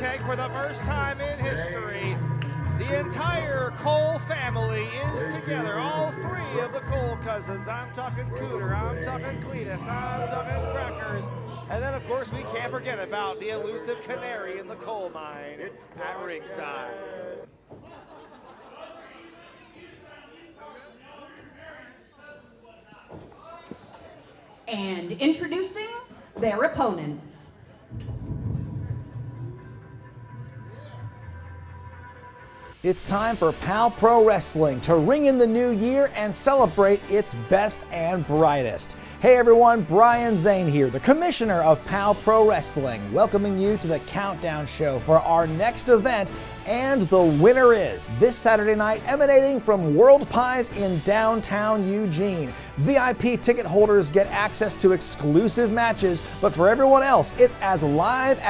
Keg, for the first time in history, the entire Cole family is together. All three of the Cole cousins. I'm talking Cooter, I'm talking Cletus, I'm talking Crackers. And then, of course, we can't forget about the elusive canary in the coal mine at ringside. And introducing their opponents. It's time for POW Pro Wrestling to ring in the new year and celebrate its best and brightest. Hey everyone, Brian Zane here, the commissioner of POW Pro Wrestling, welcoming you to the countdown show for our next event. And the winner is this Saturday night, emanating from World Pies in downtown Eugene. VIP ticket holders get access to exclusive matches, but for everyone else, it's as live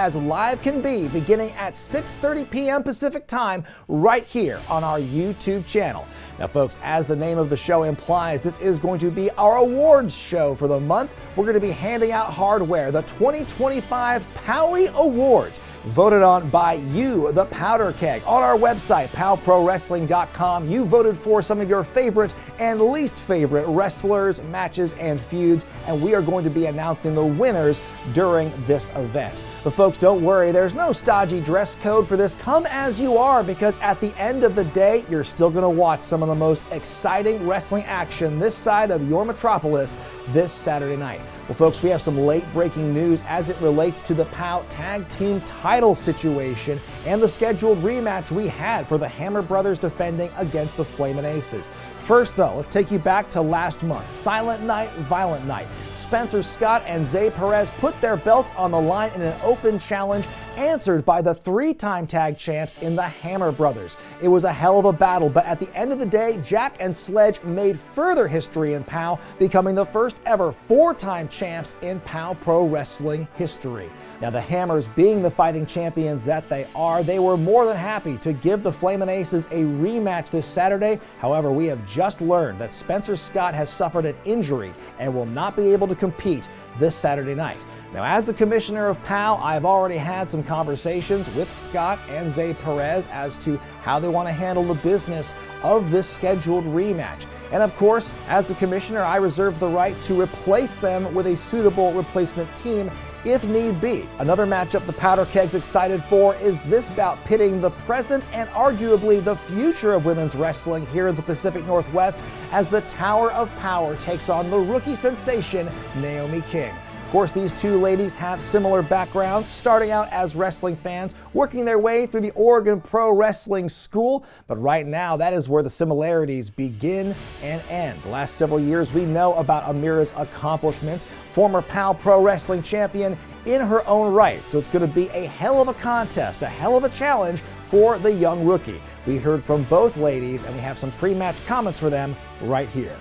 can be, beginning at 6:30 p.m. Pacific time, right here on our YouTube channel. Now folks, as the name of the show implies, this is going to be our awards show for the month. We're going to be handing out hardware, the 2025 Powie Awards, voted on by you, the Powder Keg. On our website, powprowrestling.com, you voted for some of your favorite and least favorite wrestlers, matches, and feuds, and we are going to be announcing the winners during this event. But folks, don't worry, there's no stodgy dress code for this. Come as you are, because at the end of the day, you're still going to watch some of the most exciting wrestling action this side of your metropolis this Saturday night. Well, folks, we have some late breaking news as it relates to the POW Tag Team title situation and the scheduled rematch we had for the Hammer Brothers defending against the Flamin' Aces. First, though, let's take you back to last month. Silent Night, Violent Night. Spencer Scott and Zay Perez put their belts on the line in an open challenge answered by the three-time tag champs in the Hammer Brothers. It was a hell of a battle, but at the end of the day, Jack and Sledge made further history in POW, becoming the first ever four-time champs in POW Pro Wrestling history. Now, the Hammers, being the fighting champions that they are, they were more than happy to give the Flamin' Aces a rematch this Saturday. However, we have just learned that Spencer Scott has suffered an injury and will not be able to compete this Saturday night. Now, as the commissioner of POW, I've already had some conversations with Scott and Zay Perez as to how they want to handle the business of this scheduled rematch. And of course, as the commissioner, I reserve the right to replace them with a suitable replacement team if need be. Another matchup the Powder Keg's excited for is this bout pitting the present and arguably the future of women's wrestling here in the Pacific Northwest as the Tower of Power takes on the rookie sensation, Naomi King. Of course, these two ladies have similar backgrounds, starting out as wrestling fans, working their way through the Oregon Pro Wrestling School, but right now that is where the similarities begin and end. The last several years we know about Amira's accomplishments, former POW Pro Wrestling champion in her own right, so it's going to be a hell of a contest, a hell of a challenge for the young rookie. We heard from both ladies and we have some pre-match comments for them right here.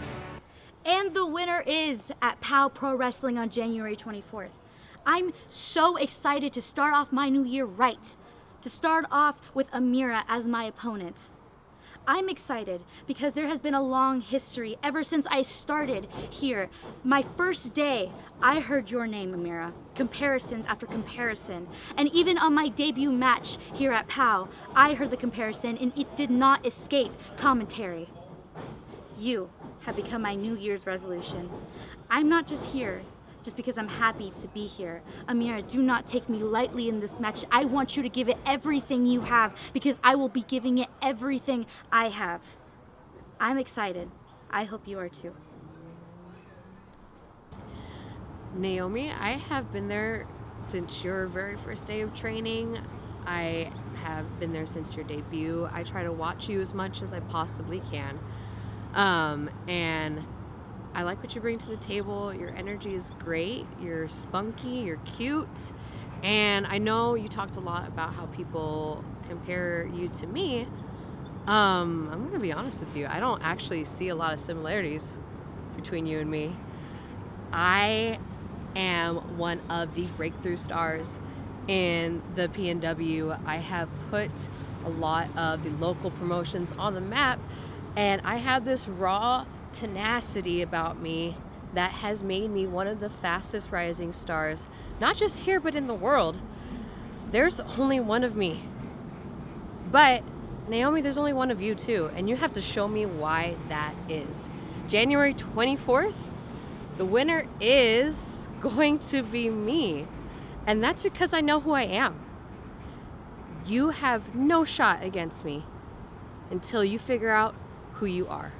And the winner is at POW Pro Wrestling on January 24th. I'm so excited to start off my new year right, to start off with Amira as my opponent. I'm excited because there has been a long history ever since I started here. My first day, I heard your name, Amira, comparison after comparison. And even on my debut match here at POW, I heard the comparison and it did not escape commentary. You have become my New Year's resolution. I'm not just here just because I'm happy to be here. Amira, do not take me lightly in this match. I want you to give it everything you have because I will be giving it everything I have. I'm excited. I hope you are too. Naomi, I have been there since your very first day of training. I have been there since your debut. I try to watch you as much as I possibly can. And I like what you bring to the table. Your energy is great. You're spunky, you're cute. And I know you talked a lot about how people compare you to me. I'm going to be honest with you. I don't actually see a lot of similarities between you and me. I am one of the breakthrough stars in the PNW. I have put a lot of the local promotions on the map, and I have this raw tenacity about me that has made me one of the fastest rising stars, not just here, but in the world. there's only one of me. But, Naomi, there's only one of you too, and you have to show me why that is. January 24th, the winner is going to be me. And that's because I know who I am. You have no shot against me until you figure out who you are.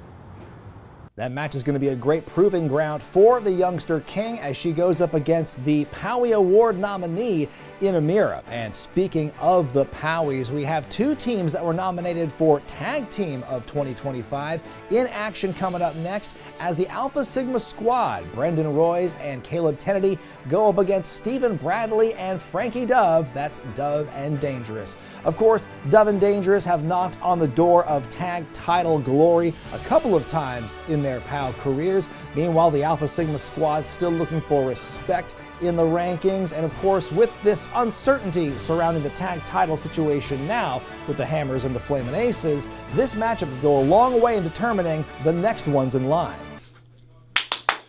That match is going to be a great proving ground for the youngster King as she goes up against the Powie Award nominee in Amira. And speaking of the Powies, we have two teams that were nominated for Tag Team of 2025 in action coming up next as the Alpha Sigma squad, Brendan Royce and Caleb Kennedy, go up against Stephen Bradley and Frankie Dove. That's Dove and Dangerous. Of course, Dove and Dangerous have knocked on the door of tag title glory a couple of times in their POW careers. Meanwhile, the Alpha Sigma squad still looking for respect in the rankings. And of course, with this uncertainty surrounding the tag title situation now with the Hammers and the Flamin' Aces, this matchup could go a long way in determining the next ones in line.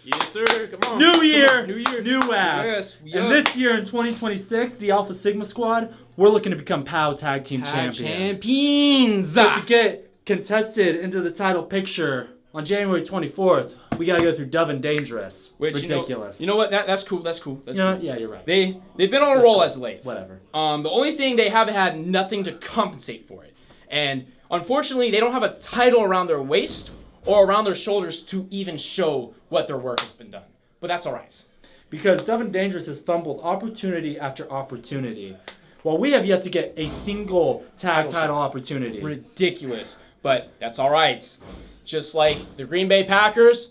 Yes, sir. Come on. New year, Come on. New year, new ass. Yes, And this year in 2026, the Alpha Sigma squad, we're looking to become POW Tag Team Champions. So to get contested into the title picture on January 24th, we gotta go through Dove and Dangerous. Which, ridiculous. You know what? That's cool. That's cool. That's cool. Yeah, you're right. They've been on a roll as of late. Whatever. The only thing, they haven't had nothing to compensate for it, and unfortunately, they don't have a title around their waist or around their shoulders to even show what their work has been done. But that's all right. Because Dove and Dangerous has fumbled opportunity after opportunity, while we have yet to get a single tag title opportunity. Ridiculous. But that's all right. Just like the Green Bay Packers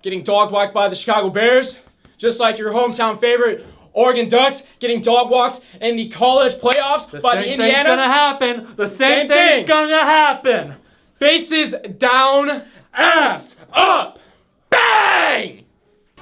getting dog-walked by the Chicago Bears, just like your hometown favorite Oregon Ducks getting dog-walked in the college playoffs by the Indiana. Thing's gonna happen. The same thing's gonna happen. Faces down, ass up, bang!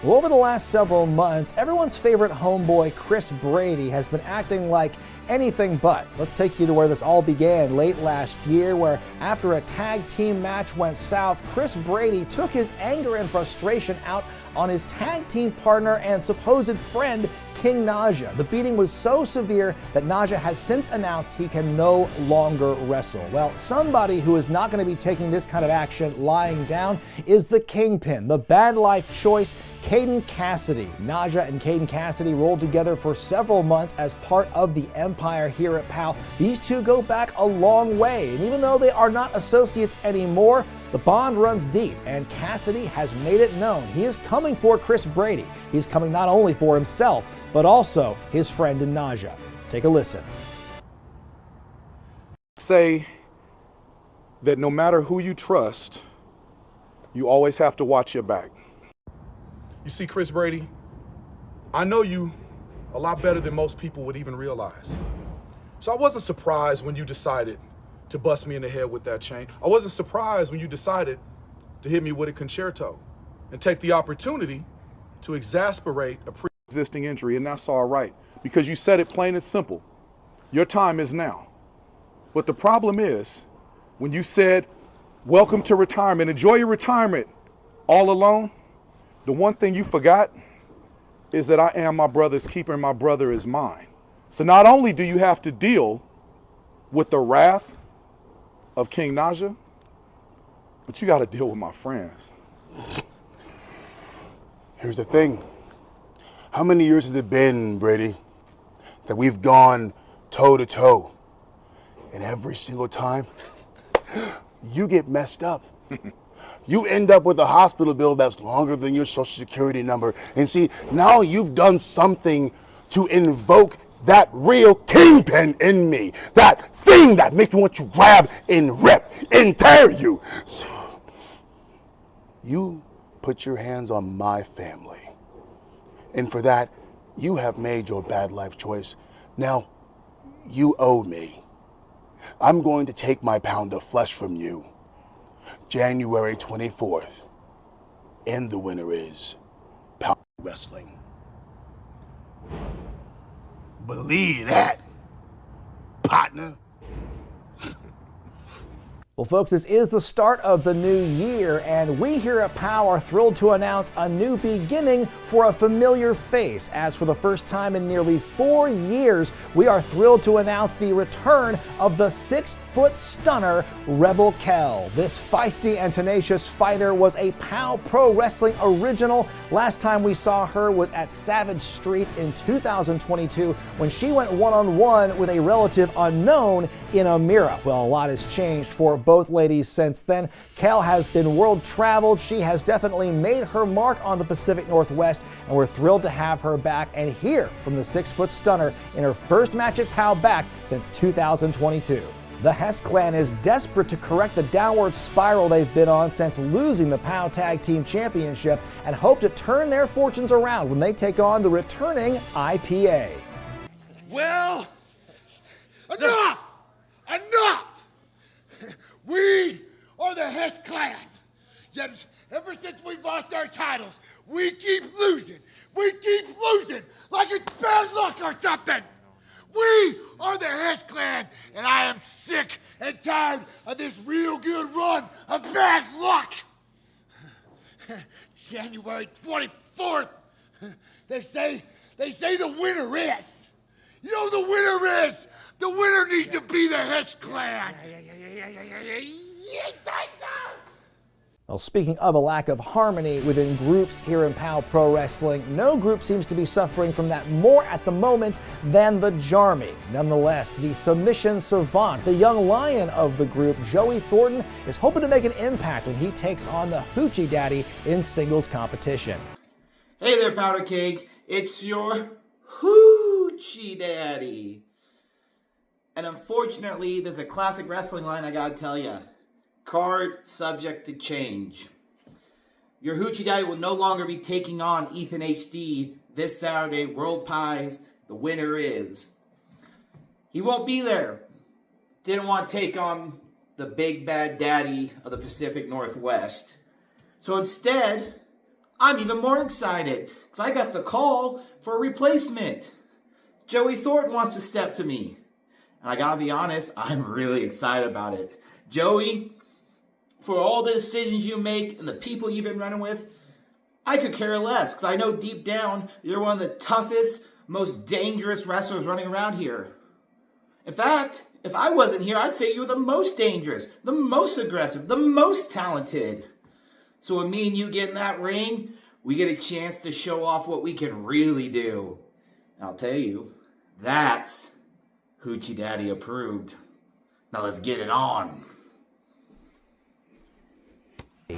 Well, over the last several months, everyone's favorite homeboy, Kris Brady, has been acting like anything but. Let's take you to where this all began late last year, where after a tag team match went south, Kris Brady took his anger and frustration out on his tag team partner and supposed friend, King Naja. The beating was so severe that Naja has since announced he can no longer wrestle. Well, somebody who is not going to be taking this kind of action lying down is the Kingpin, the bad life choice, Caden Cassidy. Naja and Caden Cassidy rolled together for several months as part of the Empire here at POW. These two go back a long way, and even though they are not associates anymore, the bond runs deep, and Cassidy has made it known he is coming for Kris Brady. He's coming not only for himself, but also his friend in Naja. Take a listen. Say that no matter who you trust, you always have to watch your back. You see, Kris Brady, I know you a lot better than most people would even realize. So I wasn't surprised when you decided to bust me in the head with that chain. I wasn't surprised when you decided to hit me with a concerto and take the opportunity to exasperate a Existing injury, and that's all right, because you said it plain and simple. Your time is now. But the problem is, when you said, welcome to retirement, enjoy your retirement all alone, the one thing you forgot is that I am my brother's keeper and my brother is mine. So not only do you have to deal with the wrath of King Naja, but you got to deal with my friends. Here's the thing. How many years has it been, Brady, that we've gone toe to toe? And every single time, you get messed up. You end up with a hospital bill that's longer than your social security number. And see, now you've done something to invoke that real kingpin in me. That thing that makes me want to grab and rip and tear you. So, you put your hands on my family. And for that, you have made your bad life choice. Now, you owe me. I'm going to take my pound of flesh from you. January 24th. And the winner is POW Wrestling. Believe that, partner. Well, folks, this is the start of the new year, and we here at POW are thrilled to announce a new beginning for a familiar face. As for the first time in nearly 4 years, we are thrilled to announce the return of the 6-foot stunner, Rebel Kel. This feisty and tenacious fighter was a POW Pro Wrestling original. Last time we saw her was at Savage Streets in 2022 when she went one-on-one with a relative unknown in Amira. Well, a lot has changed for both ladies since then. Kell has been world traveled. She has definitely made her mark on the Pacific Northwest, and we're thrilled to have her back and hear from the 6-foot stunner in her first match at POW back since 2022. The Hess Clan is desperate to correct the downward spiral they've been on since losing the POW Tag Team Championship and hope to turn their fortunes around when they take on the returning IPA. Well, enough! Enough! We are the Hess Clan. Yet ever since we've lost our titles, we keep losing. We keep losing like it's bad luck or something. We are the Hess Clan, and I am sick and tired of this real good run of bad luck. January 24th, they say the winner is. You know who the winner is? The winner needs to be the Hess Clan. Well, speaking of a lack of harmony within groups here in POW Pro Wrestling, no group seems to be suffering from that more at the moment than the Jarmy. Nonetheless, the submission savant, the young lion of the group, Joey Thornton, is hoping to make an impact when he takes on the Hoochie Daddy in singles competition. Hey there, Powder Cake. It's your Hoochie Daddy. And unfortunately, there's a classic wrestling line I gotta tell ya. Card subject to change. Your Hoochie Daddy will no longer be taking on Ethan HD this Saturday, World Pies. The winner is. He won't be there. Didn't want to take on the big bad daddy of the Pacific Northwest. So instead, I'm even more excited because I got the call for a replacement. Joey Thornton wants to step to me. And I gotta be honest, I'm really excited about it. Joey, for all the decisions you make and the people you've been running with, I could care less because I know deep down you're one of the toughest, most dangerous wrestlers running around here. In fact, if I wasn't here, I'd say you were the most dangerous, the most aggressive, the most talented. So when me and you get in that ring, we get a chance to show off what we can really do. And I'll tell you, that's Hoochie Daddy approved. Now let's get it on.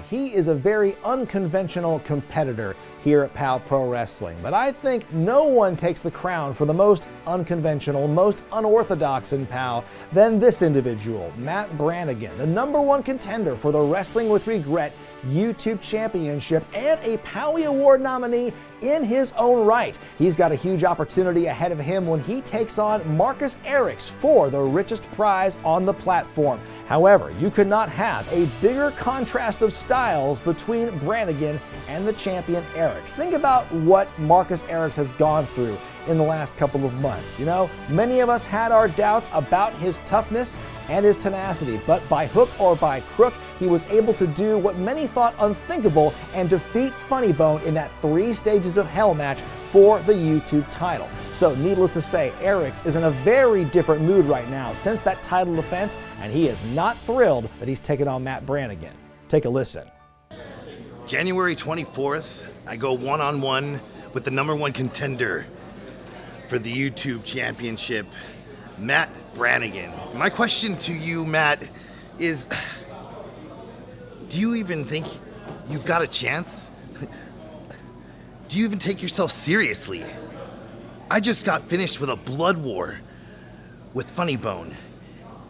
He is a very unconventional competitor here at POW Pro Wrestling, but I think no one takes the crown for the most unconventional, most unorthodox in POW than this individual, Matt Brannigan, the #1 contender for the Wrestling with Regret YouTube Championship and a POWie Award nominee in his own right. He's got a huge opportunity ahead of him when he takes on Marcus Eriks for the richest prize on the platform. However, you could not have a bigger contrast of styles between Brannigan and the champion Eriks. Think about what Marcus Eriks has gone through in the last couple of months. You know, many of us had our doubts about his toughness and his tenacity, but by hook or by crook, he was able to do what many thought unthinkable and defeat Funny Bone in that 3 Stages of Hell match for the YouTube title. So needless to say, Eriks is in a very different mood right now since that title defense, and he is not thrilled that he's taken on Matt Brannigan. Take a listen. January 24th, I go one-on-one with the #1 contender for the YouTube Championship, Matt Brannigan. My question to you, Matt, is do you even think you've got a chance? Do you even take yourself seriously? I just got finished with a blood war with Funny Bone.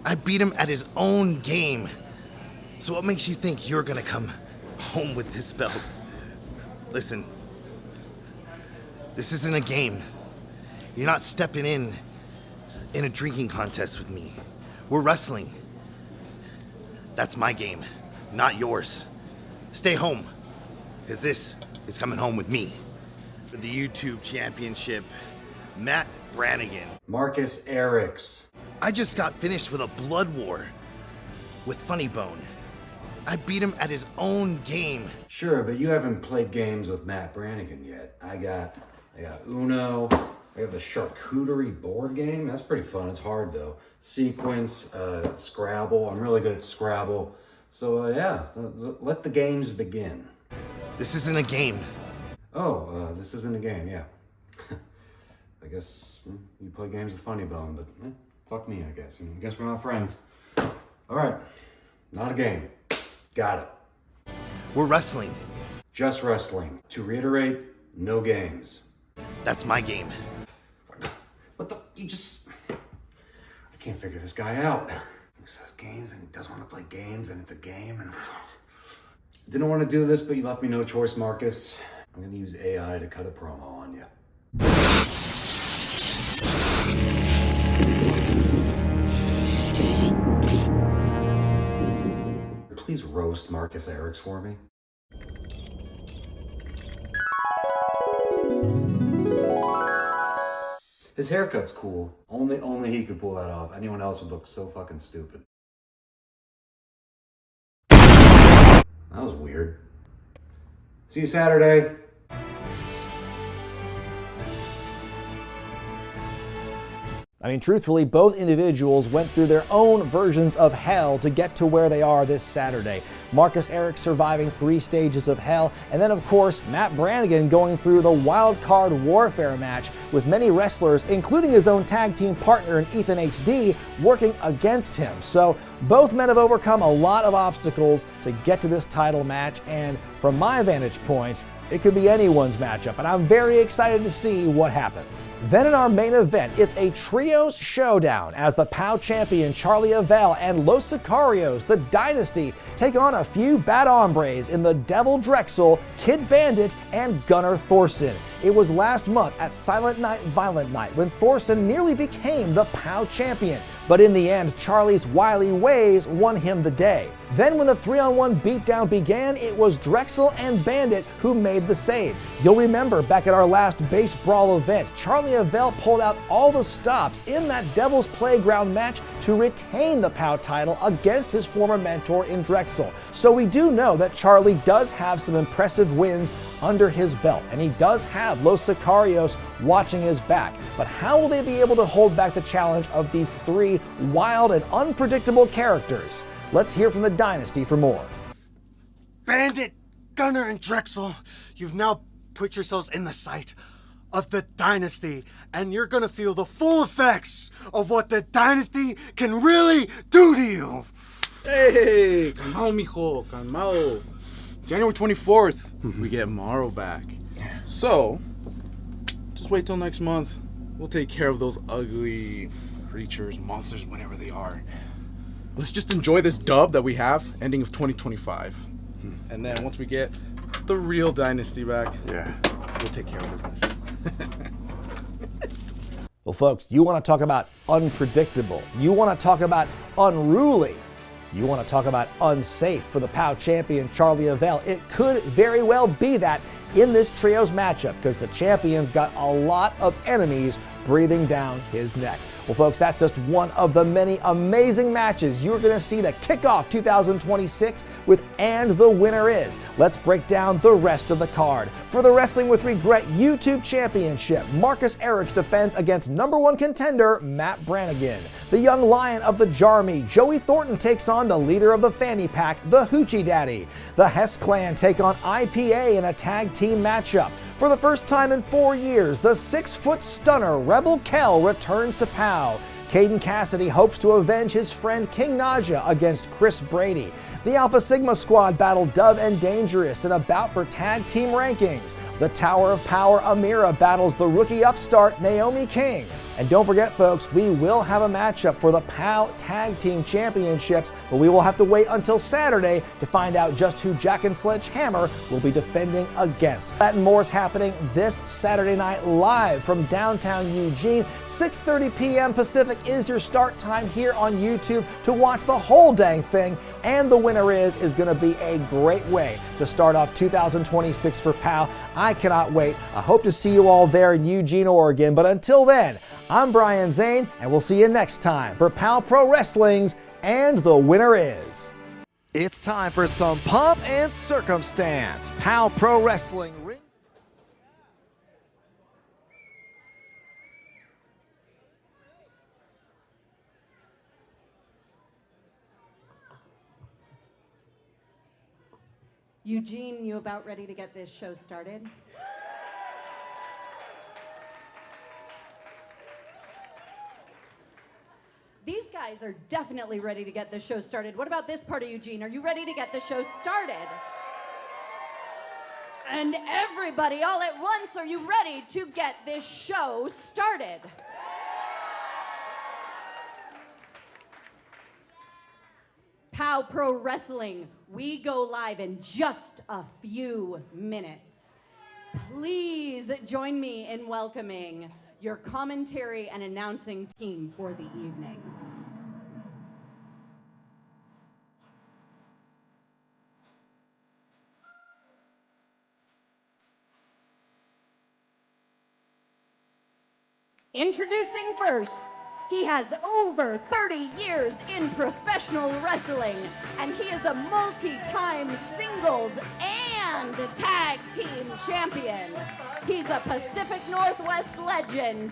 I beat him at his own game. So what makes you think you're gonna come home with this belt? Listen, this isn't a game. You're not stepping in a drinking contest with me. We're wrestling. That's my game, not yours. Stay home, because this is coming home with me. For the YouTube Championship, Matt Brannigan. Marcus Eriks. I just got finished with a blood war with Funny Bone. I beat him at his own game. Sure, but you haven't played games with Matt Brannigan yet. I got Uno. I got the charcuterie board game. That's pretty fun. It's hard though. Sequence, Scrabble. I'm really good at Scrabble. So yeah, let the games begin. This isn't a game. Oh, this isn't a game, yeah. I guess you play games with Funny Bone, but fuck me, I guess. I guess we're not friends. All right, not a game. Got it. We're wrestling. Just wrestling. To reiterate, no games. That's my game. What the? You just... I can't figure this guy out. He says games and he doesn't want to play games and it's a game and... Didn't want to do this, but you left me no choice, Marcus. I'm going to use AI to cut a promo on you. Please roast Marcus Eriks for me. His haircut's cool. Only he could pull that off. Anyone else would look so fucking stupid. That was weird. See you Saturday. I mean, truthfully, both individuals went through their own versions of hell to get to where they are this Saturday. Marcus Eriks surviving 3 stages of hell, and then of course Matt Brannigan going through the wild card warfare match with many wrestlers, including his own tag team partner in Ethan HD, working against him. So both men have overcome a lot of obstacles to get to this title match, and from my vantage point, it could be anyone's matchup, and I'm very excited to see what happens. Then in our main event, it's a trios showdown as the POW champion Charly, Avell, and Los Sicarios, the Dynasty, take on a few bad hombres in the Devil Drexl, Kid Bandit, and Gunnar Thorson. It was last month at Silent Night, Violent Night when Thorson nearly became the POW champion, but in the end, Charly's wily ways won him the day. Then when the 3-on-1 beatdown began, it was Drexl and Bandit who made the save. You'll remember back at our last base brawl event, Charly Avell pulled out all the stops in that Devil's Playground match to retain the POW title against his former mentor in Drexl. So we do know that Charly does have some impressive wins under his belt, and he does have Los Sicarios watching his back. But how will they be able to hold back the challenge of these 3 wild and unpredictable characters? Let's hear from the Dynasty for more. Bandit, Gunnar, and Drexl, you've now put yourselves in the sight of the Dynasty, and you're gonna feel the full effects of what the Dynasty can really do to you. Hey, calmao, mijo, calmao. January 24th, we get Morrow back. So, just wait till next month. We'll take care of those ugly creatures, monsters, whatever they are. Let's just enjoy this dub that we have, ending of 2025. And then once we get the real Dynasty back, we'll take care of business. Well, folks, you want to talk about unpredictable. You want to talk about unruly. You want to talk about unsafe for the POW champion Charly Avell. It could very well be that in this trios matchup because the champion's got a lot of enemies breathing down his neck. Well, folks, that's just one of the many amazing matches you're going to see to kick off 2026 with And the Winner Is. Let's break down the rest of the card. For the Wrestling with Regret YouTube Championship, Marcus Eriks defends against #1 contender Matt Brannigan. The young lion of the Jarmy, Joey Thornton, takes on the leader of the fanny pack, the Hoochie Daddy. The Hess Clan take on IPA in a tag team matchup. For the first time in 4 years, the 6-foot stunner Rebel Kel returns to POW. Caden Cassidy hopes to avenge his friend King Naja against Kris Brady. The Alpha Sigma squad battle Dove and Dangerous in a bout for tag team rankings. The Tower of Power Amira battles the rookie upstart Naomi King. And don't forget, folks, we will have a matchup for the POW Tag Team Championships, but we will have to wait until Saturday to find out just who Jack and Sledgehammer will be defending against. That and more is happening this Saturday night live from downtown Eugene. 6:30 p.m. Pacific is your start time here on YouTube to watch the whole dang thing. And the Winner Is going to be a great way to start off 2026 for POW. I cannot wait. I hope to see you all there in Eugene, Oregon. But until then, I'm Brian Zane, and we'll see you next time for POW Pro Wrestling's And the winner is... It's time for some pomp and circumstance. POW Pro Wrestling ring. Eugene, you about ready to get this show started? These guys are definitely ready to get this show started. What about this part of Eugene? Are you ready to get the show started? And everybody all at once, are you ready to get this show started? POW Pro Wrestling, we go live in just a few minutes. Please join me in welcoming your commentary and announcing team for the evening. Introducing first, he has over 30 years in professional wrestling, and he is a multi-time singles and tag team champion. He's a Pacific Northwest legend.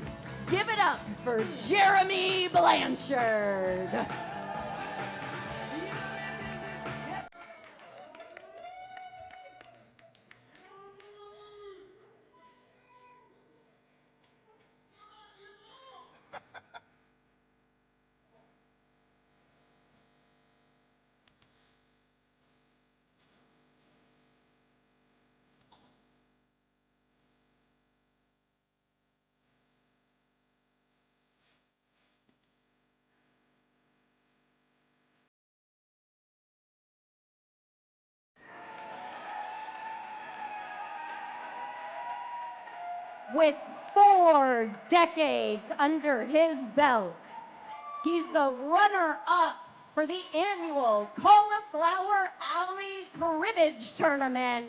Give it up for Jeremy Blanchard. With 4 decades under his belt, he's the runner-up for the annual Cauliflower Alley Cribbage Tournament.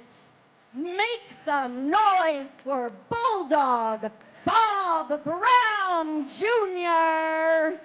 Make some noise for Bulldog Bob Brown Jr.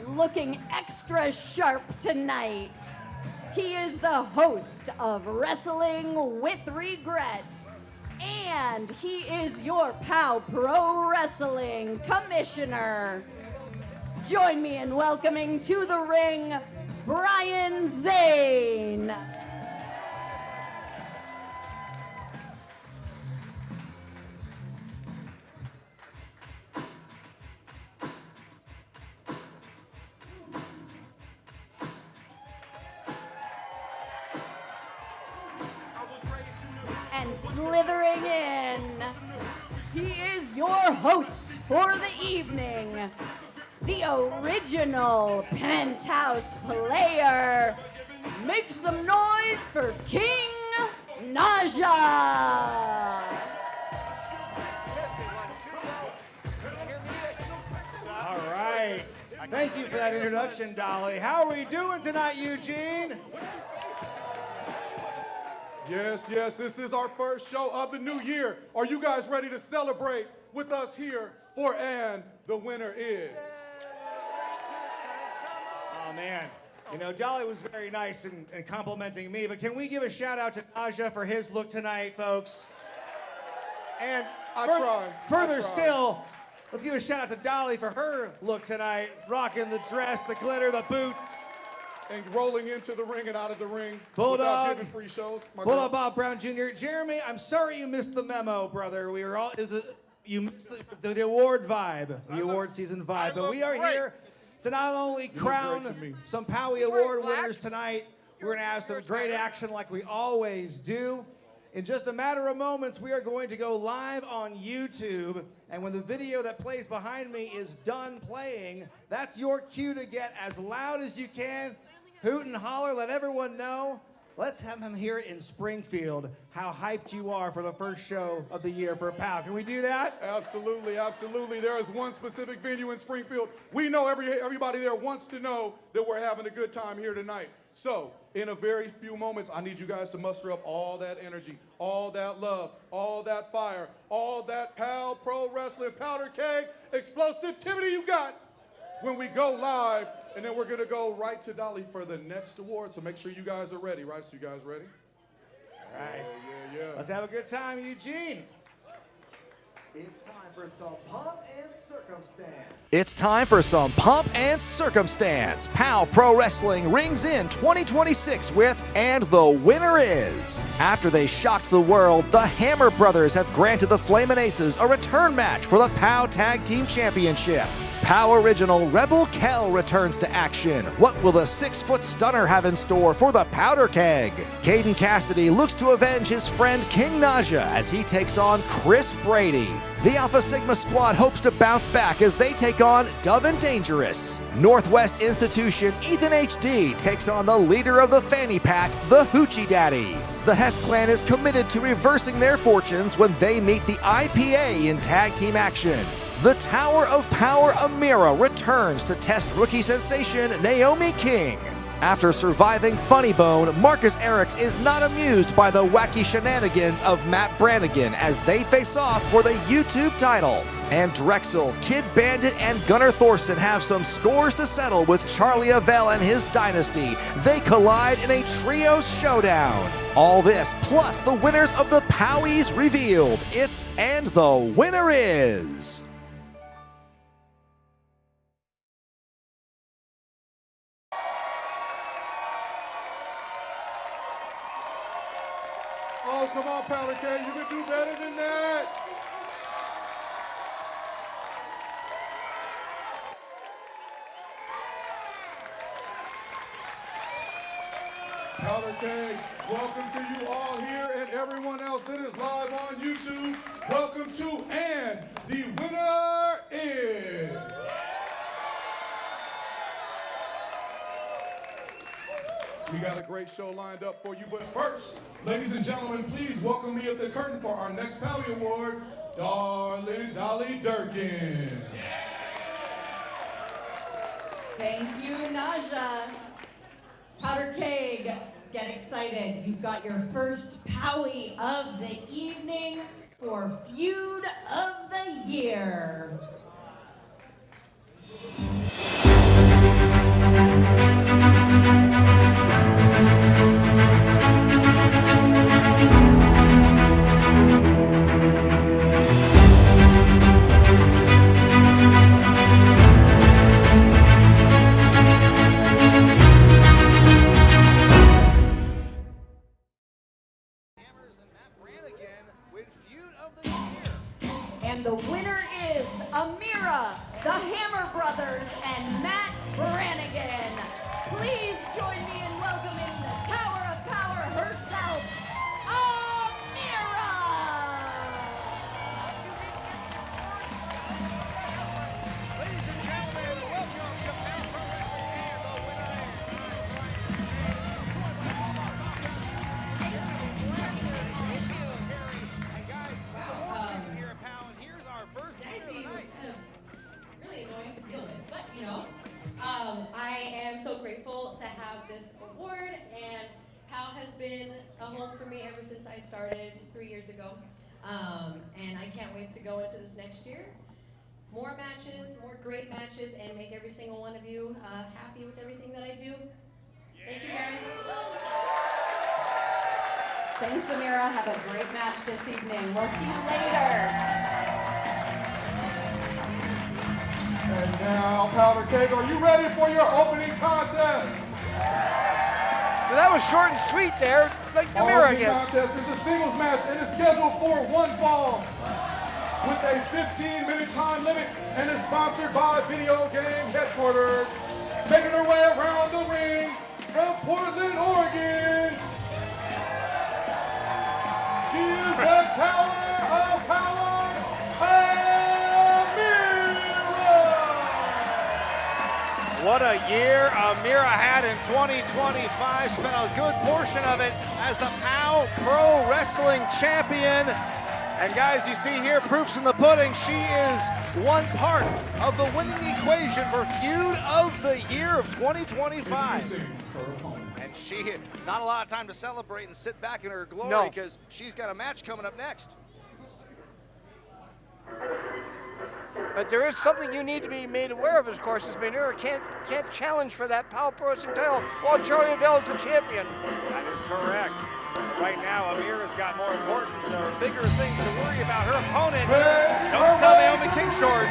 Looking extra sharp tonight. He is the host of Wrestling with Regret, and he is your POW Pro Wrestling Commissioner. Join me in welcoming to the ring, Brian Zane. Slithering in, he is your host for the evening, the original Penthouse player. Make some noise for King Naja. All right. Thank you for that introduction, Dolly. How are we doing tonight, Eugene? Yes, yes, this is our first show of the new year. Are you guys ready to celebrate with us here for And the Winner Is? Oh, man. You know, Dolly was very nice in complimenting me, but can we give a shout out to Naja for his look tonight, folks? And further still, let's give a shout out to Dolly for her look tonight, rocking the dress, the glitter, the boots. And rolling into the ring and out of the ring Bulldog, without giving free shows. Bulldog Bob Brown Jr. Jeremy, I'm sorry you missed the memo, brother. We were all, you missed the award vibe, the award season vibe. But we are here to not only crown some Powie Award winners tonight, we're going to have some great action like we always do. In just a matter of moments, we are going to go live on YouTube. And when the video that plays behind me is done playing, that's your cue to get as loud as you can. Hoot and holler, let everyone know Let's have him hear it in Springfield, how hyped you are for the first show of the year for POW. Can we do that? Absolutely, absolutely. There is one specific venue in Springfield. We know everybody there wants to know that we're having a good time here tonight. So, in a very few moments, I need you guys to muster up all that energy, all that love, all that fire, all that POW Pro Wrestling powder keg explosivity you got when we go live. And then we're going to go right to Dolly for the next award. So make sure you guys are ready, right? So you guys ready? All right. Yeah. Let's have a good time, Eugene. It's time for some pomp and circumstance. It's time for some pomp and circumstance. POW Pro Wrestling rings in 2026 with And the Winner Is. After they shocked the world, the Hammer Brothers have granted the Flamin Aces a return match for the POW Tag Team Championship. POW original Rebel Kell returns to action. What will the 6-foot stunner have in store for the powder keg? Caden Cassidy looks to avenge his friend King Naja as he takes on Kris Brady. The Alpha Sigma squad hopes to bounce back as they take on Dove and Dangerous. Northwest Institution Ethan HD takes on the leader of the fanny pack, the Hoochie Daddy. The Hess Clan is committed to reversing their fortunes when they meet the IPA in tag team action. The Tower of Power Amira returns to test rookie sensation Naomi King. After surviving Funny Bone, Marcus Eriks is not amused by the wacky shenanigans of Matt Brannigan as they face off for the YouTube title. And Drexl, Kid Bandit, and Gunnar Thorson have some scores to settle with Charly Avell and his dynasty. They collide in a trios showdown. All this, plus the winners of the Powies revealed. It's And the Winner Is. Oh, come on, Powder Keg. You can do better than that. Powder Keg, welcome to you all here and everyone else that is live on YouTube. Welcome to And the Winner Is. We got a great show lined up for you, but first, ladies and gentlemen, please welcome me at the curtain for our next Powie Award, Darling Dolly Durkin. Thank you, Naja. Powder Keg, get excited. You've got your first Powie of the evening for Feud of the Year. And the winner is Amira, the Hammer Brothers, and Matt Brannigan. Please join me in welcoming the Tower of Power herself, Amira! Ladies and gentlemen, welcome to POW Pro Wrestling and the Winner Hey guys, it's award season here at POW, and here's our first winner of the night. Really annoying to deal with, but you know, I am so grateful to have this award, and POW has been a home for me ever since I started 3 years ago, and I can't wait to go into this next year. More matches, more great matches, and make every single one of you happy with everything that I do. Thank you guys. Thanks, Amira. Have a great match this evening. We'll see you later. And now, Powder Keg, are you ready for your opening contest? So that was short and sweet there, like Amira, I guess. Contest is a singles match and is scheduled for one fall with a 15-minute time limit and is sponsored by Video Game Headquarters. Making her way around the ring from Portland, Oregon. She is the Tower of Power, Amira! What a year Amira had in 2025. Spent a good portion of it as the POW Pro Wrestling Champion. And guys, you see here, proofs in the pudding. She is one part of the winning equation for Feud of the Year of 2025. And she, not a lot of time to celebrate and sit back in her glory because she's got a match coming up next. But there is something you need to be made aware of, of course, is Amira can't challenge for that POW Pro Wrestling title while Charly Avell is the champion. That is correct. Right now, Amira's got more important or bigger things to worry about. Her opponent, don't sell Naomi King short.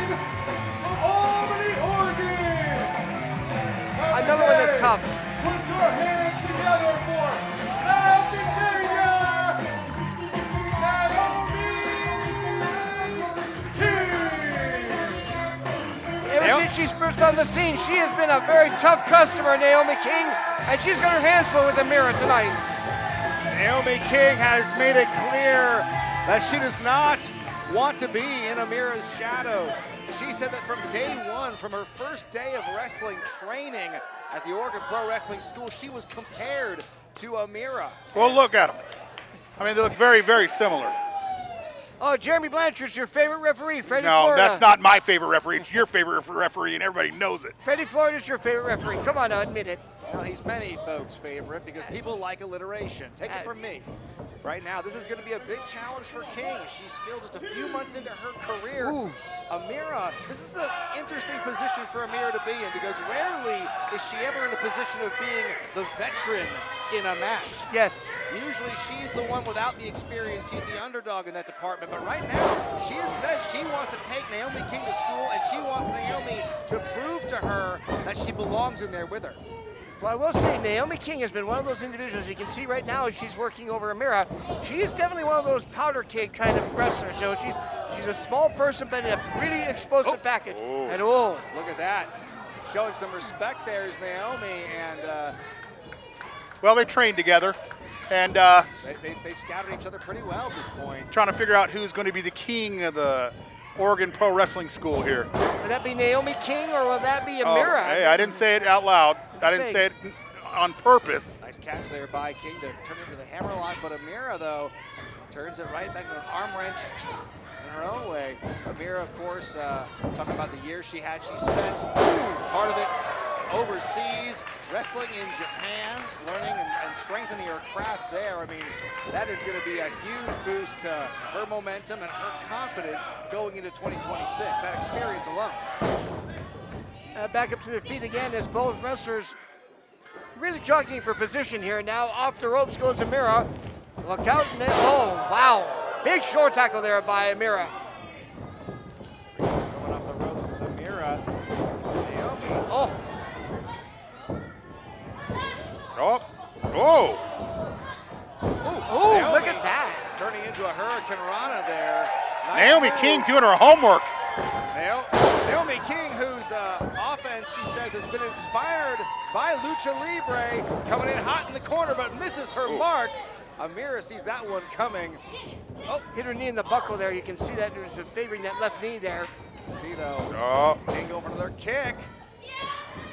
Another one that's tough. Put your hands together for Naomi King. Ever since she's burst on the scene, she has been a very tough customer, Naomi King, and she's got her hands full with Amira tonight. Naomi King has made it clear that she does not want to be in Amira's shadow. She said that from day one, from her first day of wrestling training at the Oregon Pro Wrestling School, she was compared to Amira. Well, look at them. I mean, they look very, very similar. Oh, Jeremy Blanchard's your favorite referee, Freddie No, Florida. that's not my favorite referee. It's your favorite referee, and everybody knows it. Freddie Florida's your favorite referee. Come on now, admit it. Well, he's many folks' favorite because people like alliteration. Take it from me. Right now, this is going to be a big challenge for King. She's still just a few months into her career. Ooh. Amira, this is an interesting position for Amira to be in because rarely is she ever in a position of being the veteran in a match. Yes. Usually she's the one without the experience. She's the underdog in that department. But right now, she has said she wants to take Naomi King to school and she wants Naomi to prove to her that she belongs in there with her. Well, I will say Naomi King has been one of those individuals you can see right now as she's working over Amira. She is definitely one of those powder keg kind of wrestlers. You know, she's a small person, but in a really explosive package. Oh. And look at that. Showing some respect there is Naomi, and well, they trained together, and they scouted each other pretty well at this point. Trying to figure out who's going to be the king of the Oregon Pro Wrestling School here. Would that be Naomi King or will that be Oh, Amira? hey, I didn't say it out loud. I didn't say it on purpose. Nice catch there by King to turn into the hammerlock, but Amira, though, turns it right back to an arm wrench in her own way. Amira, of course, talking about the year she had. She spent part of it overseas, wrestling in Japan, learning and strengthening her craft there. I mean, that is going to be a huge boost to her momentum and her confidence going into 2026, that experience alone. Back up to their feet again as both wrestlers really jockeying for position here. Now off the ropes goes Amira. Look out, and oh, wow. Big short tackle there by Amira. Coming off the ropes is Amira. Naomi. Oh. Oh, look at that. Turning into a Hurricane Rana there. Nice Naomi move. King doing her homework. Naomi King, whose offense, she says, has been inspired by Lucha Libre, coming in hot in the corner, but misses her mark. Amira sees that one coming. Oh, hit her knee in the buckle there. You can see that there's favoring that left knee there. See though, King going for another kick.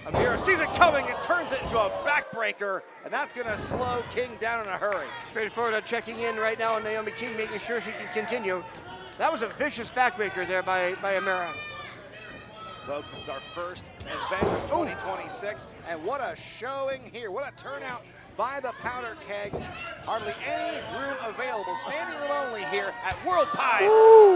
Amira sees it coming and turns it into a backbreaker, and that's gonna slow King down in a hurry. Straight forward, checking in right now on Naomi King, making sure she can continue. That was a vicious backbreaker there by Amira. Folks, this is our first event of 2026, and what a showing here. What a turnout by the Powder Keg. Hardly any room available. Standing room only here at World Pies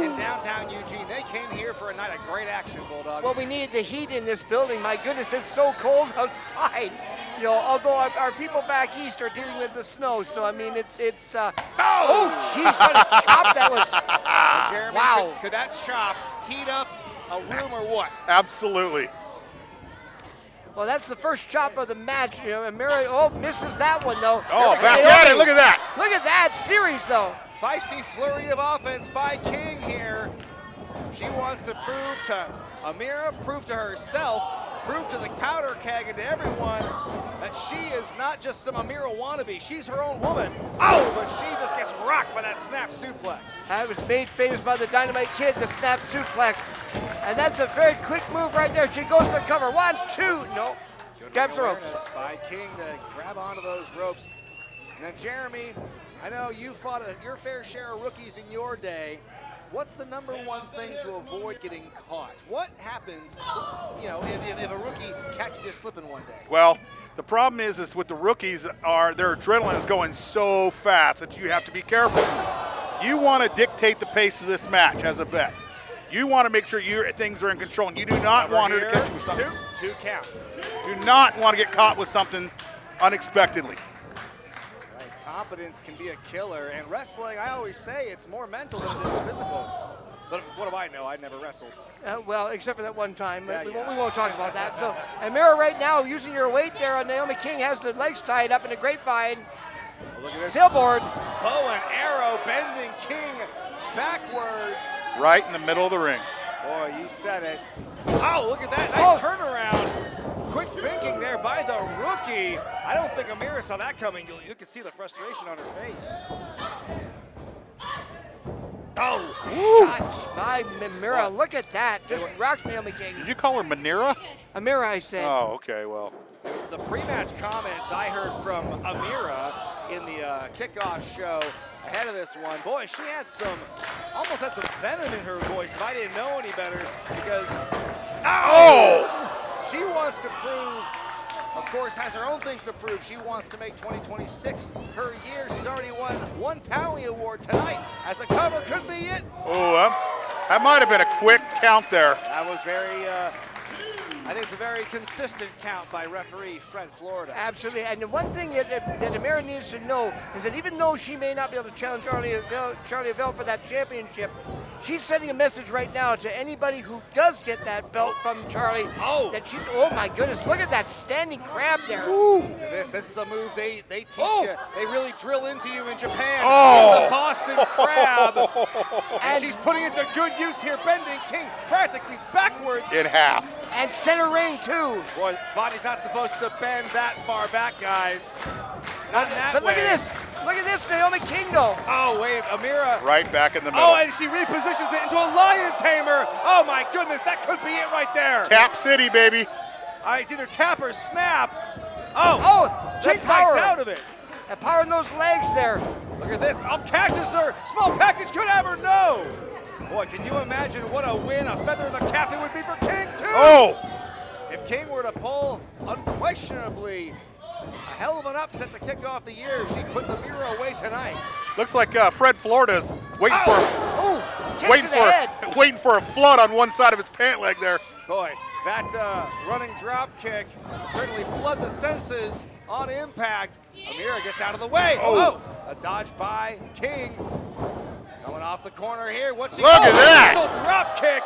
in downtown Eugene. They came here for a night of great action, Bulldog. Well, we need the heat in this building. My goodness, it's so cold outside. You know, although our people back east are dealing with the snow, so I mean, it's oh, jeez, what a chop that was. Jeremy, wow. Could that chop heat up a room or what? Absolutely. Well, that's the first chop of the match. You know, Amira, misses that one, though. Oh, back at it, look at that. Look at that series, though. Feisty flurry of offense by King here. She wants to prove to Amira, prove to herself Prove to the powder keg and to everyone that she is not just some Amira wannabe. She's her own woman. Oh, but she just gets rocked by that snap suplex. That was made famous by the Dynamite Kid, the snap suplex. And that's a very quick move right there. She goes to cover. 1, 2, no. Grabs the ropes. By King to grab onto those ropes. Now, Jeremy, I know you fought your fair share of rookies in your day. What's the number one thing to avoid getting caught? What happens, you know, if a rookie catches you slipping one day? Well, the problem is with the rookies, their adrenaline is going so fast that you have to be careful. You want to dictate the pace of this match as a vet. You want to make sure things are in control, and you do not want her to catch you with something. Two count. Do not want to get caught with something unexpectedly. Right. Confidence can be a killer, and wrestling, I always say, it's more mental than it is physical. But what do I know? I never wrestled. Well, except for that one time. Yeah, we won't talk about that. So, Amira right now, using her weight there on Naomi King, has the legs tied up in a grapevine. Look at this. Sailboard. Bow and arrow, bending King backwards. Right in the middle of the ring. Boy, you said it. Oh, look at that. Nice turnaround. Quick thinking there by the rookie. I don't think Amira saw that coming. You could see the frustration on her face. Oh, shots by Amira. Look at that. Just rocked Naomi King. Did you call her Manira? Amira, I said. Oh, okay, well. The pre-match comments I heard from Amira in the kickoff show ahead of this one. Boy, she had almost had some venom in her voice if I didn't know any better, because she wants to prove, of course, has her own things to prove. She wants to make 2026 her year. She's already won one Powie Award tonight, as the cover could be it. Oh, that might have been a quick count there. That was very, I think it's a very consistent count by referee Fred Florida. Absolutely, and the one thing that Amira needs to know is that even though she may not be able to challenge Charly Avell for that championship, she's sending a message right now to anybody who does get that belt from Charly. That she, oh my goodness, look at that standing crab there. This is a move they teach you. They really drill into you in Japan. Oh. The Boston Crab. And she's putting it to good use here, bending King practically backwards. In half. And center ring too. Boy, body's not supposed to bend that far back, guys. Not in that But way. look at this. Look at this, Naomi King though. Oh, wait, Amira. Right back in the middle. Oh, and she repositions it into a lion tamer. Oh my goodness, that could be it right there. Tap City, baby. All right, it's either tap or snap. King King bites out of it. And power in those legs there. Look at this. Oh, catches her. Small package could have her. No. Boy, can you imagine what a win, a feather in the cap it would be for King, too? Oh! If King were to pull, unquestionably, a hell of an upset to kick off the year, she puts Amira away tonight. Looks like Fred Florida's waiting waiting for a flood on one side of his pant leg there. Boy, that running drop kick certainly flood the senses on impact. Amira gets out of the way. Oh, a dodge by King. Coming off the corner here. What's he Look at that! Drexl drop kick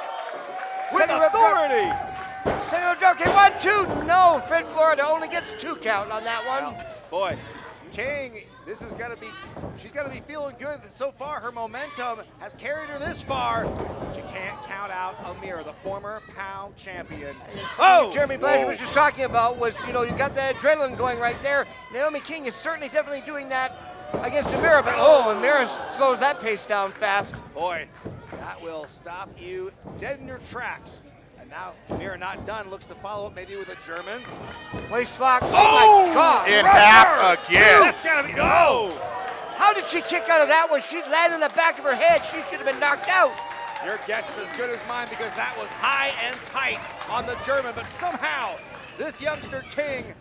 with authority. Single drop kick. 1, 2. No, Fred Florida only gets 2 count on that one. Well, boy, King, this has got to be, she's got to be feeling good. So far, her momentum has carried her this far. But you can't count out Amira, the former POW champion. Jeremy Blanchard was just talking about was, you got the adrenaline going right there. Naomi King is certainly definitely doing that against Amira, but Amira slows that pace down fast. Boy, that will stop you dead in your tracks. And now Amira not done, looks to follow up maybe with a German. Waist lock. Oh my God! In half again. That's gotta be How did she kick out of that one? She's landed in the back of her head. She should have been knocked out. Your guess is as good as mine, because that was high and tight on the German, but somehow this youngster King,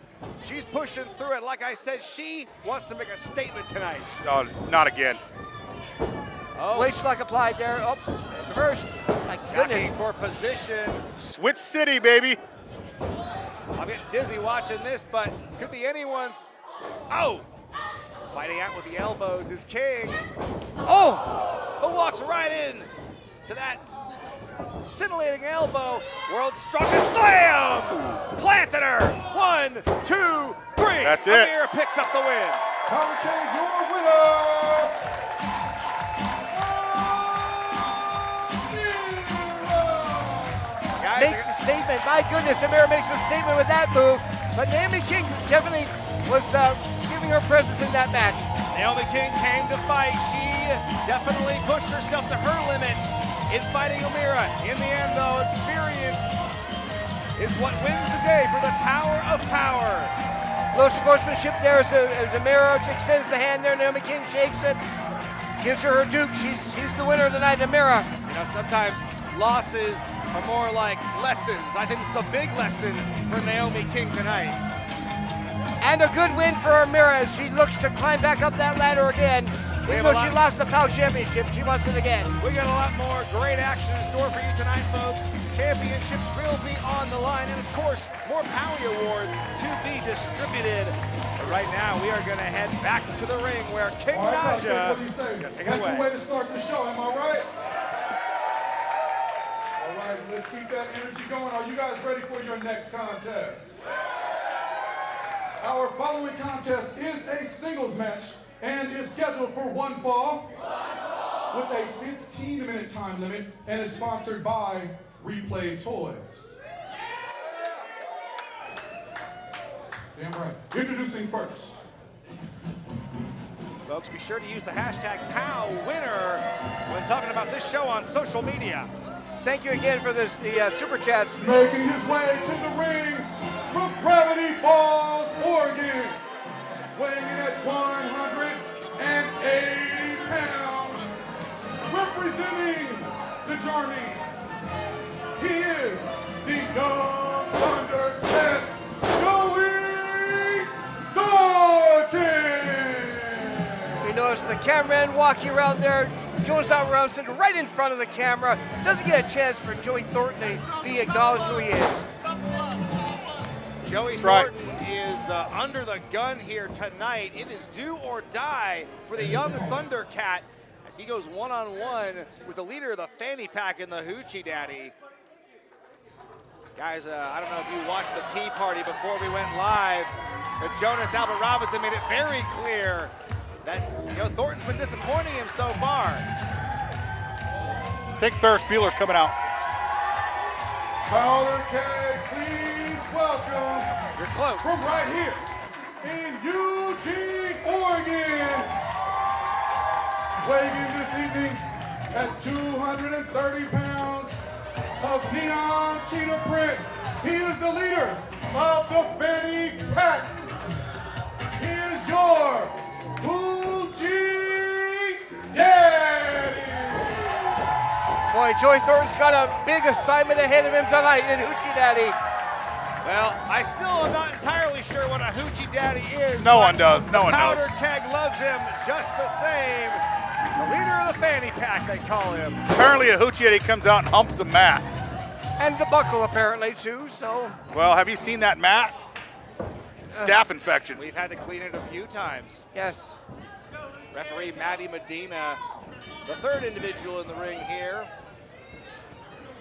she's pushing through it. Like I said, she wants to make a statement tonight. Oh, not again. Waist lock applied there. Oh, reversed. My goodness. Jockeying for position. Switch City, baby. I'm getting dizzy watching this, but could be anyone's. Fighting out with the elbows is King. Who walks right in to that scintillating elbow. World's strongest slam. Planted her. 1, 2, 3. That's it. Amira picks up the win. Your winner. makes a statement. My goodness, Amira makes a statement with that move. But Naomi King definitely was giving her presence in that match. Naomi King came to fight. She definitely pushed herself to her limit in fighting Amira. In the end, though, experience is what wins the day for the Tower of Power. A little sportsmanship there as Amira extends the hand there. Naomi King shakes it, gives her Duke. She's the winner tonight, Amira. You know, sometimes losses are more like lessons. I think it's a big lesson for Naomi King tonight. And a good win for Amira as she looks to climb back up that ladder again. Even though she lost the POW Championship, she wants it again. We got a lot more great action in store for you tonight, folks. Championships will be on the line, and of course, more POWY awards to be distributed. But right now, we are going to head back to the ring where King Naja is going to take it away. That's the way to start the show, am I right? All right, let's keep that energy going. Are you guys ready for your next contest? Our following contest is a singles match and is scheduled for one fall with a 15-minute time limit and is sponsored by Replay Toys. Damn right. Introducing first. Folks, be sure to use the hashtag POWWinner when talking about this show on social media. Thank you again for the Super Chats. Making his way to the ring from Gravity Falls, Oregon, weighing in at 180 pounds, representing the Journey. He is the Young Thundercat, Joey Thornton. We notice the cameraman walking around there. Joe's out around sitting right in front of the camera. Doesn't get a chance for Joey Thornton to be acknowledged who he is. Joey Thornton is under the gun here tonight. It is do or die for the Young Thundercat as he goes one-on-one with the leader of the fanny pack in the Hoochie Daddy. Guys, I don't know if you watched the Tea Party before we went live, but Jonas Albert Robinson made it very clear that Thornton's been disappointing him so far. I think Ferris Bueller's coming out. Powder Keg, please welcome. You're close. From right here in Eugene, Oregon. Weighing in this evening at 230 pounds of neon cheetah print. He is the leader of the fanny pack. He is your Hoochie Daddy. Boy, Joey Thornton's got a big assignment ahead of him tonight in Hoochie Daddy. Well, I still am not entirely sure what a Hoochie Daddy is. No one does. No one knows. Powder Keg loves him just the same. The leader of the fanny pack, they call him. Apparently a Hoochie Daddy comes out and humps the mat. And the buckle apparently too, so. Well, have you seen that mat? Staph infection. We've had to clean it a few times. Yes. Referee Maddie Medina, the third individual in the ring here.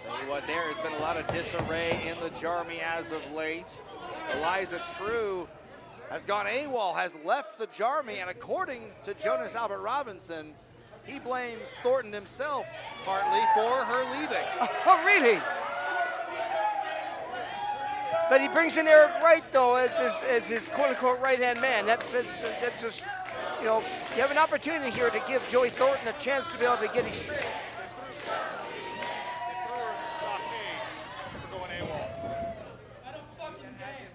Tell you what, there has been a lot of disarray in the Jarmy as of late. Eliza True has gone AWOL, has left the Jarmy, and according to Jonas Albert Robinson, he blames Thornton himself partly for her leaving. Oh, really? But he brings in Eric Wright, though, as his quote-unquote right-hand man. That's just, you have an opportunity here to give Joey Thornton a chance to be able to get experience.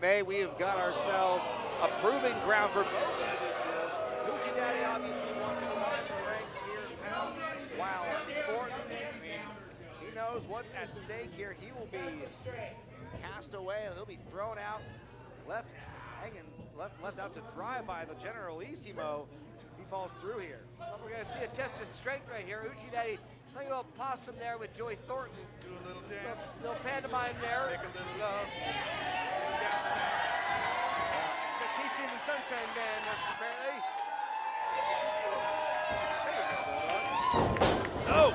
May we have got ourselves a proving ground for both individuals. Hoochie Daddy obviously wants to climb the ranks here now, while Thornton, he knows what's at stake here. He will be cast away, and he'll be thrown out, left hanging, left out to dry by the Generalissimo. He falls through here. Well, we're going to see a test of strength right here. Hoochie Daddy playing a little possum there with Joey Thornton. Do a little dance. Little pantomime there. Make a little love. It's a Casey and the Sunshine Band, apparently. Oh!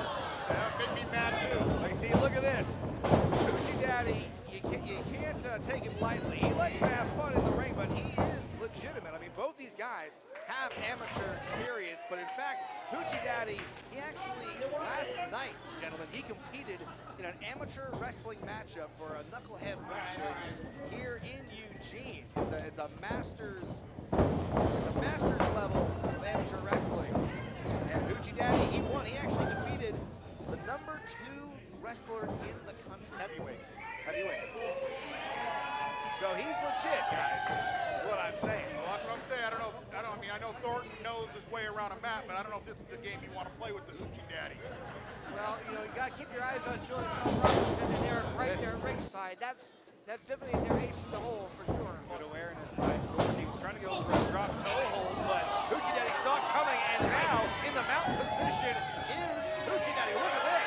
That made me mad too. Like, see, look at this. Hoochie Daddy, you can't take him lightly. He likes to have fun in the ring, but he is legitimate. I mean, both these guys have amateur experience, but in fact, Hoochie Daddy, he actually, last night, gentlemen, he competed in an amateur wrestling matchup for a Knucklehead Wrestling here in Eugene. It's a master's level of amateur wrestling. And Hoochie Daddy, he won. He actually defeated the #2 wrestler in the country. Heavyweight. So he's legit, guys, is what I'm saying. Well, that's what I'm saying. I know Thornton knows his way around a map, but I don't know if this is the game you want to play with the Hoochie Daddy. Well, you got to keep your eyes on Julian Robinson and Eric right there at ringside. That's definitely their ace in the hole for sure. Good awareness by Thornton. He was trying to go for a drop toe hold, but Hoochie Daddy saw it coming, and now in the mount position is Hoochie Daddy. Look at this.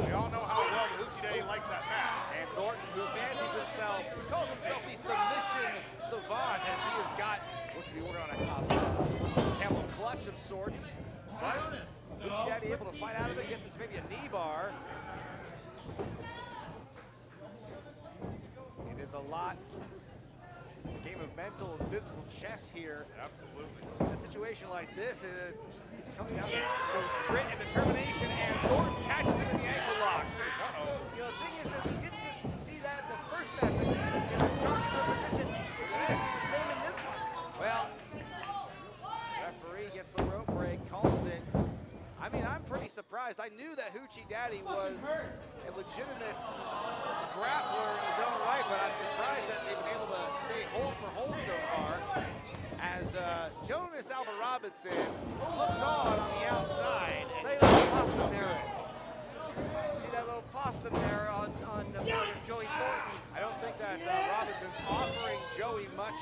We all know how well Hoochie Daddy likes that map. And Thornton, who fancies himself, calls himself the submission savant, as he has got, looks to be working on a camel clutch of sorts. But Hoochie Daddy able to fight out of it, gets into maybe a knee bar. It is a lot. It's a game of mental and physical chess here. Absolutely. In a situation like this, it just comes down to grit and determination, and Thornton catches him in the ankle lock. The thing is, if we didn't just see that in the first match, like this, position, it's the same in this one. Well, referee gets the rope break, calls it. I mean, I'm pretty surprised. I knew that Hoochie Daddy was a legitimate grappler in his own right, but I'm surprised that they've been able to stay hold for hold so far. As Jonas Alba Robinson looks on the outside. And See that little possum there on Joey Thornton. I don't think that Robinson's offering Joey much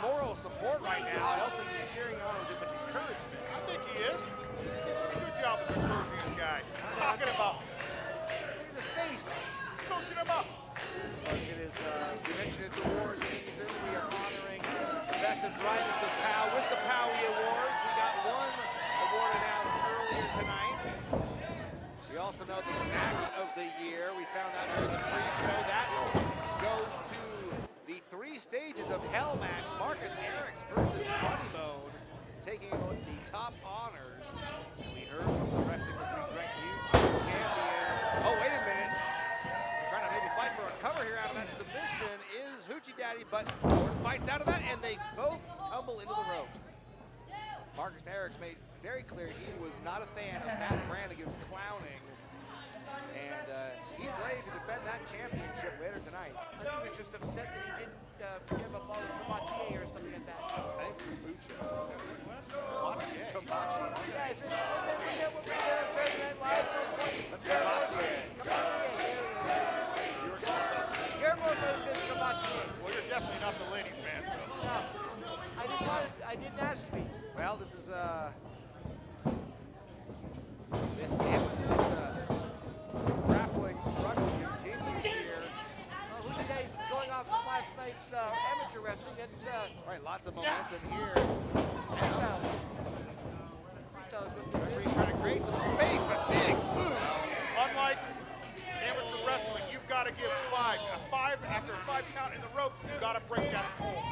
moral support right now. I don't think he's cheering on him with much encouragement. I think he is. He's doing a good job of encouraging this guy. Talking about. Look at the face. He's coaching him up. Folks, it is, we mentioned it's award season. We are honoring the best and brightest of POW with the POWie Awards. We got one award announced earlier tonight. We also know the match of the year. We found out during the pre-show. That goes to the 3 stages of Hell match. Marcus Eriks versus Funny Bone taking the top honors. And we heard from the Wrestling with Regret YouTube champion. Oh, wait a minute. Trying to maybe fight for a cover here out of that submission is Hoochie Daddy, but Thornton fights out of that, and they both tumble into the ropes. Marcus Eriks made very clear he was not a fan of Matt Brannigan's clowning, and he's ready to defend that championship later tonight. I think he was just upset that he didn't give up all the Combatier or something like that. I think it's kombucha. Kombucha. Yeah, it's what we said on Saturday Night Live. Let's go Combatier. Your most always says Combatier. Well, you're definitely not the ladies' man. So. No, I didn't ask to be. Well, this is this grappling struggle continues here. Hoochie Daddy's going off of last night's amateur wrestling. That's right, lots of momentum here. Freestyle. Freestyle is what this is. He's trying to create some space, but big boot. Unlike amateur wrestling, you've got to give 5. After a 5 count in the ropes, you've got to break that pole.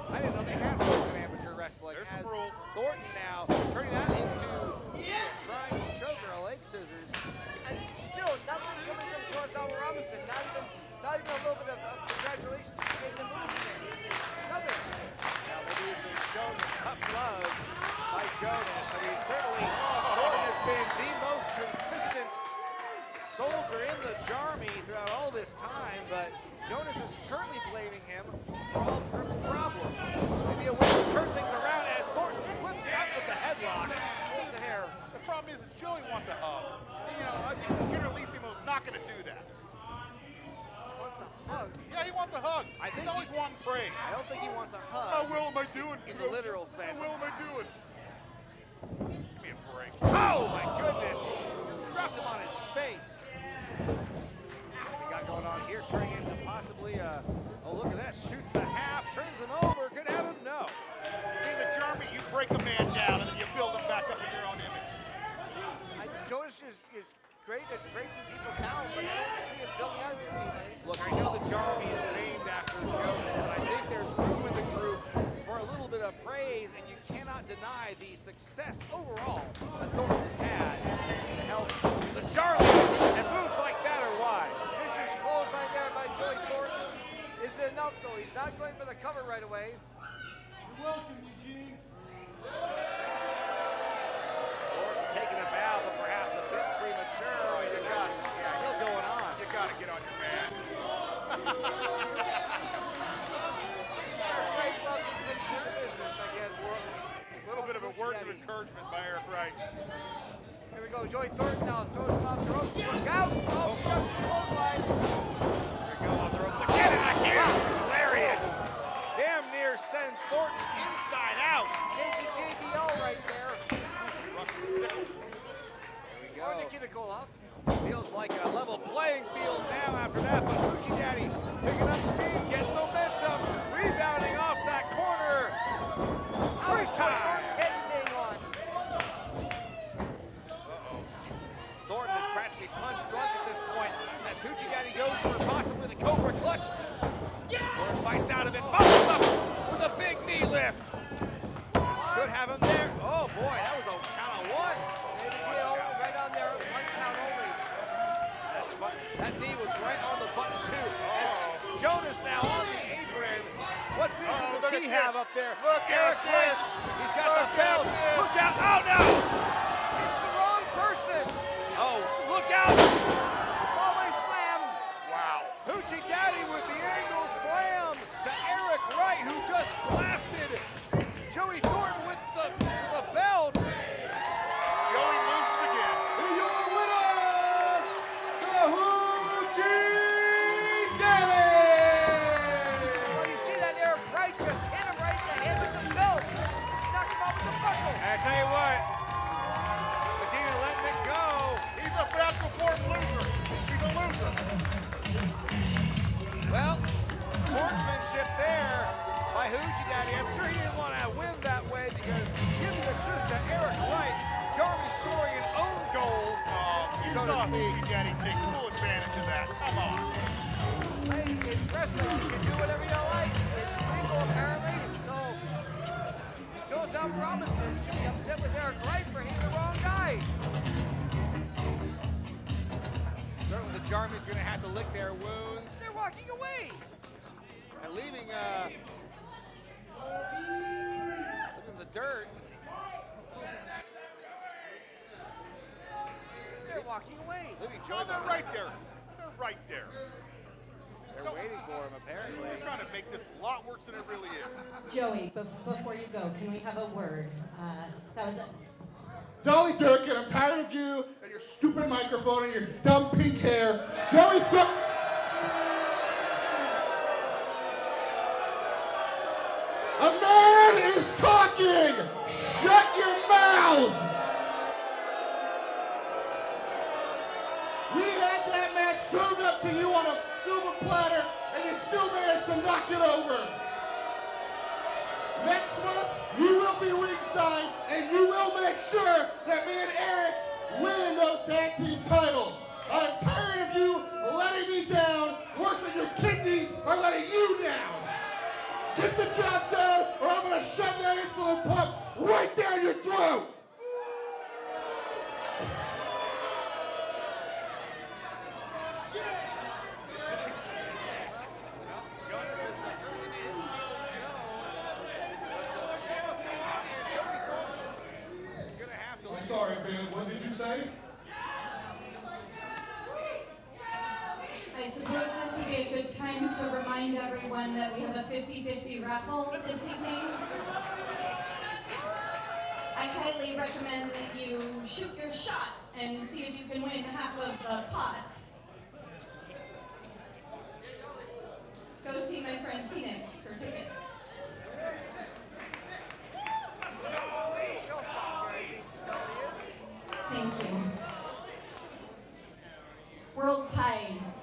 I didn't know they had rules in amateur wrestling. There's as some rules. Thornton now turning that into a triangle choker, a leg scissors. And still, nothing coming from Jonas Alba Robinson. Not even a little bit of congratulations for getting the move there. Nothing. Now maybe it's shown tough love by Jonas. I mean, certainly Thornton has been the most consistent soldier in the Jarmy throughout all this time, but Jonas is currently blaming him for all the group's problems. Maybe a way to turn things around as Thornton slips out of the headlock. The hair. The problem is Joey wants a hug. I think Generalissimo's not going to do that. Wants a hug? Yeah, he wants a hug. He's always wanting praise. I don't think he wants a hug. How well am I doing? In the literal sense. How well am I doing? Give me a break. Oh my goodness! Dropped him on his face. What's he got going on here? Turning into possibly oh look at that, shoots the half, turns him over, could have him, no. See, the Jarmy, you break a man down and then you build him back up in your own image. Jonas is great at breaking people down, but I don't see him building out anything. Look, I know the Charly is named after Jonas, but I think there's room in the group for a little bit of praise, and you cannot deny the success overall that Thornton has had to help the Charly, and moves like that are why. Vicious clothesline there by Joey Thornton. Is it enough, though? He's not going for the cover right away. You're welcome, Eugene. Thornton taking a bow, but perhaps a bit premature. Still going on. You got to get on your man. Great welcome to the business, I guess. A little bit of a words of encouragement by Eric Wright. Here we go. Joey Thornton now throws him off the ropes. Look out! Oh, he does the clothesline. There we go, off the ropes again, and a huge lariat. Damn near sends Thornton inside out. Engaging JBL right there. There we go. Or Nikita Koloff. Feels like a level playing field now after that, but Hoochie Daddy picking up steam, getting momentum, rebounding off that corner. Three times. Head staying on. Thornton is practically punch drunk at this point as Hoochie Daddy goes for possibly the Cobra clutch. Thornton fights out of it, follows up with a big knee lift. Could have him there. Oh boy, that was a count of one. Right on there, one count only. That's fun. That knee was right on the button too. As Jonas now on the apron. What business does he have up there? Look Eric at Kris. this. He's got the belt. Look out. Oh no! It's the wrong person. Oh, look out! Always slam. Wow. Hoochie Daddy with the angle slam to Eric Wright, who just blasted Joey Thornton with the belt. Joey loses again. Your winner, the Hoochie Daddy! Well, you see that Eric Wright just hit him right in the head with the belt. Just knocked him out with the buckle. And I tell you what, Medina letting it go. He's a natural born loser. He's a loser. Well, sportsmanship there by Hoochie Daddy. I'm sure he didn't want to win that way because giving the assist to Eric Wright, Charly scoring an own goal. You saw Hoochie Daddy take full advantage of that. Come on. Hey, it's wrestling. You can do whatever you like. It's legal, apparently. So, goes out Robinson. Should be upset with Eric Wright for hitting the wrong guy. Certainly the Charly's going to have to lick their wounds They're walking away. and leaving the dirt. They're walking away. Leaving No, Joey they're right there. They're right there. They're waiting for him, apparently. They're trying to make this a lot worse than it really is. Joey, before you go, can we have a word? That was it. Dolly Durkin, I'm tired of you and your stupid microphone and your dumb pink hair. Joey Thornton. A man is talking! Shut your mouths! We had that match served up to you on a silver platter and you still managed to knock it over. Next month, you will be ringside and you will make sure that me and Eric win those tag team titles. I'm tired of you letting me down worse than your kidneys are letting you down. Get the job done, or I'm gonna shove that insulin pump right down your throat! Jonas has certainly made his feelings known. But the show must go on here. Joey Thornton is going to have to... I'm sorry, man. What did you say? I suppose this would be a good time to remind everyone that we have a 50-50 raffle this evening. I highly recommend that you shoot your shot and see if you can win half of the pot. Go see my friend Phoenix for tickets. Thank you. World Pies,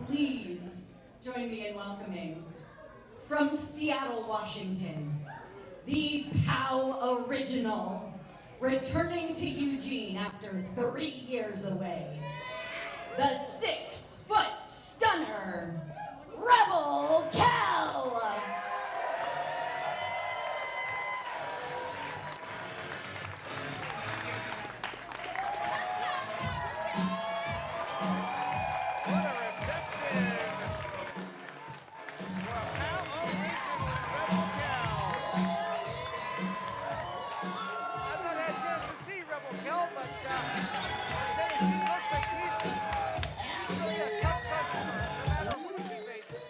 please join me in welcoming from Seattle, Washington, the POW original, returning to Eugene after 3 years away. The 6-foot stunner, Rebel Kel. What a reception for a POW original Rebel Kel. I've not had a chance to see Rebel Kel, but she looks like she's really a tough customer, no matter who she faces.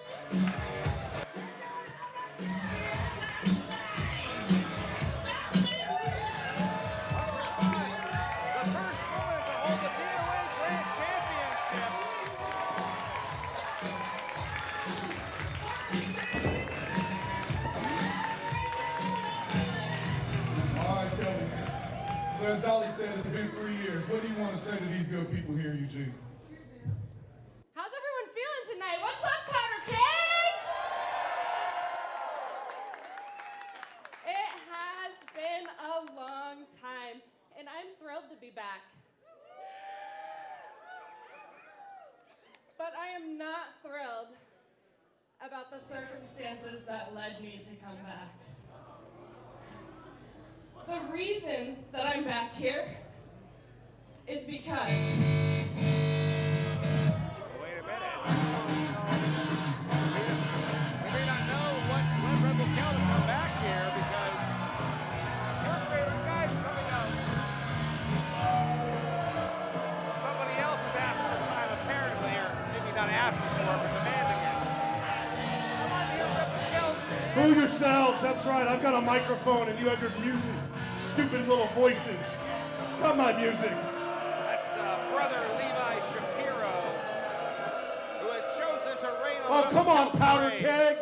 The first woman to hold the DOA Grand Championship. All right, Kelly. So as Dolly said, it's been 3 years. What do you want to say to these good people here in Eugene? How's everyone feeling tonight? What's up, Powder Keg? It has been a long time, and I'm thrilled to be back. But I am not thrilled about the circumstances that led me to come back. The reason that I'm back here is because Wait a minute. We may not know what led Rebel Kel to come back here because Your favorite guy's coming out. somebody else has asked for time apparently, or maybe not asking for it, but demanding it. Come on here, Rebel Kel. Fool yourselves, that's right. I've got a microphone and you have your music. Stupid little voices. Cut my music. That's brother Levi Shapiro, who has chosen to reign on Oh, come on, Kel's Powder parade. Keg.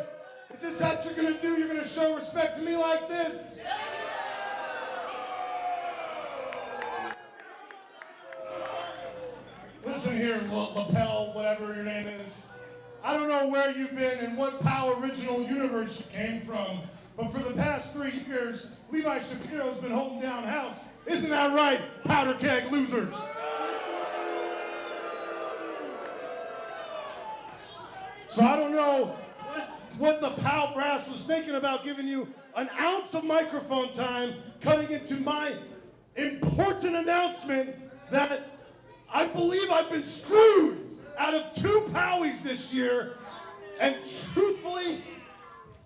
Is this what you're gonna do? You're gonna show respect to me like this? Listen here, Lapel, whatever your name is. I don't know where you've been and what POW original universe you came from, but for the past 3 years, Levi Shapiro's been holding down house. Isn't that right, Powder Keg losers? So I don't know what the POW brass was thinking about giving you an ounce of microphone time, cutting into my important announcement that I believe I've been screwed out of 2 Powies this year, and truthfully,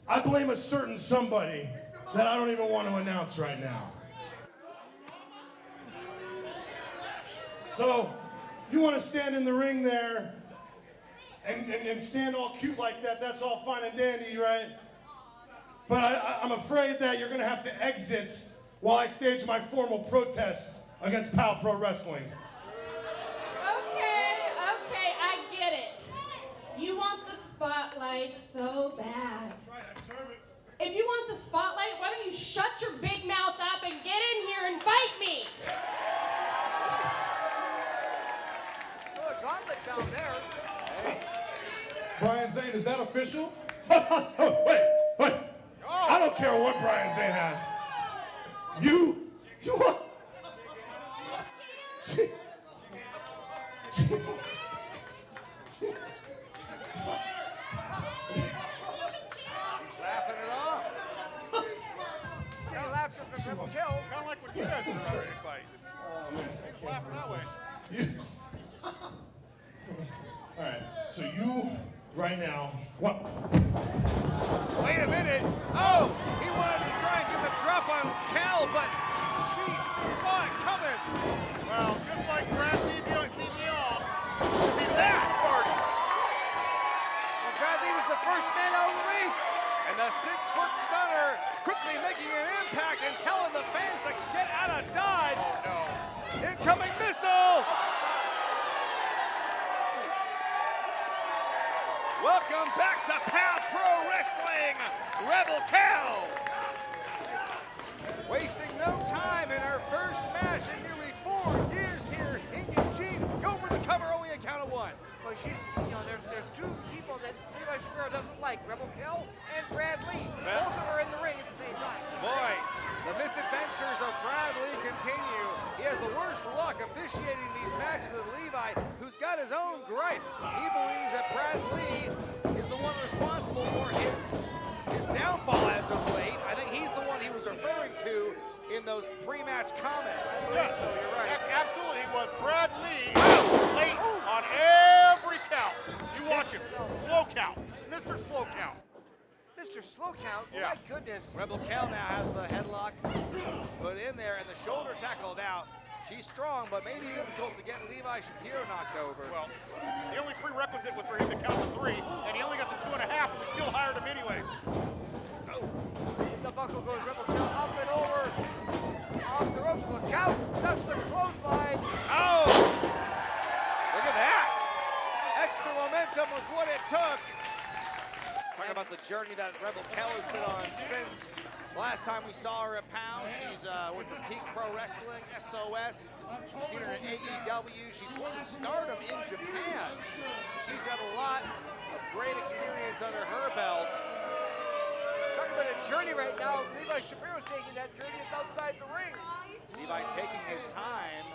I blame a certain somebody that I don't even want to announce right now. So, you want to stand in the ring there and stand all cute like that, that's all fine and dandy, right? But I'm afraid that you're going to have to exit while I stage my formal protest against POW Pro Wrestling. Okay, I get it. You want the spotlight so bad. If you want the spotlight, why don't you shut your big mouth up and get in here and fight me? Oh, a gauntlet down there. Brian Zane, is that official? Wait. I don't care what Brian Zane has. You want... Laughing it off. See laughter from Rebel Kel. Kind of like when you guys were ready to fight. Keep laughing that way. All right, so you, right now, what? Wait a minute. Oh, he wanted to try and get the drop on Kell, but she saw it coming. Well, just like Brad Levion, it'd be that party. Well, Bradley was the first man out of the ring. And the 6-foot stunner quickly making an impact and telling the fans to get out of Dodge. Oh, no. Incoming missile. Welcome back to POW Pro Wrestling, Rebel Kel. Wasting no time in her first match in nearly 4 years here in Eugene. Go for the cover, only a count of 1. Well, she's, there's 2 people that Levi Shapiro doesn't like, Rebel Kel and Brad Lee. Yeah. Both of them are in the ring at the same time. Boy, the misadventures of Brad Lee continue. He He has the worst luck officiating these matches than Levi, who's got his own gripe. He believes that Brad Lee is the one responsible for his downfall as of late. I think he's the one he was referring to in those pre-match comments. Yes, you're right. That's absolutely was Brad Lee late on every count. You watch him. Slow count. Mr. Slow Count. Mr. Slow Count? Yeah. My goodness. Rebel Kel now has the headlock put in there and the shoulder tackle now. She's strong, but maybe difficult to get Levi Shapiro knocked over. Well, the only prerequisite was for him to count to 3, and he only got to 2.5, and we still hired him anyways. Oh. The buckle goes Rebel Kel up and over. Off the ropes, look out. That's the clothesline. Oh! Look at that. Extra momentum was what it took. Talk about the journey that Rebel Kel has been on since last time we saw her at Pound. She's worked for Peak Pro Wrestling, SOS. You've seen her in AEW. She's worked in Stardom in Japan. She's got a lot of great experience under her belt. Talking about a journey right now. Levi Shapiro's taking that journey. It's outside the ring. Levi taking his time.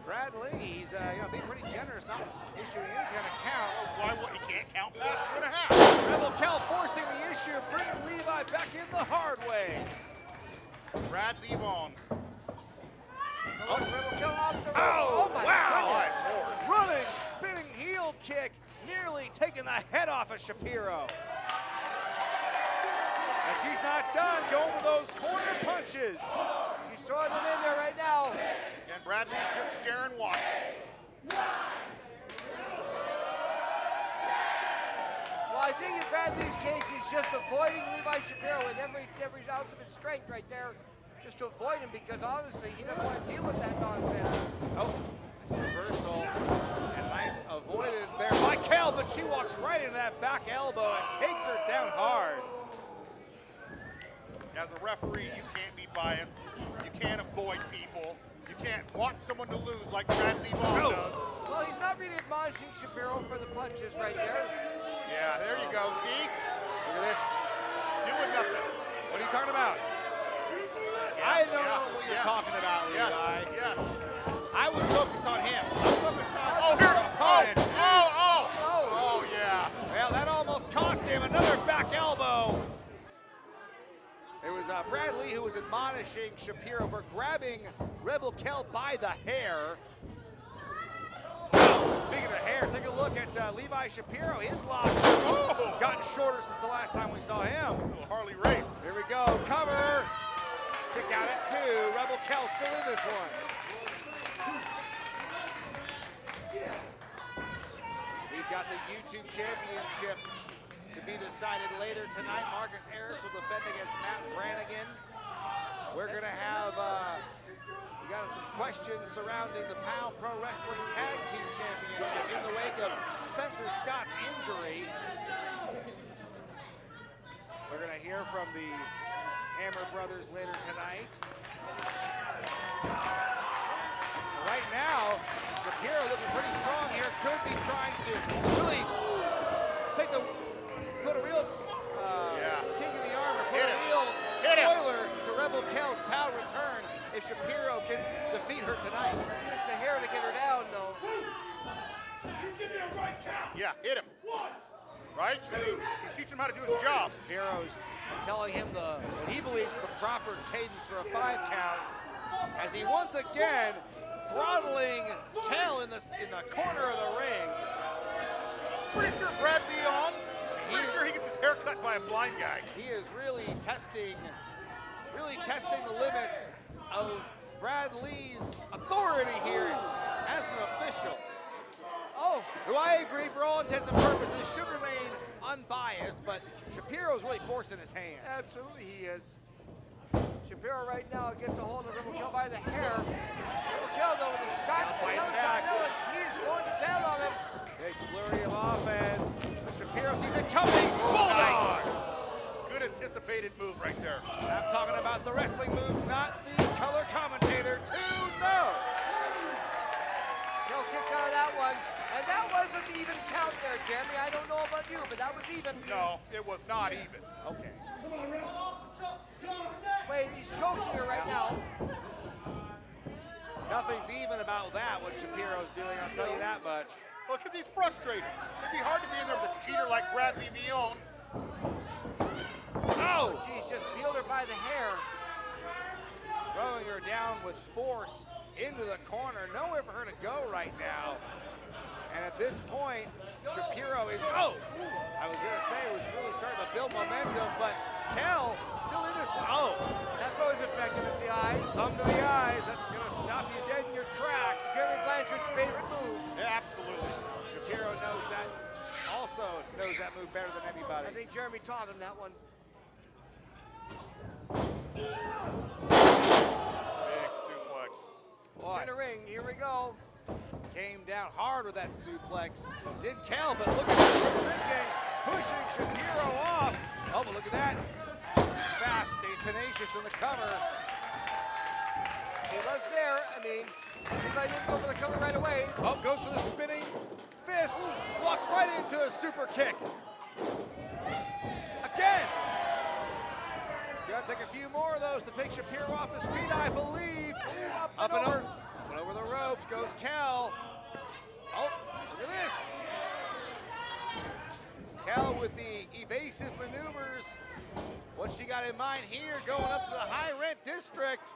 Brad Lee, he's being pretty generous, not issuing any kind of count. Why would he can't count past 2.5? Rebel Kel forcing the issue, bringing Levi back in the hard way. Brad Levon. Oh, Rebel Kel off the ropes. Oh, my wow! goodness. Running, spinning heel kick, nearly taking the head off of Shapiro. And she's not done going for those corner punches. He's throwing it in there right now. And Bradley's just staring watching. Well, I think in Bradley's case, he's just avoiding Levi Shapiro with every ounce of his strength right there, just to avoid him, because obviously he doesn't want to deal with that nonsense. Oh, reversal and nice avoidance there by Kell, but she walks right into that back elbow and takes her down hard. As a referee, you can't be biased. You can't avoid people. You can't want someone to lose like Brad Levon does. Well, he's not really admonishing Shapiro for the punches right there. Yeah, there you go. See? Look at this. Doing nothing. What are you talking about? I don't know what you're talking about, Levi. Yes. I would focus on him. I would focus on here. opponent. Oh, yeah. Well, that almost cost him another back elbow. It was Brad Lee who was admonishing Shapiro for grabbing Rebel Kel by the hair. Speaking of hair, take a look at Levi Shapiro. His locks have gotten shorter since the last time we saw him. Harley race. Here we go. Cover. Kick out at 2. Rebel Kel still in this one. We've got the YouTube Championship to be decided later tonight. Marcus Eriks will defend against Matt Brannigan. We're going to have, we got some questions surrounding the POW Pro Wrestling Tag Team Championship in the wake of Spencer Scott's injury. We're going to hear from the Hammer brothers later tonight. Right now, Shapiro looking pretty strong here. Could be trying to really put a real kick in the armor, put a real spoiler to Rebel Kel's POW return if Shapiro can defeat her tonight. Use the hair to get her down, though. You give me a right count. Yeah, hit him. Right? He's teaching him how to do his job. Shapiro's telling him what he believes is the proper cadence for a 5 count, as he once again throttling Kell in the corner of the ring. Pretty sure Brad Levon. Pretty sure he gets his hair cut by a blind guy. He is really testing the limits of Brad Lee's authority here as an official. Oh, who I agree for all intents and purposes should remain unbiased, but Shapiro's really forcing his hand. Absolutely he is. Shapiro right now gets a hold of Rebel Kel by the hair. Rebel Kel though with a shot. He's going to town on him. Big flurry of offense. But Shapiro sees it coming. Bulldog! Good anticipated move right there. I'm talking about the wrestling move, not the color commentator. 2-0. Kell kicked out of that one. And that was an even count there, Jeremy. I don't know about you, but that was even. No, it was not even. Okay. Wait, he's choking her right now. Nothing's even about that, what Shapiro's doing, I'll tell you that much. Well, because he's frustrated. It'd be hard to be in there with a cheater like Bradley Villon. Oh! Geez, just peeled her by the hair. Throwing her down with force into the corner. Nowhere for her to go right now. And at this point, Shapiro is, I was gonna say it was really starting to build momentum, but Kell still in this, That's always effective, is the eyes. Thumb to the eyes, that's gonna stop you dead in your tracks. Jeremy Blanchard's favorite move. Yeah, absolutely. Shapiro knows that, also knows that move better than anybody. I think Jeremy taught him that one. Big suplex. Center ring, here we go. Came down hard with that suplex. Did Kell, but look at what we're thinking. Pushing Shapiro off. Oh, but look at that. He's fast, stays tenacious in the cover. He was there. I mean, he didn't go for the cover right away. Oh, goes for the spinning fist. Walks right into a super kick. Again. He's got to take a few more of those to take Shapiro off his feet, I believe. Up and over. And over the ropes goes Kell. Oh, look at this. Kell with the evasive maneuvers. What's she got in mind here, going up to the high rent district?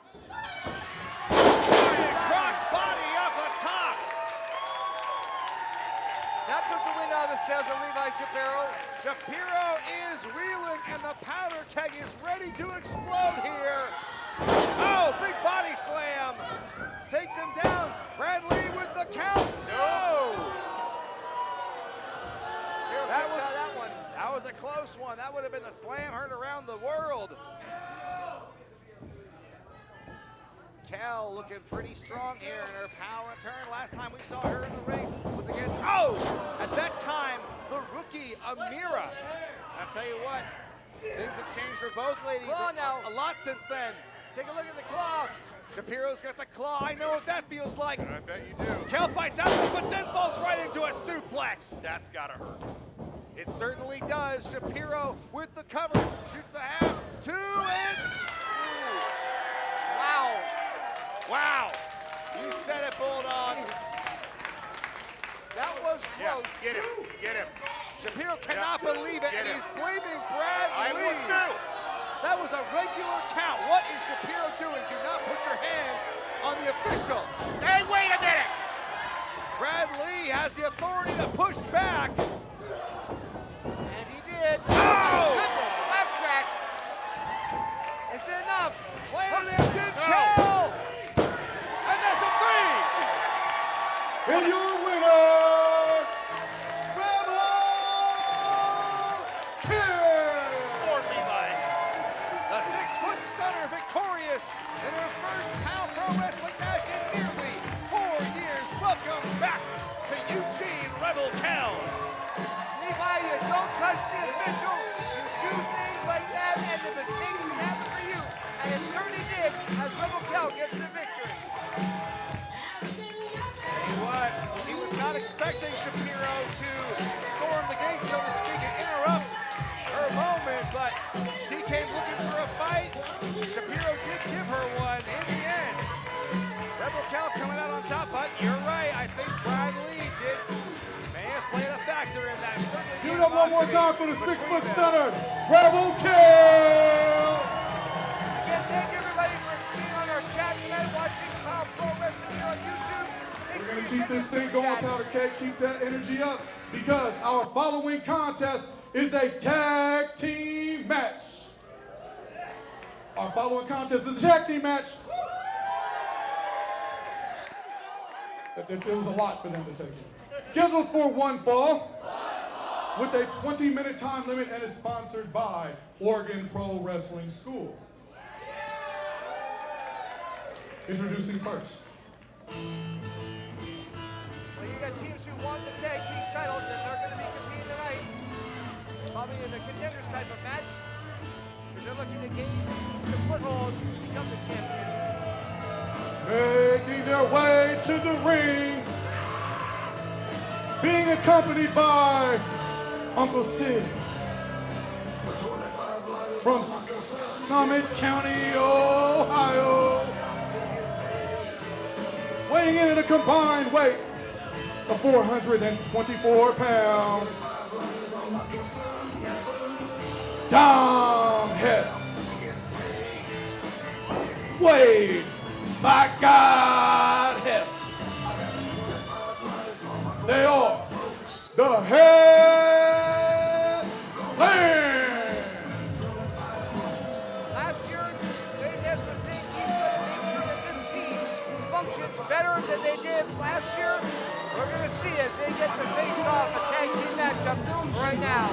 Cross body off the top. That took the wind out of the sails of Levi Shapiro. Shapiro is reeling, and the powder keg is ready to explode here. Oh, big body slam. Takes him down. Bradley with the count. No. That was a close one. That would have been the slam heard around the world. Kell looking pretty strong here in her power return. Last time we saw her in the ring was against, at that time, the rookie Amira. I'll tell you what, things have changed for both ladies a lot since then. Take a look at the claw. Shapiro's got the claw. I know what that feels like. I bet you do. Kell fights out, but then falls right into a suplex. That's gotta hurt. It certainly does. Shapiro with the cover, shoots the half, 2 and... Wow. Wow. You said it, Bulldog. That was close. Yeah, get him. Shapiro cannot believe it, and he's blaming Bradley. I would too. That was a regular count. What is Shapiro doing? Do not put your hands on the official. Hey, wait a minute. Bradley has the authority to push back. And he did. Oh! Goodness, left track. Is it enough? Planted him, did Kell. And that's a 3. And your winner, Rebel Kel. Lord be mine. The 6-foot stunner victorious in her first POW Pro Wrestling match in nearly 4 years. Welcome back to Eugene Rebel Kel. Levi, you don't touch the official. You do things like that, and the mistakes can happen for you. And it certainly did, as Rebel Kel gets the victory. Tell you what, she was not expecting Shapiro to storm the gate, so to speak, and interrupt her moment, but she came looking for a fight. Shapiro did give her one in the end. Rebel Kel coming out on top, but you're right. I think Bradley may have played a factor in that. Give it up one more time for the 6-foot stunner, Rebel Kel. Again, thank everybody for being on our chat tonight, watching POW Pro Wrestling here on YouTube. We're going to keep this thing going, Powder Keg. Keep that energy up, because our following contest is a tag team match. Our following contest is a tag team match. There was a lot for them to take in. Scheduled for one fall with a 20-minute time limit, and is sponsored by Oregon Pro Wrestling School. Introducing first. Well, you got teams who want the tag team titles, and they're going to be competing tonight. Probably in a contenders type of match, because they're looking to gain the foothold to become the champions. Making their way to the ring, being accompanied by Uncle Sid from Summit County, Ohio. weighing in at a combined weight of 424 pounds, Dom Hess. Wade, my God, Hess. They are the Hess Clan. Last year, Wade Hess was saying he's going to make sure that this team functions better than they did last year. We're going to see as they get to face off a tag team matchup right now.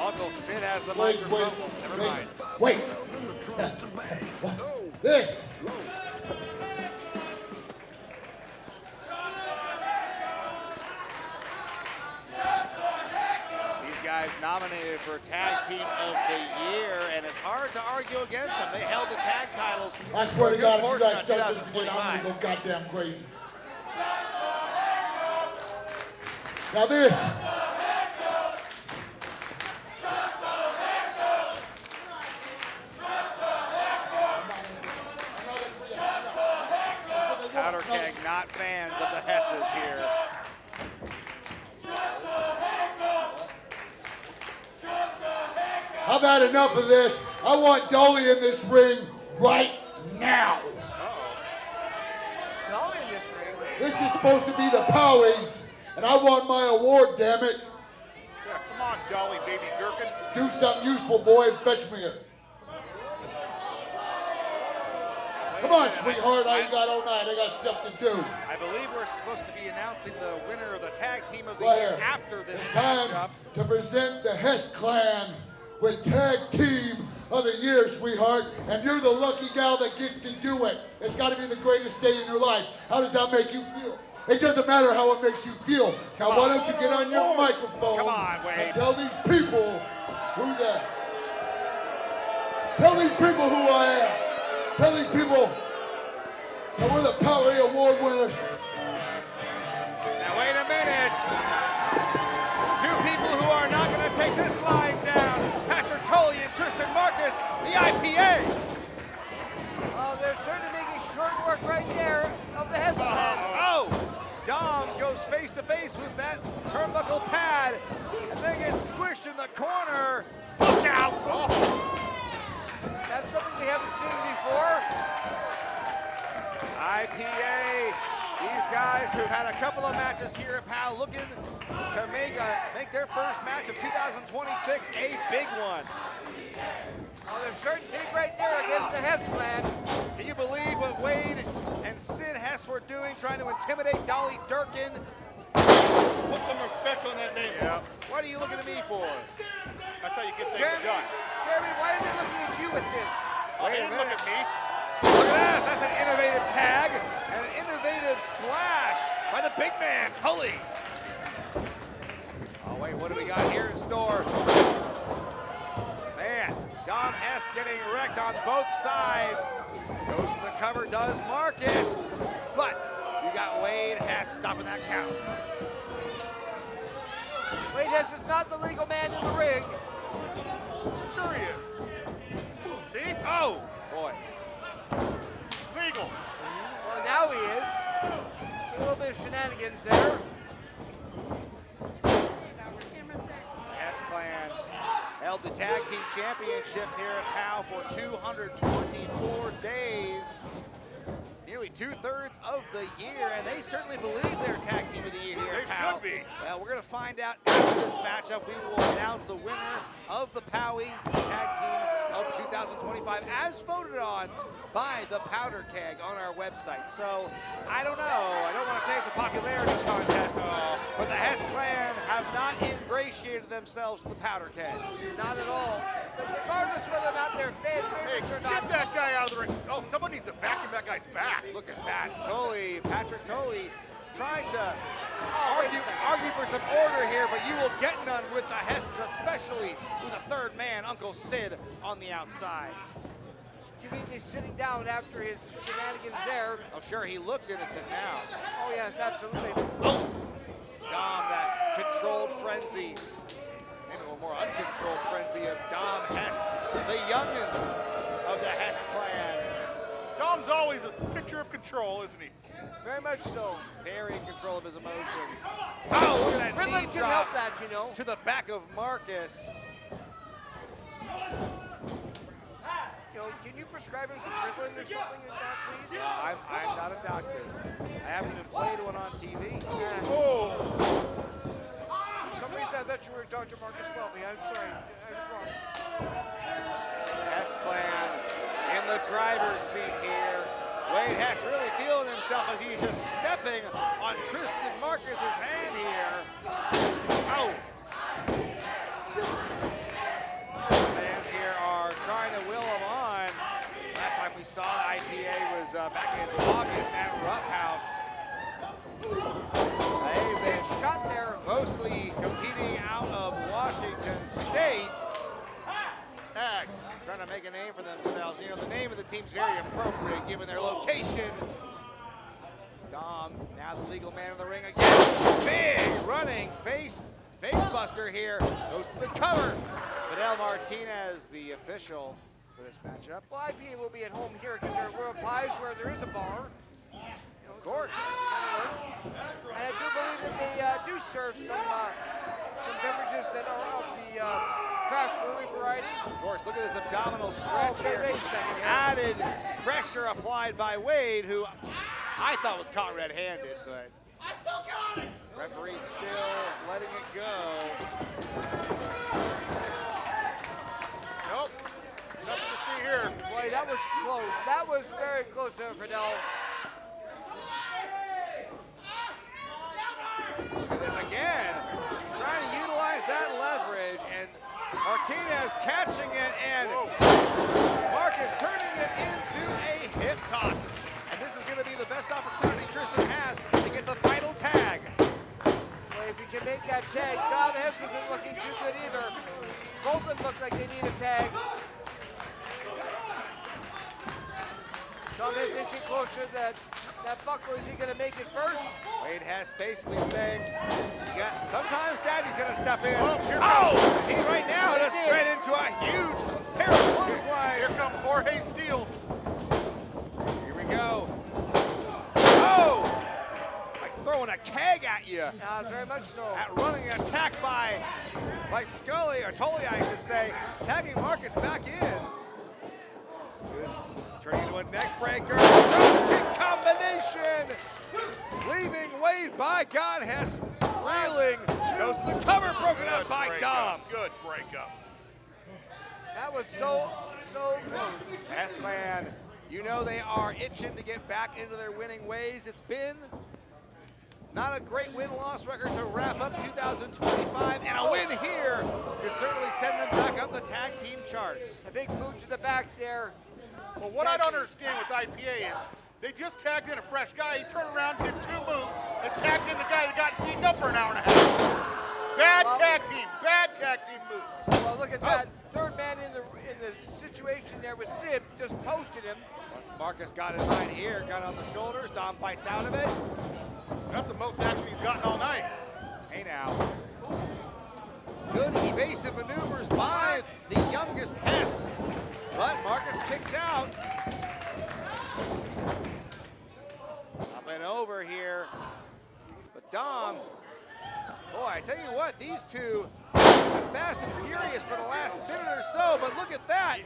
Uncle Sid has the microphone. Never mind. Wait. This. These guys nominated for Tag Team of the Year, and it's hard to argue against them. They held the tag titles. I swear for to a God, good if you portion guys of start this again, 2025. I'm gonna go goddamn crazy. Now this. Powder Keg not fans of the Hesses here. I've had enough of this. I want Dolly in this ring right now. Dolly in this ring. This is supposed to be the Powies, and I want my award, damn it. Yeah, come on, Dolly baby gherkin. Do something useful, boy, and fetch me here. Come on, sweetheart, I ain't got all night. I got stuff to do. I believe we're supposed to be announcing the winner of the Tag Team of the Right Year here. after this It's time matchup. to present the Hess Clan with Tag Team of the Year, sweetheart. And you're the lucky gal that gets to do it. It's got to be the greatest day in your life. How does that make you feel? It doesn't matter how it makes you feel. Now, why don't you get on your microphone and tell these people who the... Tell these people who I am. Tell these people that we're the Power Award winners. Now wait a minute. Two people who are not going to take this line down. Patrick Tully and Tristan Marcus, the IPA. Oh, they're certainly making short work right there of the Hess Clan. Oh, Dom goes face to face with that turnbuckle pad and then gets squished in the corner. Look out. Oh. That's something we haven't seen before. IPA, these guys who've had a couple of matches here at PAL looking to make their first match of 2026 a big one. Oh, they're starting big right there against the Hess Clan. Can you believe what Wade and Sid Hess were doing, trying to intimidate Dolly Durkin? Put some respect on that name. Yeah. What are you looking at me for? That's how you get things done. Jeremy, why are they looking at you with this? They didn't look at me. Look at that, that's an innovative tag and an innovative splash by the big man, Tully. Oh wait, what do we got here in store? Man, Dom Hess getting wrecked on both sides. Goes to the cover, does Marcus. But you got Wade Hess stopping that count. Wade Hess is not the legal man in the ring. Sure he is. See? Oh, boy. Legal. Well, now he is. A little bit of shenanigans there. Hess Clan held the Tag Team Championship here at PAL for 224 days. Nearly 2/3 of the year, and they certainly believe they're Tag Team of the Year here at PAL. Should be. Well, we're going to find out after this matchup. We will announce the winner of the Powie Tag Team of 2025 as voted on by the Powder Keg on our website. So, I don't know. I don't want to say it's a popularity contest, but the Hess Clan have not ingratiated themselves to the Powder Keg. Not at all. But regardless whether or not they're fan favorites or not. Get that guy out of the ring. Oh, someone needs to vacuum that guy's back. Look at that. Tully, Patrick Tully, trying to argue for some order here, but you will get none with the Hesses, especially with the third man, Uncle Sid, on the outside. You mean he's sitting down after his shenanigans there? I'm sure he looks innocent now. Oh, yes, absolutely. Oh! Dom, that controlled frenzy. Maybe a little more uncontrolled frenzy of Dom Hess the youngin of the Hess Clan. Dom's always a picture of control, isn't he? Very much so. Very in control of his emotions. Oh, look at that Riddler knee can drop help that, you know. to the back of Marcus. You know, can you prescribe him some Ritalin or something like that, please? I'm not a doctor. I haven't even played one on TV. Oh! For some reason I thought you were Dr. Marcus Welby. I'm sorry. I was wrong. Hess Clan in the driver's seat here. Wade Hess really feeling himself as he's just stepping on Tristan Marcus's hand here. Oh! Fans here are trying to will him on. Last time we saw the IPA was back in August at Rough House. They've been shot there. Mostly competing out of Washington State. Tag, trying to make a name for themselves. You know, the name of the team's very appropriate given their location. Dom, now the legal man in the ring again. Big running face buster here. Goes to the cover. Fidel Martinez, the official for this matchup. Well, IPA will be at home here because there are pies where there is a bar. Of course. And I do believe that they do serve some beverages that are of the craft brewery variety. Of course, look at this abdominal stretch Okay, here. wait a second here. Added pressure applied by Wade, who I thought was caught red-handed, but I still got it. referee still letting it go. Nope. Nothing to see here. Boy, that was close. That was very close there, Fidel. Look at this again. Trying to utilize that leverage, and Martinez catching it, and Marcus turning it into a hip toss. And this is going to be the best opportunity Tristan has to get the final tag. Well, if he can make that tag, Dom Hess isn't looking too good either. Both of them look like they need a tag. Dom Hess inching closer to that buckle. Is he going to make it first? Wade Hess basically saying, sometimes Daddy's going to step in. Oh, he right now just ran into a huge pair of clotheslines. Here comes Jorge Steele. Here we go. Oh! Like throwing a keg at you. Very much so. At running an attack by Scully, or Tully, I should say, tagging Marcus back in. Turning into a neck breaker. Kick combination. Leaving Wade by God Hess reeling. Goes to the cover, broken up by Dom. Good breakup. That was so close. Hess Clan, you know they are itching to get back into their winning ways. It's been not a great win-loss record to wrap up 2025, and a win here could certainly send them back up the tag team charts. A big boot to the back there. Well, what I don't understand with IPA is they just tagged in a fresh guy. He turned around, did 2 moves, and tagged in the guy that got beaten up for an hour and a half. Bad tag team moves. Well, look at that. Third man in the situation there with Sid just posted him. Once Marcus got in line here, got on the shoulders, Dom fights out of it. That's the most action he's gotten all night. Hey now. Good evasive maneuvers by the youngest Hess, but Marcus kicks out. Up and over here, but Dom, boy, I tell you what, these two have been fast and furious for the last minute or so, but look at that.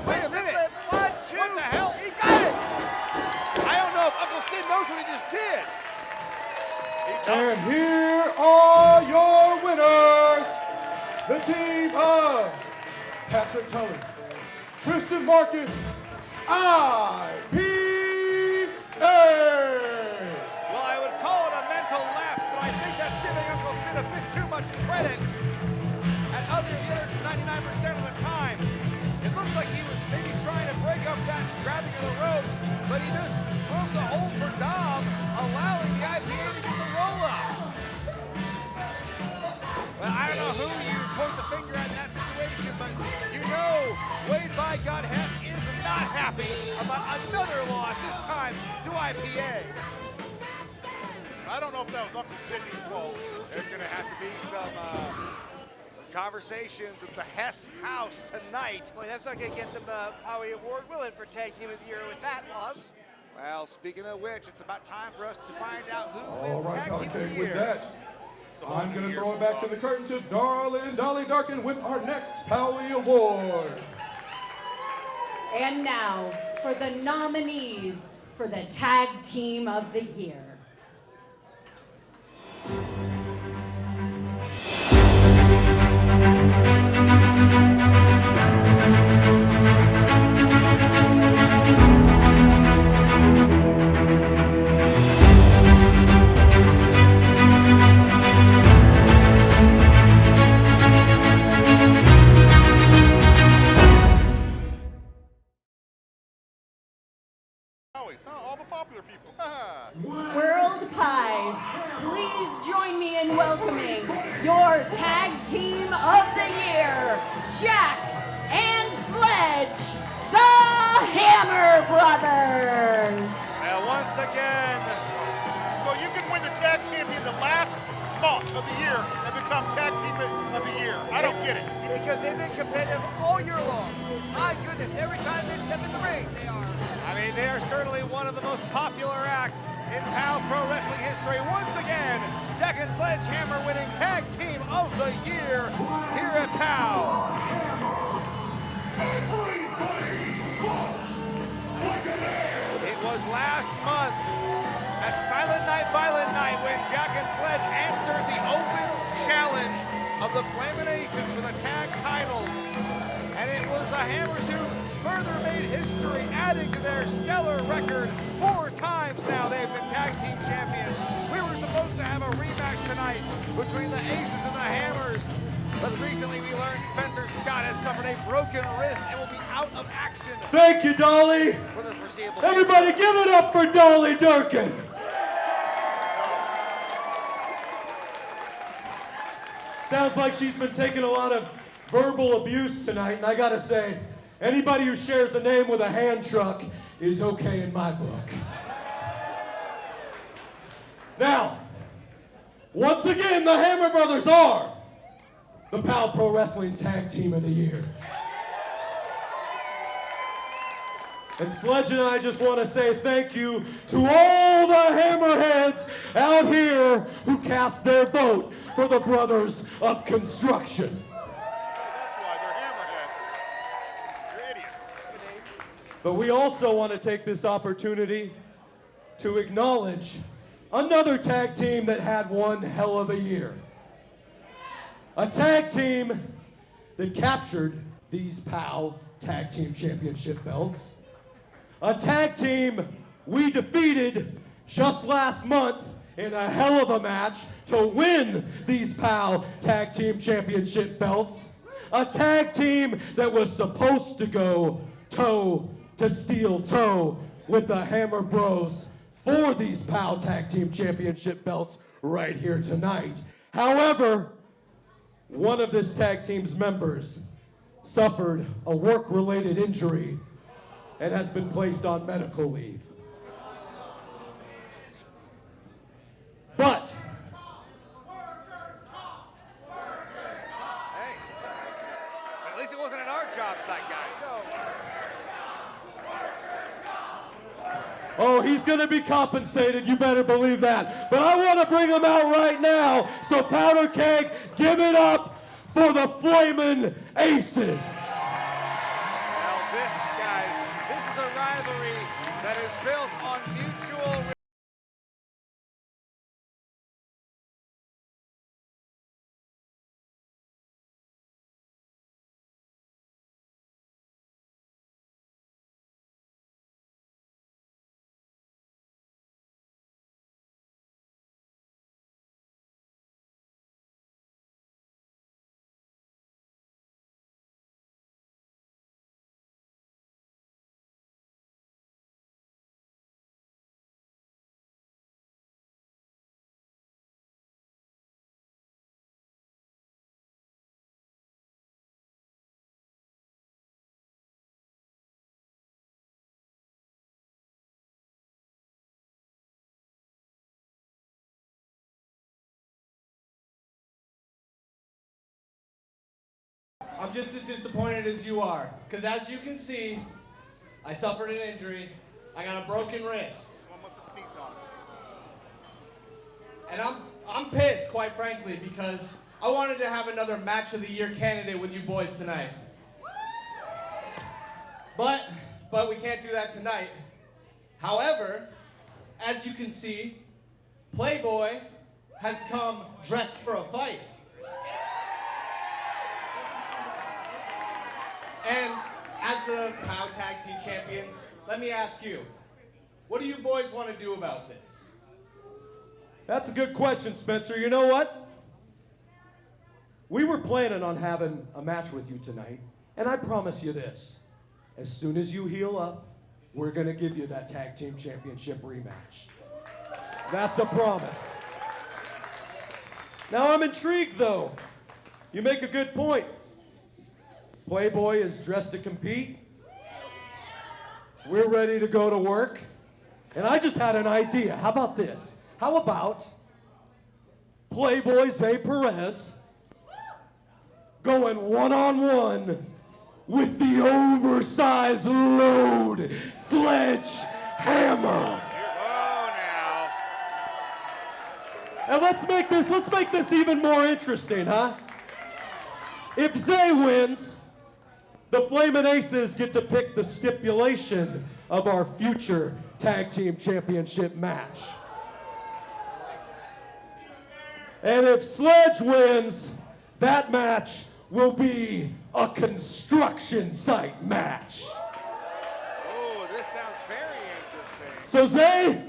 Wait a minute. What the hell? He got it. I don't know if Uncle Sid knows what he just did. And here are your winners, the team of Patrick Tully, Tristan Marcus, IPA. Well, I would call it a mental lapse, but I think that's giving Uncle Sid a bit too much credit at the other 99% of the time. It looked like he was maybe trying to break up that grabbing of the ropes, but he just broke the hold for Dom, allowing the IPA to get the roll-up. Well, I don't know who you point the finger at in that situation, but you know Wade by God Hess is not happy about another loss, this time to IPA. I don't know if that was Uncle Sidney's fault. There's going to have to be some Conversations at the Hess house tonight. Boy, that's not going to get them a Powie Award, will it, for Tag Team of the Year with that loss? Well, speaking of which, it's about time for us to find out who All wins right, Tag Team of the with Year. that, I'm going to throw it back to the curtain to Dolly Darkin with our next Powie Award. And now for the nominees for the Tag Team of the Year. All the popular people. World Pies, please join me in welcoming your Tag Team of the Year, Jack and Sledge, the Hammer Brothers. Now, once again, so you can win the tag champion the last month of the year and become tag team of the year. I don't get it. Because they've been competitive all year long. My goodness, every time they step in the ring, they are. I mean, they are certainly one of the most popular acts in POW Pro Wrestling history. Once again, Jack and Sledgehammer winning Tag Team of the Year here at POW. It was last month at Silent Night, Violent Night when Jack and Sledge answered the open challenge of the Flamin Aces for the tag titles. And it was the Hammers who further made history, adding to their stellar record. 4 times now they've been tag team champions. We were supposed to have a rematch tonight between the Aces and the Hammers, but recently we learned Spencer Scott has suffered a broken wrist and will be out of action. Thank you, Dolly. For the foreseeable Everybody give it up for Dolly Durkin. Sounds like she's been taking a lot of verbal abuse tonight, and I gotta say, anybody who shares a name with a hand truck is okay in my book. Now, once again, the Hammer Brothers are the POW Pro Wrestling Tag Team of the Year. And Sledge and I just want to say thank you to all the Hammerheads out here who cast their vote for the Brothers of Construction. But we also want to take this opportunity to acknowledge another tag team that had one hell of a year. A tag team that captured these POW Tag Team Championship belts. A tag team we defeated just last month in a hell of a match to win these POW Tag Team Championship belts. A tag team that was supposed to go toe to steel toe with the Hammer Bros for these POW Tag Team Championship belts right here tonight. However, one of this tag team's members suffered a work-related injury and has been placed on medical leave. But Hey, at least it wasn't an our job site, guys. oh, he's going to be compensated, you better believe that. But I want to bring him out right now, so Powder Keg, give it up for the Flamin' Aces. Well, this, guys, this is a rivalry that is built on mutual I'm just as disappointed as you are. Because as you can see, I suffered an injury. I got a broken wrist. Someone must have sneezed on him. And I'm pissed, quite frankly, because I wanted to have another Match of the Year candidate with you boys tonight. But we can't do that tonight. However, as you can see, Playboy has come dressed for a fight. And as the POW Tag Team Champions, let me ask you, what do you boys want to do about this? That's a good question, Spencer. You know what? We were planning on having a match with you tonight, and I promise you this. As soon as you heal up, we're going to give you that Tag Team Championship rematch. That's a promise. Now I'm intrigued, though. You make a good point. Playboy is dressed to compete. We're ready to go to work. And I just had an idea. How about this? How about Playboy Zay Perez going one-on-one with the oversized load Sledgehammer. And let's make this even more interesting, huh? If Zay wins, the Flamin' Aces get to pick the stipulation of our future Tag Team Championship match. And if Sledge wins, that match will be a construction site match. Oh, this sounds very interesting. So Zay,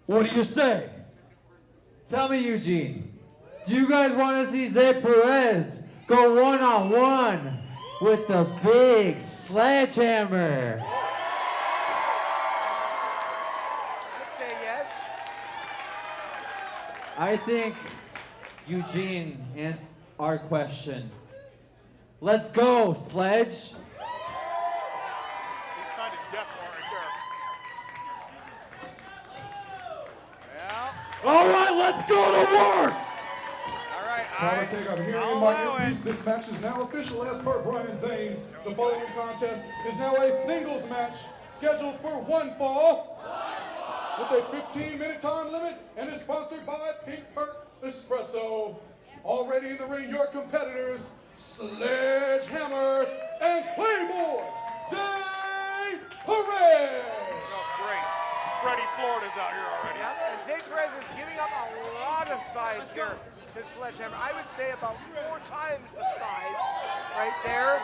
what do you say? Tell me, Eugene, do you guys want to see Zay Perez go one-on-one with the big Sledgehammer? I'd say yes. I think Eugene and our question. Let's go, Sledge. He signed his death warrant right there. All right, let's go to work. All right, I think I'm hearing in my earpiece. This match is now official as per Brian Zane. The following contest is now a singles match scheduled for one fall with a 15-minute time limit and is sponsored by Pink Perk Espresso. Already in the ring, your competitors, Sledgehammer and Playboy Zay Perez. Oh, great. Freddie Florida's out here already. Yeah, and Zay Perez is giving up a lot of size here to Sledgehammer. I would say about 4 times the size right there.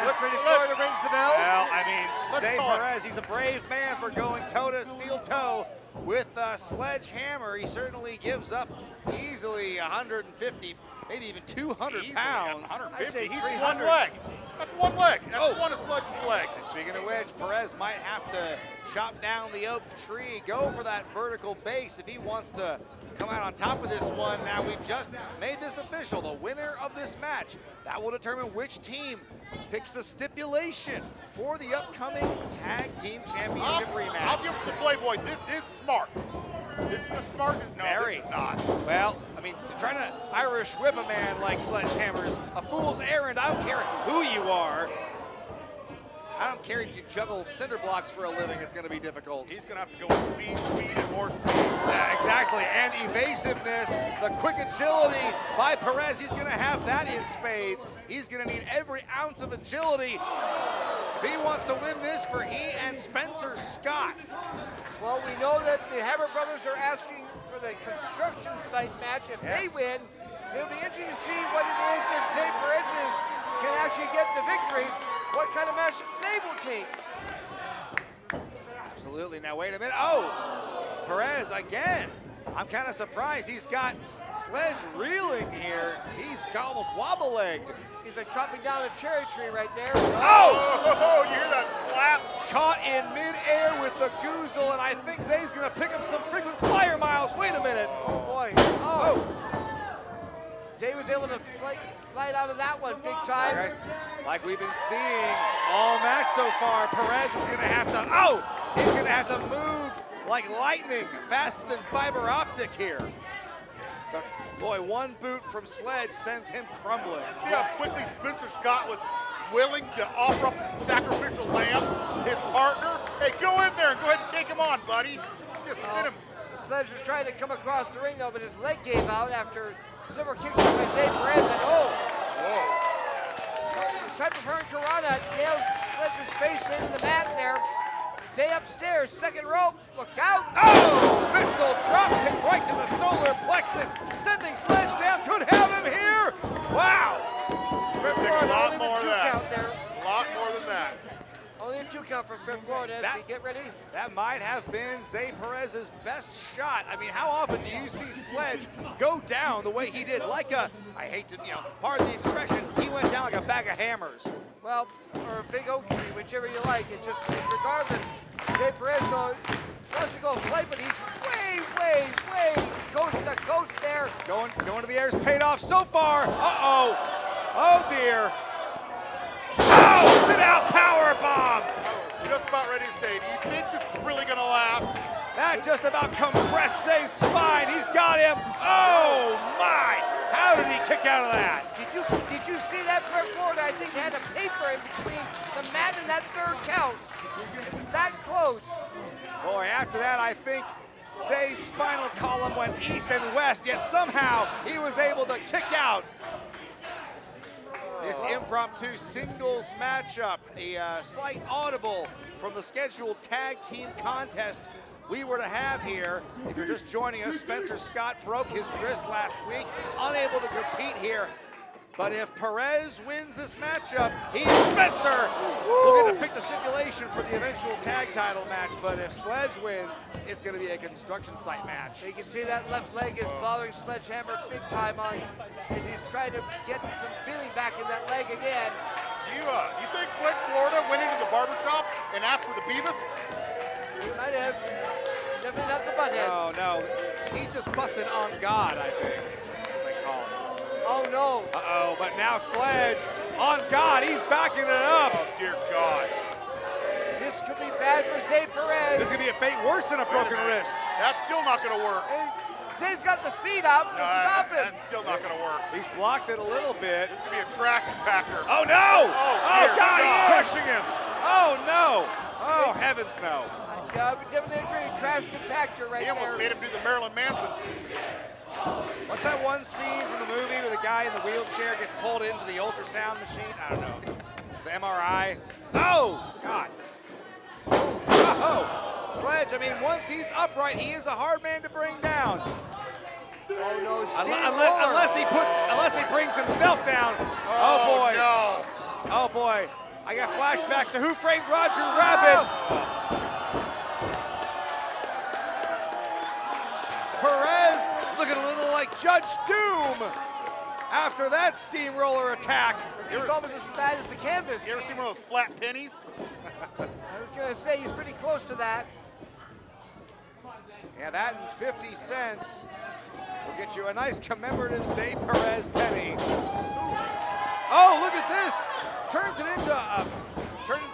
As Freddie Florida rings the bell. Well, I mean, Zay Perez, he's a brave man for going steel toe with Sledgehammer. He certainly gives up easily 150, maybe even 200 pounds. 150. He's one leg. That's one leg. That's one of Sledge's legs. And speaking of which, Perez might have to chop down the oak tree, go for that vertical base if he wants to come out on top of this one. Now we've just made this official. The winner of this match, that will determine which team picks the stipulation for the upcoming Tag Team Championship rematch. I'll give it to the Playboy. This is smart. This is a smart. No, Very. this is not. Well, I mean, to try to Irish whip a man like Sledgehammer is a fool's errand. I don't care who you are. I don't care if you juggle cinder blocks for a living, it's going to be difficult. He's going to have to go with speed, and more speed. Yeah, exactly, and evasiveness, the quick agility by Perez, he's going to have that in spades. He's going to need every ounce of agility if he wants to win this for he and Spencer Scott. Well, we know that the Hammer brothers are asking for the construction site match. If they win, it'll be interesting to see what it is if Zay Perez can actually get the victory. What kind of match they will take. Absolutely. Now, wait a minute. Oh, Perez again. I'm kind of surprised. He's got Sledge reeling here. He's almost wobble-legged. He's like chopping down a cherry tree right there. Oh! You hear that slap? Caught in mid-air with the goozle, and I think Zay's going to pick up some frequent flyer miles. Wait a minute. Oh, boy. Oh. Zay was able to flight out of that one big time. Guys, like we've been seeing all match so far, Perez is going to have to, he's going to have to move like lightning, faster than fiber optic here. Boy, one boot from Sledge sends him crumbling. See how quickly Spencer Scott was willing to offer up the sacrificial lamb, his partner? Hey, go in there and go ahead and take him on, buddy. Just sit him. Sledge was trying to come across the ring, though, but his leg gave out after several kicks by Zay Perez, and the type of hurricane Karana nails Sledge's face into the mat there. Zay upstairs, second rope, look out. Oh, missile drop kick right to the solar plexus, sending Sledge down, could have him here. Wow. Take a lot more of that. A lot more than that. Only a 2 count from Fifth Florida as we get ready. That might have been Zay Perez's best shot. I mean, how often do you see Sledge go down the way he did? Like a, I hate to, pardon the expression, he went down like a bag of hammers. Well, or a big oak tree, whichever you like. It just, regardless, Zay Perez though, wants to go play, but he's way coast to coast there. Going to the air has paid off so far. Uh-oh. Oh, dear. Oh, sit out power bomb. Just about ready to say, do you think this is really going to last? That just about compressed Zay's spine. He's got him. Oh, my. How did he kick out of that? Did you see that? Fifth Florida, I think, had a paper in between the mat and that third count. It was that close. Boy, after that, I think Zay's spinal column went east and west, yet somehow he was able to kick out. This impromptu singles matchup, a slight audible from the scheduled tag team contest we were to have here. If you're just joining us, Spencer Scott broke his wrist last week, unable to compete here. But if Perez wins this matchup, he and Spencer will get to pick the stipulation for the eventual tag title match. But if Sledge wins, it's going to be a construction site match. You can see that left leg is bothering Sledgehammer big time on as he's trying to get some feeling back in that leg again. You think Fifth Florida went into the barbershop and asked for the Beavis? He might have. Definitely not the butthead. No. He's just busting on God, I think. They call him. Oh, no. Uh-oh, but now Sledge on God. He's backing it up. Oh, dear God. This could be bad for Zay Perez. This could be a fate worse than a broken wrist. That's still not going to work. Zay's got the feet up to stop him. That's still not going to work. He's blocked it a little bit. This could be a trash compactor. Oh, no. Oh, dear God, he's crushing him. Oh, no. Oh, heavens no. Yeah, I would definitely agree. Trash compactor right there. He almost made him do the Marilyn Manson. What's that one scene from the movie where the guy in the wheelchair gets pulled into the ultrasound machine? I don't know. The MRI. Oh, God. Oh, Sledge, I mean, once he's upright, he is a hard man to bring down. Oh, no, unless he brings himself down. Oh, boy. No. Oh, boy. I got flashbacks to Who Framed Roger Rabbit. Perez looking a little like Judge Doom after that steamroller attack. He's almost as bad as the canvas. You ever seen one of those flat pennies? I was going to say he's pretty close to that. Yeah, that and 50 cents will get you a nice commemorative Zay Perez penny. Oh, look at this. Turns it into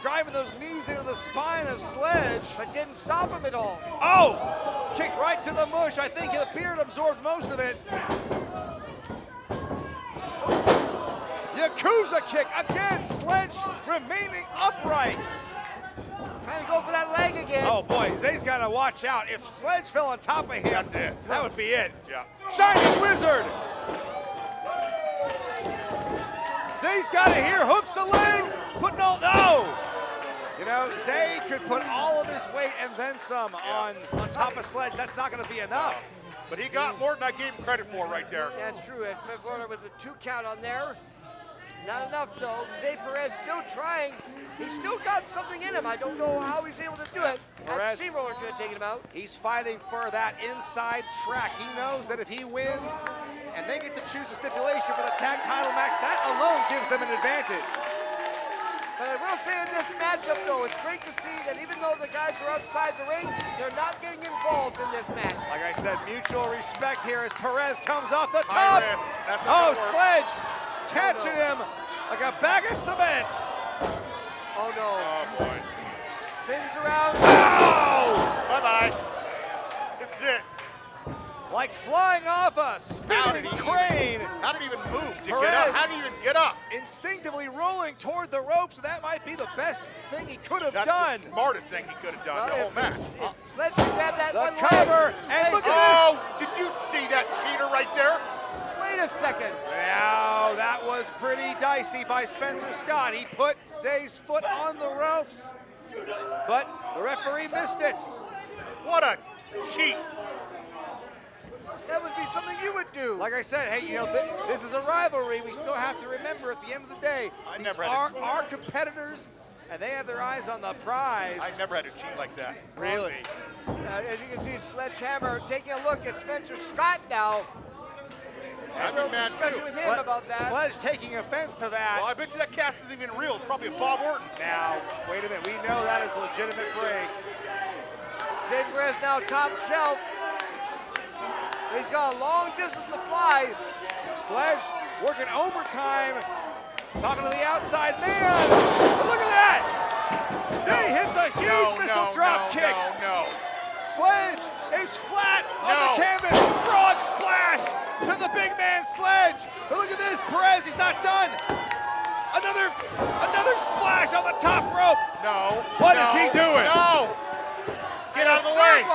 driving those knees into the spine of Sledge. But didn't stop him at all. Oh, kick right to the mush. I think the beard absorbed most of it. Yakuza kick again. Sledge remaining upright. Trying to go for that leg again. Oh boy, Zay's got to watch out. If Sledge fell on top of him, that's it. That would be it. Yeah. Shining Wizard. Zay's got it here. Hooks the leg. Putting all. No. You know, Zay could put all of his weight and then some on top of Sledge. That's not going to be enough. But he got more than I gave him credit for right there. Yeah, that's true. And Fifth Florida with the 2 count on there. Not enough, though. Zay Perez still trying. He's still got something in him. I don't know how he's able to do it. That steamroller could have taken him out. He's fighting for that inside track. He knows that if he wins and they get to choose a stipulation for the tag title match, that alone gives them an advantage. But I will say in this matchup, though, it's great to see that even though the guys are outside the ring, they're not getting involved in this match. Like I said, mutual respect here as Perez comes off the top. Oh, Sledge catching him like a bag of cement. Oh, no. Oh, boy. Spins around. Oh! Bye-bye. This is it. Like flying off a a spinning crane. How did he even move to Perez get up? How did he even get up? Instinctively rolling toward the ropes, and that might be the best thing he could have That's done. the smartest thing he could have done the whole match. Sledge grabbed that The one cover, leg. and look at Oh, did you see that cheater right there? Wait a second. Now, that was pretty dicey by Spencer Scott. He put Zay's foot on the ropes, but the referee missed it. What a cheat. That would be something you would do. Like I said, hey, you know, this is a rivalry. We still have to remember at the end of the day, these are our competitors, and they have their eyes on the prize. I never had a cheat like that. Really? As you can see, Sledgehammer taking a look at Spencer Scott now. That's a man discussion too. with him about that. Sledge taking offense to that. Well, I bet you that cast isn't even real. It's probably a Bob Orton. Now, wait a minute. We know that is a legitimate break. Zay Perez now top shelf. He's got a long distance to fly. Sledge working overtime, talking to the outside man. Look at that! Zay hits a huge missile drop kick. No. Sledge is flat on the canvas. Frog splash to the big man Sledge. But look at this, Perez, he's not done. Another splash on the top rope. No. What is he doing? No. Get out of the way.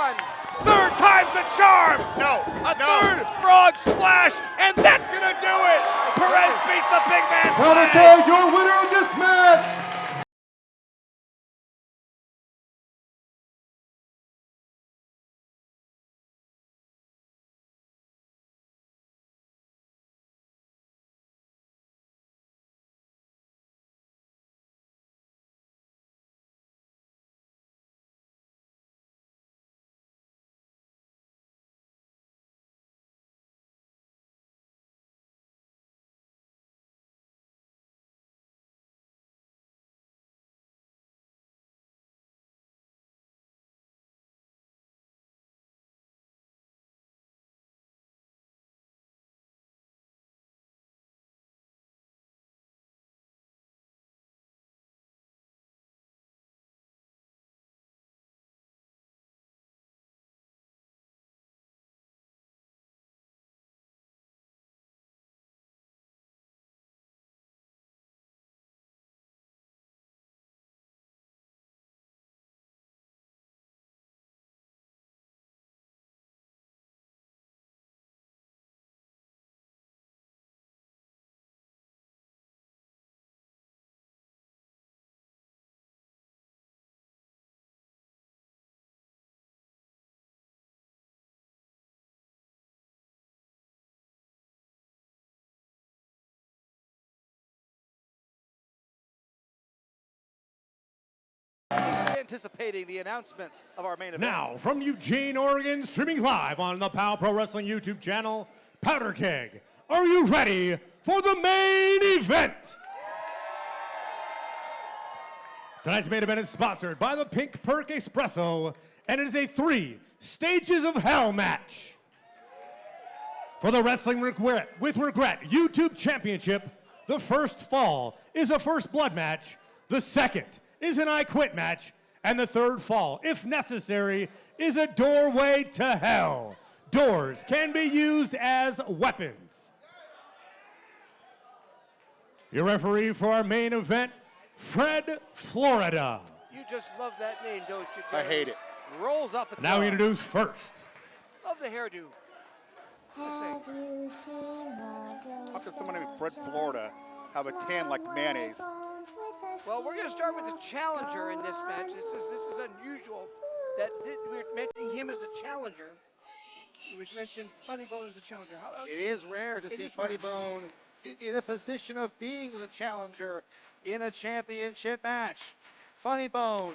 Third time's the charm. No. Third frog splash, and that's gonna do it. Perez beats the big man Powder Sledge. Keg, your winner of this match. Anticipating the announcements of our main event. Now, from Eugene, Oregon, streaming live on the POW Pro Wrestling YouTube channel, Powder Keg, are you ready for the main event? Tonight's main event is sponsored by the Pink Perk Espresso, and it is a 3 Stages of Hell match. For the Wrestling with Regret YouTube Championship, the first fall is a first blood match, the second is an I Quit match, and the third fall, if necessary, is a doorway to hell. Doors can be used as weapons. Your referee for our main event, Fred Florida. You just love that name, don't you, I Kris? hate it. Rolls off the Now we introduce first. Love the hairdo. How can someone named Fred Florida have a tan like mayonnaise? Well, we're going to start with the challenger in this match. This is unusual that we're mentioning him as a challenger. We mentioned Funny Bone as a challenger. It is rare to see Funny Bone in a position of being the challenger in a championship match. Funny Bone,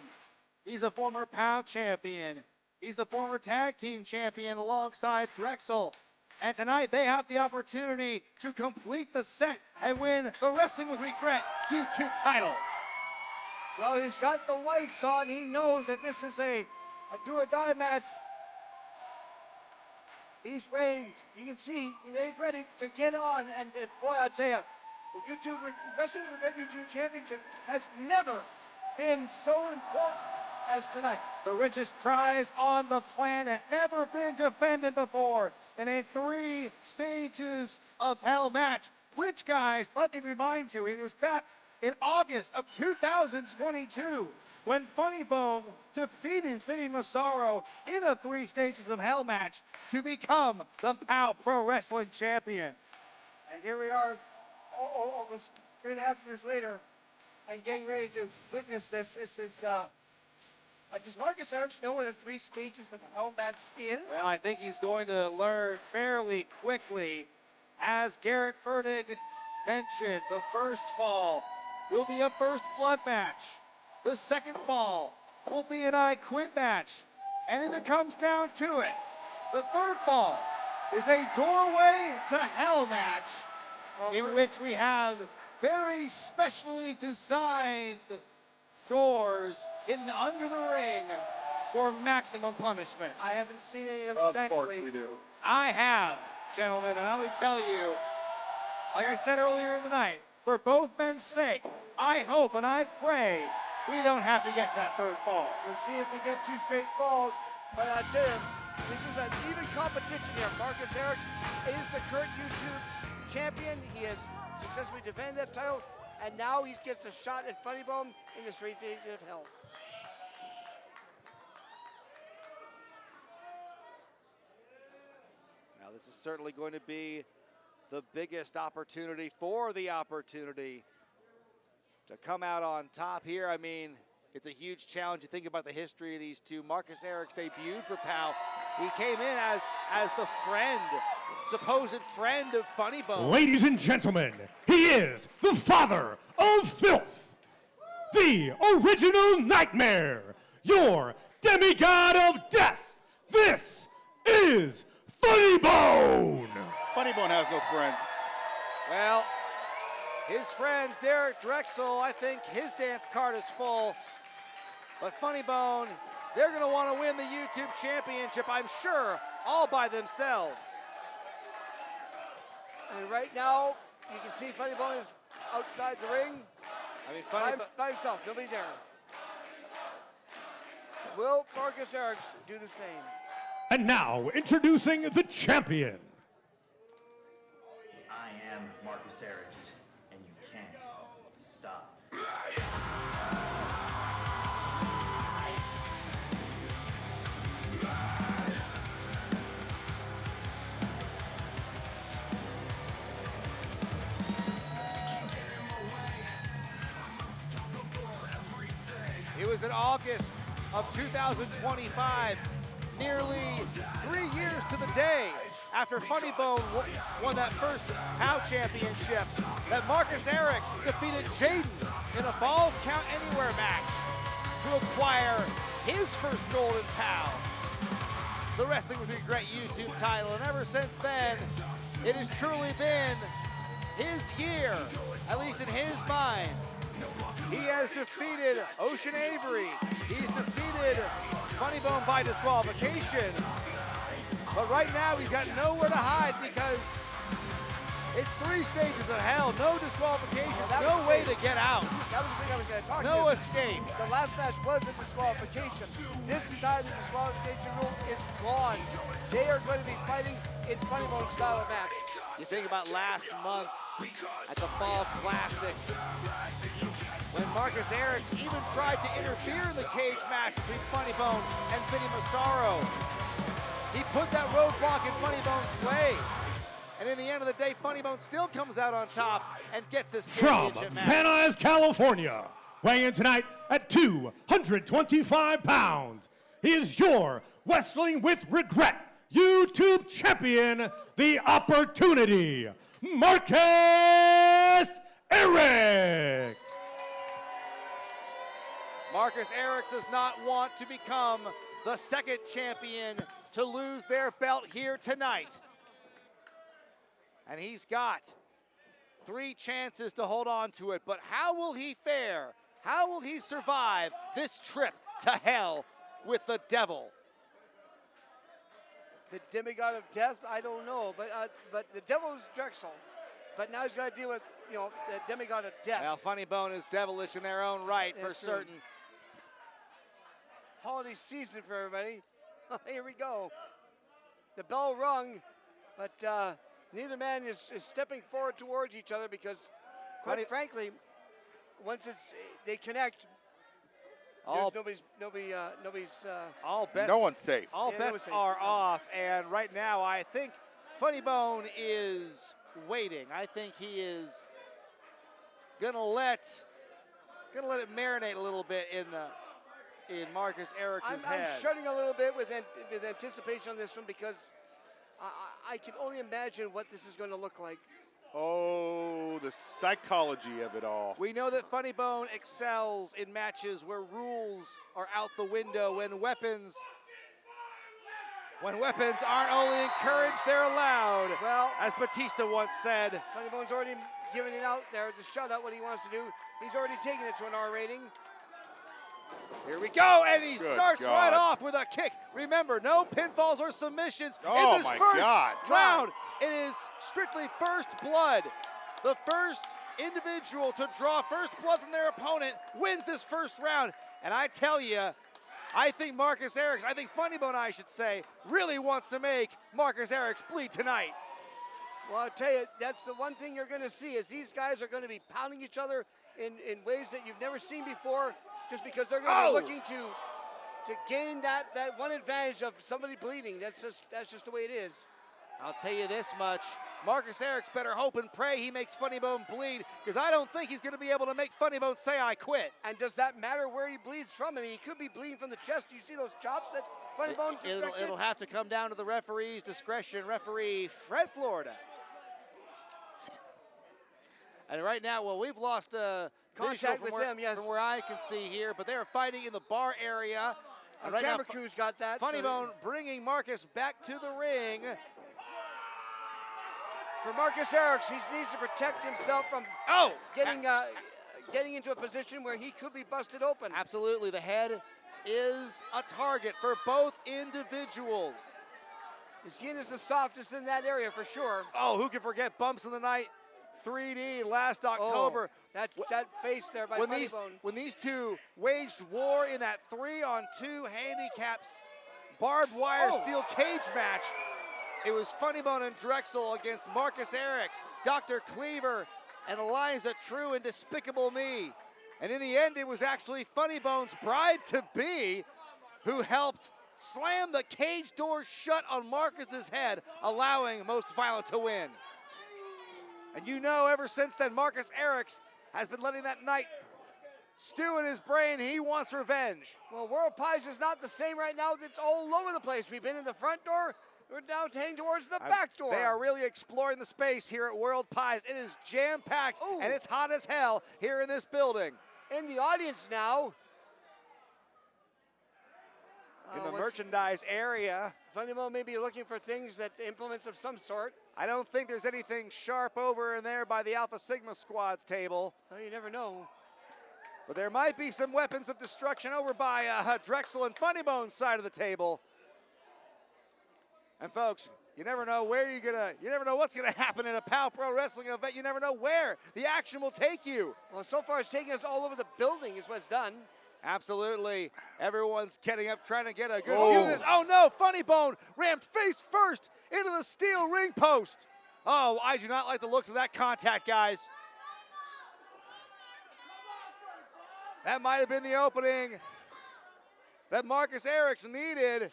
he's a former POW champion. He's a former tag team champion alongside Drexl. And tonight they have the opportunity to complete the set and win the Wrestling with Regret YouTube title. Well, he's got the lights on. He knows that this is a do-or-die match. He's ready. You can see he's ready to get on. And boy, I'd say the YouTube Wrestling with Regret YouTube Championship has never been so important as tonight. The richest prize on the planet, never been defended before. in a 3 stages of hell match. Which, guys, let me remind you, it was back in August of 2022 when Funny Bone defeated Vinny Massaro in a 3 stages of hell match to become the POW Pro Wrestling Champion. And here we are, almost 3.5 years later, and getting ready to witness this. Does Marcus Eriks know what the 3 stages of hell match is? Well, I think he's going to learn fairly quickly. As Garrett Ferdig mentioned, the first fall will be a first blood match. The second fall will be an I Quit match. And if it comes down to it, the third fall is a doorway to hell match, in which we have very specially designed doors hidden under the ring for maximum punishment. I haven't seen any of them. Of course we do. I have, gentlemen, and I will tell you, like I said earlier in the night, for both men's sake, I hope and I pray we don't have to get that third fall. We'll see if we get 2 straight falls. But I tell you, this is an even competition here. Marcus Eriks is the current YouTube champion. He has successfully defended that title, and now he gets a shot at Funny Bone in the 3 stages of hell. Now this is certainly going to be the biggest opportunity for the opportunity to come out on top here. I mean, it's a huge challenge. You think about the history of these two. Marcus Eriks debuted for POW. He came in as the friend, supposed friend of Funny Bone. Ladies and gentlemen, he is the father of filth, the original nightmare, your demigod of death. This is Funny Bone. Funny Bone has no friends. Well, his friend Derek Drexl, I think his dance card is full. But Funny Bone, they're going to want to win the YouTube championship, I'm sure, all by themselves. And right now, you can see Funny Bone is outside the ring. I mean, by himself, nobody there. Will Marcus Eriks do the same? And now, introducing the champion. I am Marcus Eriks, and you can't stop. It was in August of 2025, nearly 3 years to the day after Funny Bone won that first POW championship, that Marcus Eriks defeated Caden in a Falls Count Anywhere match to acquire his first gold in POW, the Wrestling with Regret YouTube title. And ever since then, it has truly been his year, at least in his mind. He has defeated Ocean Avery. He's defeated Funny Bone by disqualification. But right now he's got nowhere to hide because it's 3 stages of hell, no disqualifications, no way to get out. That was the thing I was going to talk to you. No escape. The last match was a disqualification. This time the disqualification rule is gone. They are going to be fighting in Funny Bone style of match. You think about last month at the Fall Classic, when Marcus Eriks even tried to interfere in the cage match between Funny Bone and Vinny Massaro. He put that roadblock in Funny Bone's way. And in the end of the day, Funny Bone still comes out on top and gets this From championship match. Van Nuys, California, weighing in tonight at 225 pounds, he is your Wrestling with Regret YouTube champion, the Opportunity, Marcus Eriks. Marcus Eriks does not want to become the second champion to lose their belt here tonight. And he's got 3 chances to hold on to it, but how will he fare? How will he survive this trip to hell with the devil? The demigod of death, I don't know, but the devil's Drexl. But now he's got to deal with, the demigod of death. Well, Funny Bone is devilish in their own right, for certain. Holiday season for everybody. Here we go. The bell rung. But neither man is stepping forward towards each other because, quite frankly, once they connect, nobody's all bets. No one's safe. All bets are off, and right now I think Funny Bone is waiting. I think he is gonna let it marinate a little bit in Marcus Eriks' head. I'm shutting a little bit with anticipation on this one because I can only imagine what this is going to look like. Oh, the psychology of it all. We know that Funny Bone excels in matches where rules are out the window, when weapons aren't only encouraged, they're allowed. Well, as Batista once said. Funny Bone's already giving it out there to shut up what he wants to do. He's already taken it to an R rating. Here we go, and he Good starts God. right off with a kick. Remember, no pinfalls or submissions Oh in this my first God. round. It is strictly first blood. The first individual to draw first blood from their opponent wins this first round. And I tell you, I think Funny Bone, I should say, really wants to make Marcus Eriks bleed tonight. Well, I'll tell you, that's the one thing you're going to see is these guys are going to be pounding each other in ways that you've never seen before, just because they're going to be looking to gain that one advantage of somebody bleeding. That's just the way it is. I'll tell you this much. Marcus Eriks better hope and pray he makes Funny Bone bleed, because I don't think he's going to be able to make Funny Bone say, I quit. And does that matter where he bleeds from? I mean, he could be bleeding from the chest. Do you see those chops that Funny Bone directed? It'll have to come down to the referee's discretion. Referee Fred Florida. And right now, well, we've lost contact with them, yes. From where I can see here, but they're fighting in the bar area. And right camera now, crew's got that. Funny Bone bringing Marcus back to the ring. For Marcus Eriks, he needs to protect himself from getting into a position where he could be busted open. Absolutely, the head is a target for both individuals. His skin is the softest in that area for sure. Oh, who can forget Bumps in the Night 3D last October? That face there by Funny Bone. When these two waged war in that 3-on-2 handicaps barbed wire steel cage match, it was Funny Bone and Drexl against Marcus Eriks, Dr. Cleaver, and Eliza True and Despicable Me. And in the end, it was actually Funny Bone's bride-to-be who helped slam the cage door shut on Marcus's head, allowing Most Violent to win. And you know, ever since then, Marcus Eriks has been letting that night stew in his brain. He wants revenge. Well, World Pies is not the same right now. It's all over the place. We've been in the front door. We're now heading towards the back door. They are really exploring the space here at World Pies. It is jam-packed, and it's hot as hell here in this building. In the audience now. In the merchandise area. Funny Bone may be looking for things, implements of some sort. I don't think there's anything sharp over in there by the Alpha Sigma squad's table. Well, you never know. But there might be some weapons of destruction over by Drexl and Funny Bone's side of the table. And folks, you never know you never know what's gonna happen in a POW Pro Wrestling event. You never know where the action will take you. Well, so far it's taking us all over the building is what it's done. Absolutely. Everyone's getting up, trying to get a good view of this. Oh no, Funny Bone rammed face first into the steel ring post. Oh, I do not like the looks of that contact, guys. That might have been the opening that Marcus Eriks needed.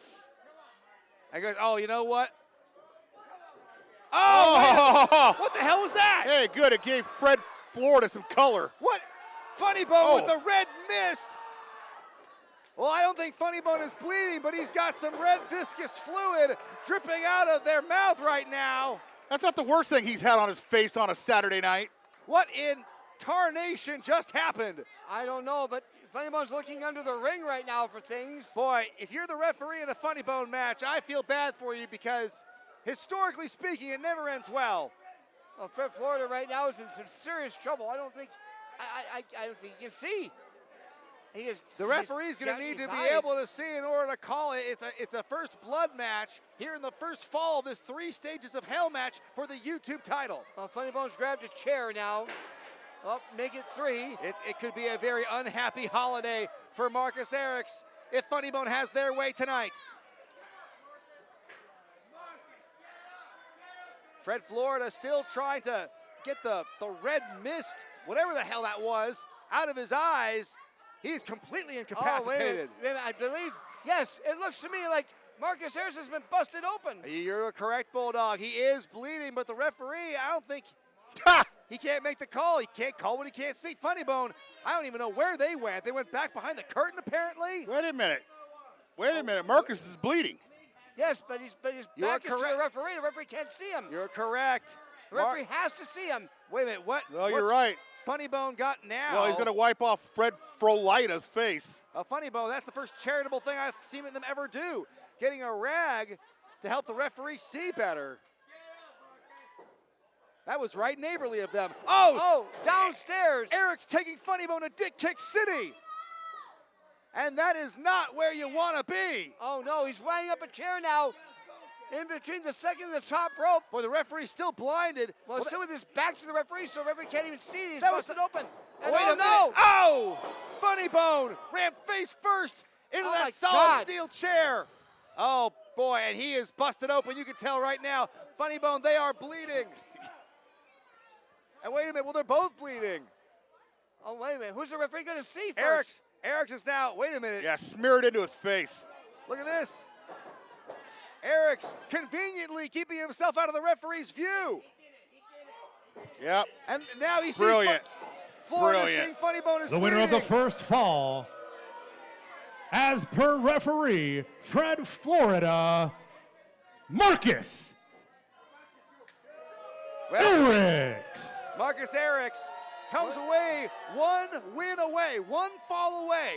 And goes, oh, you know what? Oh! What the hell was that? Hey, good. It gave Fred Florida some color. What? Funny Bone with the red mist. Well, I don't think Funny Bone is bleeding, but he's got some red viscous fluid dripping out of their mouth right now. That's not the worst thing he's had on his face on a Saturday night. What in tarnation just happened? I don't know, but Funny Bone's looking under the ring right now for things. Boy, if you're the referee in a Funny Bone match, I feel bad for you because, historically speaking, it never ends well. Well, Fred Florida right now is in some serious trouble. I don't think he can see. The referee's going to need to be able to see in order to call it. It's a first blood match here in the first fall of this 3 Stages of Hell match for the YouTube title. Well, Funny Bone's grabbed a chair now. Well, make it 3. It could be a very unhappy holiday for Marcus Eriks if Funny Bone has their way tonight. Fred Florida still trying to get the red mist, whatever the hell that was, out of his eyes. He's completely incapacitated. Wait a minute, I believe, yes, it looks to me like Marcus Eriks has been busted open. You're correct, Bulldog. He is bleeding, but the referee, I don't think, he can't make the call. He can't call what he can't see. Funny Bone, I don't even know where they went. They went back behind the curtain, apparently. Wait a minute. Marcus is bleeding. Yes, but his back is to the referee. The referee can't see him. You're correct. The referee has to see him. Wait a minute, what? Well, you're right. Funny Bone got now? Well, he's going to wipe off Fred Frolita's face. Funny Bone, that's the first charitable thing I've seen them ever do. Getting a rag to help the referee see better. That was right neighborly of them. Oh, downstairs. Eriks taking Funny Bone to Dick Kick City. And that is not where you want to be. Oh, no, he's winding up a chair now in between the second and the top rope. Boy, the referee's still blinded. Well, still with his back to the referee, so the referee can't even see. He's That was busted open. And Wait a minute. Oh! Funny Bone ran face first into that solid steel chair. Oh, boy, and he is busted open. You can tell right now. Funny Bone, they are bleeding. And wait a minute, well, they're both bleeding. Oh, wait a minute. Who's the referee going to see first? Eriks is now, wait a minute. Yeah, smeared into his face. Look at this. Eriks conveniently keeping himself out of the referee's view. Yep. And now he sees Brilliant. Florida seeing Funny Bone is The winner of the first fall, as per referee Fred Florida, Marcus Eriks. Marcus Eriks comes away one win away, one fall away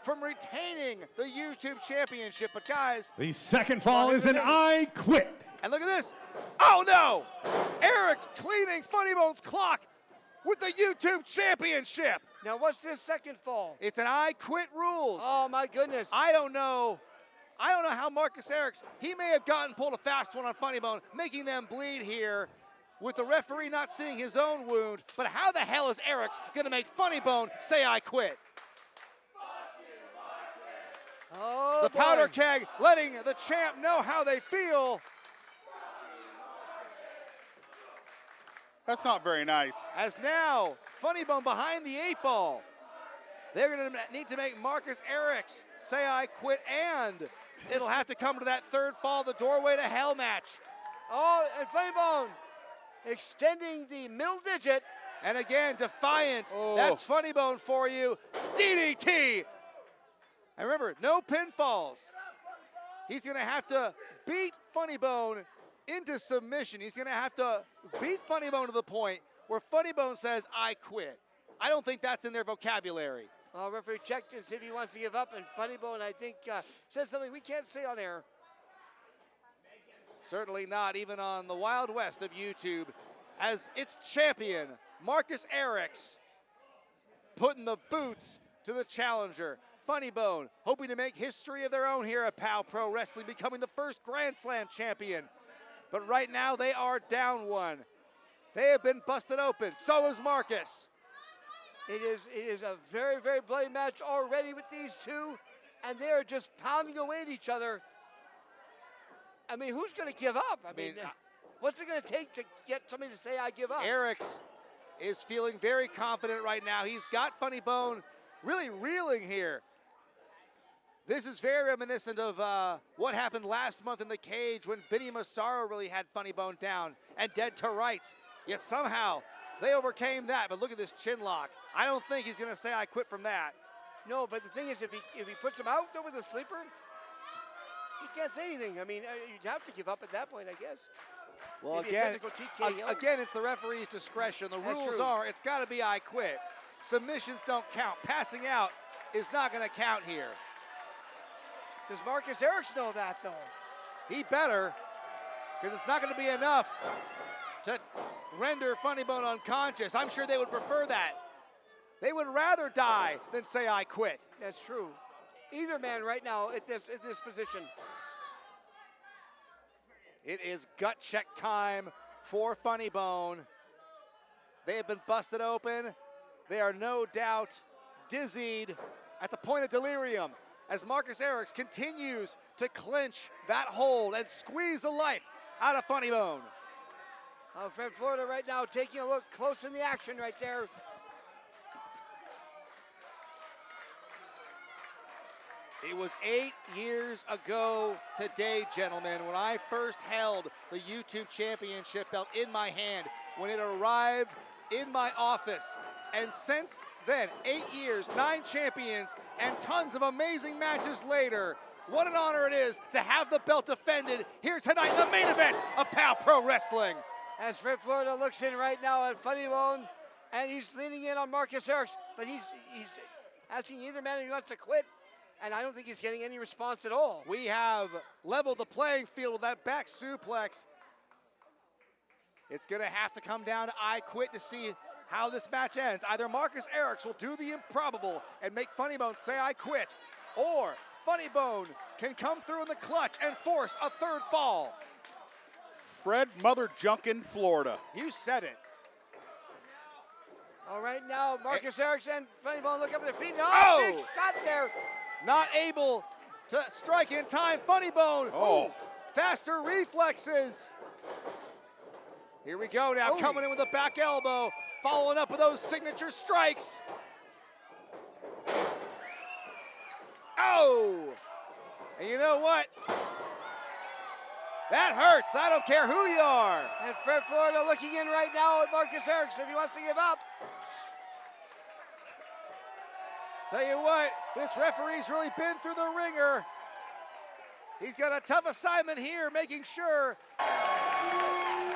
from retaining the YouTube championship. But guys, The second fall is an I Quit. and look at this. Oh no! Eriks cleaning Funny Bone's clock with the YouTube championship. Now, what's this second fall? It's an I Quit rules. Oh, my goodness. I don't know how Marcus Eriks, he may have pulled a fast one on Funny Bone, making them bleed here with the referee not seeing his own wound. But how the hell is Eriks going to make Funny Bone say I quit? Oh, the powder keg letting the champ know how they feel. That's not very nice. As now, Funny Bone behind the 8 ball. They're going to need to make Marcus Eriks say I quit, and it'll have to come to that third fall, the doorway to hell match. Oh, and Funny Bone extending the middle digit. And again, defiant. Oh. That's Funny Bone for you. DDT. And remember, no pinfalls. He's going to have to beat Funny Bone into submission. He's going to have to beat Funny Bone to the point where Funny Bone says, I quit. I don't think that's in their vocabulary. Referee checked and see if he wants to give up, and Funny Bone, I think, said something we can't say on air. Certainly not even on the Wild West of YouTube, as its champion, Marcus Eriks, putting the boots to the challenger. Funny Bone hoping to make history of their own here at POW Pro Wrestling, becoming the first Grand Slam champion. But right now they are down one. They have been busted open. So is Marcus. It is a very, very bloody match already with these two, and they are just pounding away at each other. I mean, who's going to give up? I mean, what's it going to take to get somebody to say, I give up? Eriks is feeling very confident right now. He's got Funny Bone really reeling here. This is very reminiscent of what happened last month in the cage when Vinny Massaro really had Funny Bone down and dead to rights. Yet somehow they overcame that. But look at this chin lock. I don't think he's going to say I quit from that. No, but the thing is, if he puts him out there with a sleeper, he can't say anything. I mean, you'd have to give up at that point, I guess. Well, Maybe again, TKO. again, it's the referee's discretion. The That's rules true. are it's got to be I quit. Submissions don't count. Passing out is not going to count here. Does Marcus Eriks know that, though? He better, because it's not going to be enough to render Funny Bone unconscious. I'm sure they would prefer that. They would rather die than say I quit. That's true. Either man right now at this position. It is gut check time for Funny Bone. They have been busted open. They are no doubt dizzied at the point of delirium as Marcus Eriks continues to clinch that hold and squeeze the life out of Funny Bone. Fred Florida right now taking a look close in the action right there. It was 8 years ago today, gentlemen, when I first held the YouTube Championship belt in my hand, when it arrived in my office. And since then, 8 years, 9 champions, and tons of amazing matches later, what an honor it is to have the belt defended here tonight in the main event of POW Pro Wrestling. As Fred Florida looks in right now at Funny Bone, and he's leaning in on Marcus Eriks, but he's asking either man if he wants to quit. And I don't think he's getting any response at all. We have leveled the playing field with that back suplex. It's gonna have to come down to I quit to see how this match ends. Either Marcus Eriks will do the improbable and make Funny Bone say I quit, or Funny Bone can come through in the clutch and force a third fall. Fred Mother Junkin, Florida. You said it. All right, now Marcus Eriks and Funny Bone look up at their feet. Oh! Big shot there. Not able to strike in time. Funny Bone. Oh. Faster reflexes. Here we go now, coming in with a back elbow, following up with those signature strikes. Oh! And you know what? That hurts. I don't care who you are. And Fred Florida looking in right now at Marcus Eriks if he wants to give up. Tell you what, this referee's really been through the ringer. He's got a tough assignment here, making sure.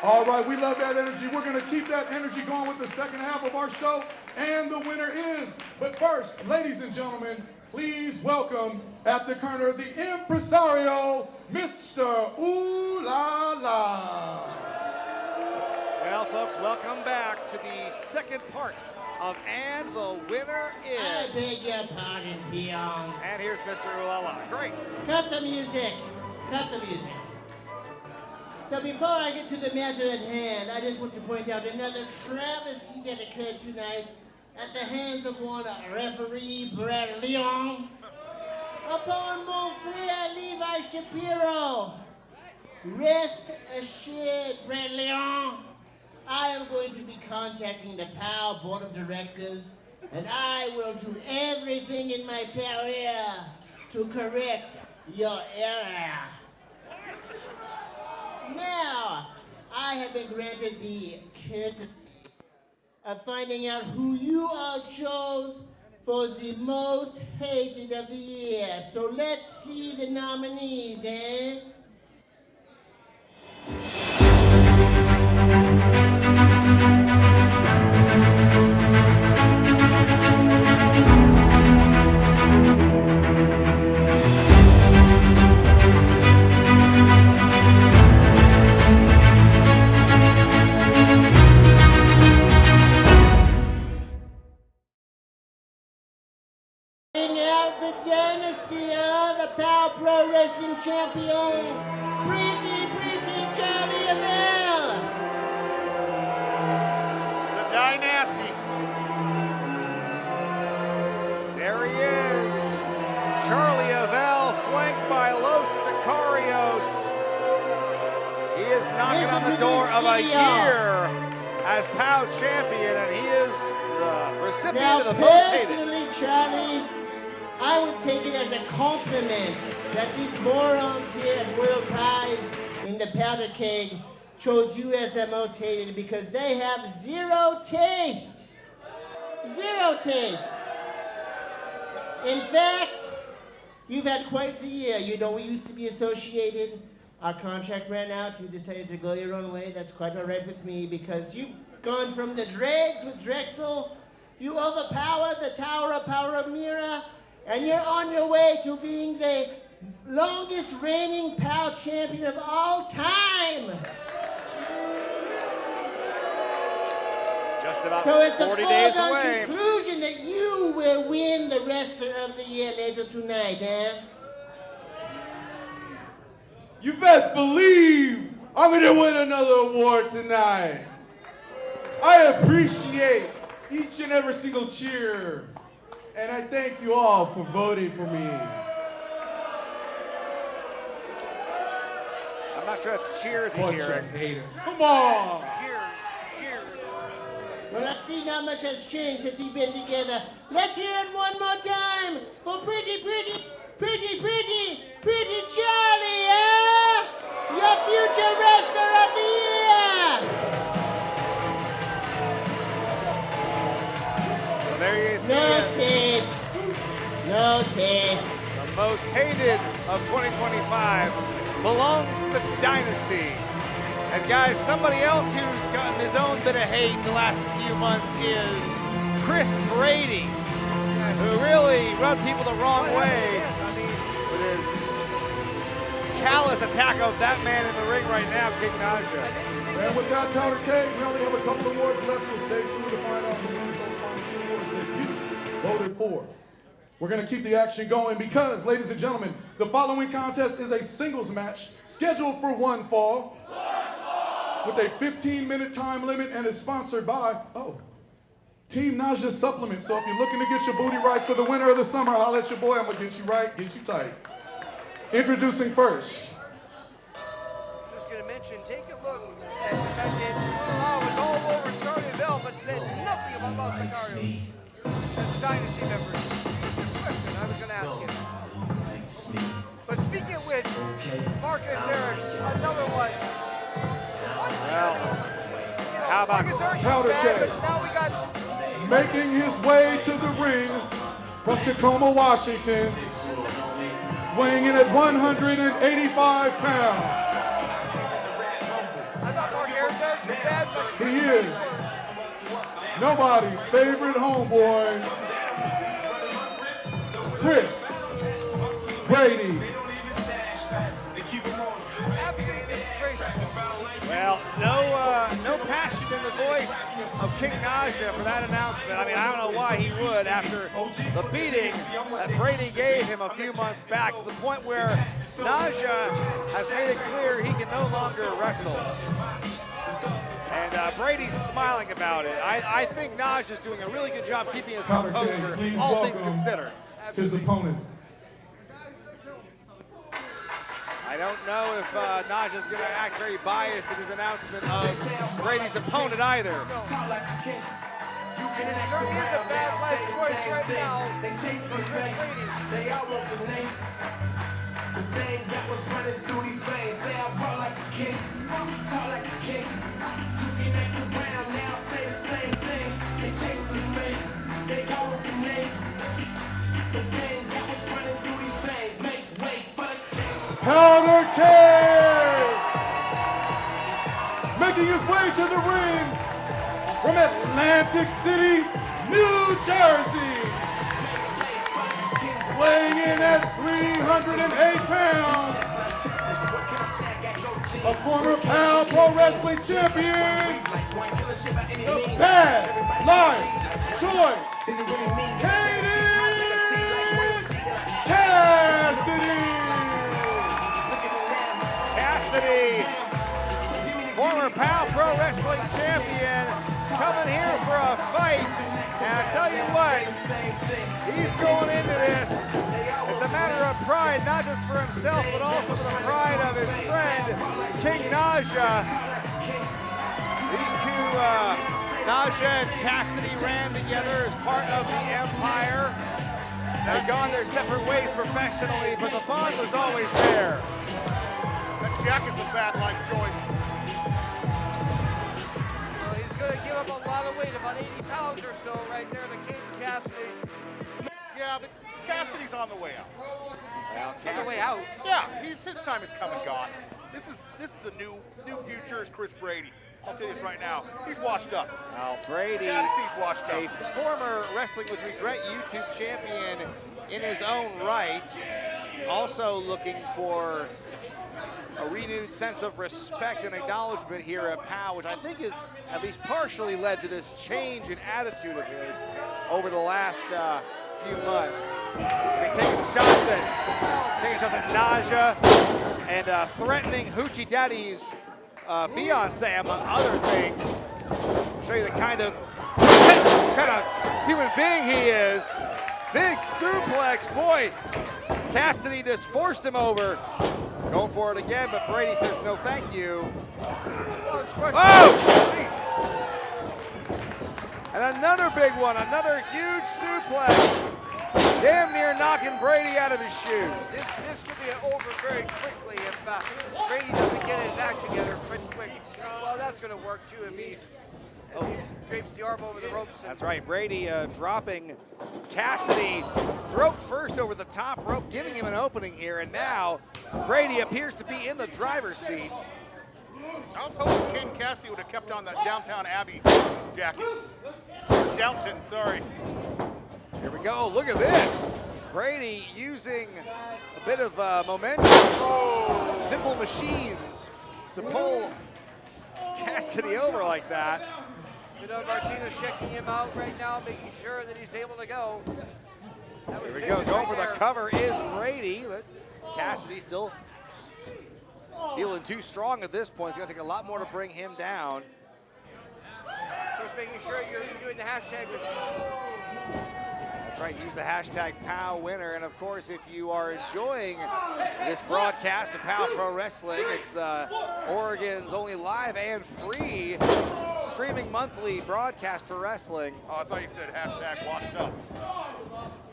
All right, we love that energy. We're going to keep that energy going with the second half of our show, and the winner is. But first, ladies and gentlemen, please welcome at the corner the impresario, Mr. Ooh La La. Well, folks, welcome back to the second part of And the Winner Is. I beg your pardon, peons. And here's Mr. Ulala. Great. Cut the music. Cut the music. So before I get to the matter at hand, I just want to point out another travesty that occurred tonight at the hands of one referee Brad Leon upon mon frère Levi Shapiro. Rest assured, Brad Leon, I am going to be contacting the POW Board of Directors, and I will do everything in my power to correct your error. Now, I have been granted the courtesy of finding out who you all chose for the most hated of the year. So let's see the nominees, eh? Out the dynasty of the POW Pro Wrestling Champion, Charly Avell. The Dynasty. There he is. Charly Avell, flanked by Los Sicarios. He is knocking on the door of a year as POW champion, and he is the recipient Now, of the most hated. personally, Charly, I would take it as a compliment that these morons here at World Prize in the powder keg chose you as the most hated because they have zero taste. Zero taste. In fact, you've had quite the year. You know, we used to be associated. Our contract ran out. You decided to go your own way. That's quite all right with me because you've gone from the dregs with Drexl. You overpowered the Tower of Power of Amira. And you're on your way to being the longest reigning POW champion of all time. Just about So it's 40 a days foregone away. conclusion that you will win the Wrestler of the Year later tonight, eh? You best believe I'm gonna win another award tonight. I appreciate each and every single cheer. And I thank you all for voting for me. I'm not sure it's cheers he's Bunch hearing. of haters. Come on! Cheers. seen how much has changed since we've been together. Let's hear it one more time for pretty Charly, huh? Your future wrestler of the year. Well, there you see it. No teeth. The most hated of 2025 belongs to the dynasty. And guys, somebody else who's gotten his own bit of hate in the last few months is Kris Brady, who really rubbed people the wrong way with his callous attack of that man in the ring right now, King Naja. And with that counter K, we only have a couple of awards left, so stay tuned to find out who wins those final 2 awards that you voted for. We're going to keep the action going because, ladies and gentlemen, the following contest is a singles match scheduled for one fall with a 15-minute time limit and is sponsored by, Team Naja Supplement. So if you're looking to get your booty right for the winter of the summer, holla at your boy. I'm going to get you right, get you tight. Introducing first. I'm just going to mention, take a look at the fact that was all over Charly Avell, but said nothing about Sicarios as dynasty members. I was going to ask you. But speaking of which, Marcus Eriks, another one. Well, how about Counter K? Now we got making his way to the ring from Tacoma, Washington, weighing in at 185 pounds. I thought Mark Eriks was bad, but He is nobody's favorite homeboy, Kris Brady. Well, no passion in the voice of King Naja for that announcement. I mean, I don't know why he would after the beating that Brady gave him a few months back, to the point where Naja has made it clear he can no longer wrestle. And Brady's smiling about it. I think Naja's doing a really good job keeping his composure, all things considered. His opponent. I don't know if Naja's going to act very biased in his announcement of Brady's opponent either. it certainly is a bad life choice right now. They all want the name. The thing that was running through these veins. Say I ball like a king, talk like a king. You can act around now, say the same thing. They chasing the fame. They all want the name. The thing that was running through these veins. Make way for the king. Counter K! Making his way to the ring from Atlantic City, New Jersey, weighing in at 308 pounds, a former PAL Pro Wrestling champion, the Bad Life Choice, Cassidy, former PAL Pro Wrestling champion, coming here for a fight. And I tell you what, he's going into this. It's a matter of pride, not just for himself, but also for the pride of his friend, King Naja. These two, Naja and Cassidy, ran together as part of the Empire. They've gone their separate ways professionally, but the bond was always there. That jacket's a bad life choice. Well, he's going to give up a lot of weight, about 80 pounds or so right there to Caden Cassidy. Yeah, but Cassidy's on the way out. Well, On the way out. Yeah, his time has come and gone. This is a new future is Kris Brady. I'll tell you this right now. He's washed up. Now Brady, Cassidy's washed up. a former Wrestling with Regret YouTube champion in his own right, also looking for a renewed sense of respect and acknowledgement here at PAL, which I think is at least partially led to this change in attitude of his over the last few months. Taking shots at Naja and threatening Hoochie Daddy's fiance, among other things. Show you the kind of human being he is. Big suplex, boy. Cassidy just forced him over. Going for it again, but Brady says no thank you. Oh, Jesus. And another big one, another huge suplex. Damn near knocking Brady out of his shoes. This could be over very quickly if Brady doesn't get his act together pretty quick. Well, that's going to work too if he drapes the arm over the ropes. That's right, Brady dropping Cassidy throat first over the top rope, giving him an opening here, and now Brady appears to be in the driver's seat. I was hoping Caden Cassidy would have kept on that Downtown Abbey jacket. Downton, sorry. Here we go, look at this. Brady using a bit of momentum. Simple machines to pull Cassidy over like that. You know, Martino's checking him out right now, making sure that he's able to go. Here we go, going for the cover is Brady, but Cassidy still feeling too strong at this point. It's gonna take a lot more to bring him down. Of course, making sure you're doing the hashtag with. That's right, use the hashtag POWWinner. And of course, if you are enjoying this broadcast of POW Pro Wrestling, it's Oregon's only live and free streaming monthly broadcast for wrestling. Oh, I thought you said hashtag washed up.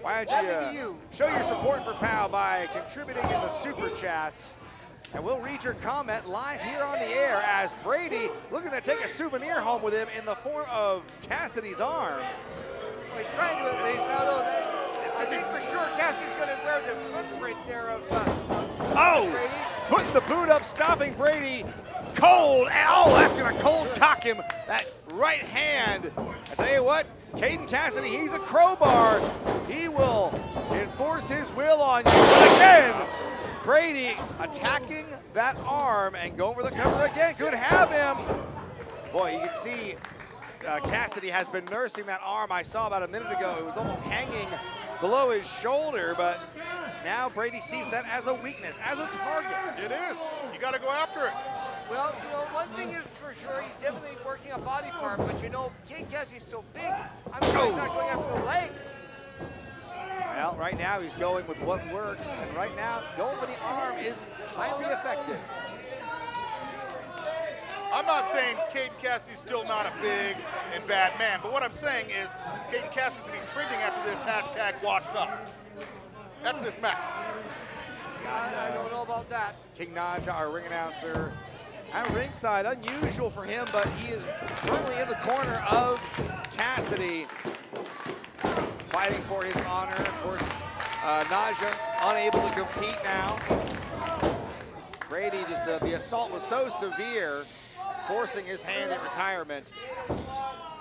Why don't you show your support for POW by contributing in the super chats? And we'll read your comment live here on the air as Brady looking to take a souvenir home with him in the form of Cassidy's arm. Well, he's trying to at least. I think for sure Cassidy's going to wear the footprint there of Brady. Putting the boot up, stopping Brady. Cold, that's going to cold cock him. That right hand. I tell you what, Caden Cassidy, he's a crowbar. He will enforce his will on you. But again, Brady attacking that arm and going for the cover again. Could have him. Boy, you can see Cassidy has been nursing that arm. I saw about a minute ago. It was almost hanging below his shoulder, but now Brady sees that as a weakness, as a target. It is. You got to go after it. Well, you know, one thing is for sure, he's definitely working a body part, but you know, Caden Cassidy's so big, I'm sure he's not going after the legs. Well, right now he's going with what works, and right now going for the arm is highly effective. I'm not saying Caden Cassidy's still not a big and bad man, but what I'm saying is Caden Cassidy's going to be trending after this hashtag washed up. After this match. I don't know about that. King Naja, our ring announcer, at ringside. Unusual for him, but he is firmly in the corner of Cassidy, fighting for his honor. Of course, Naja unable to compete now. Brady, just the assault was so severe, forcing his hand at retirement.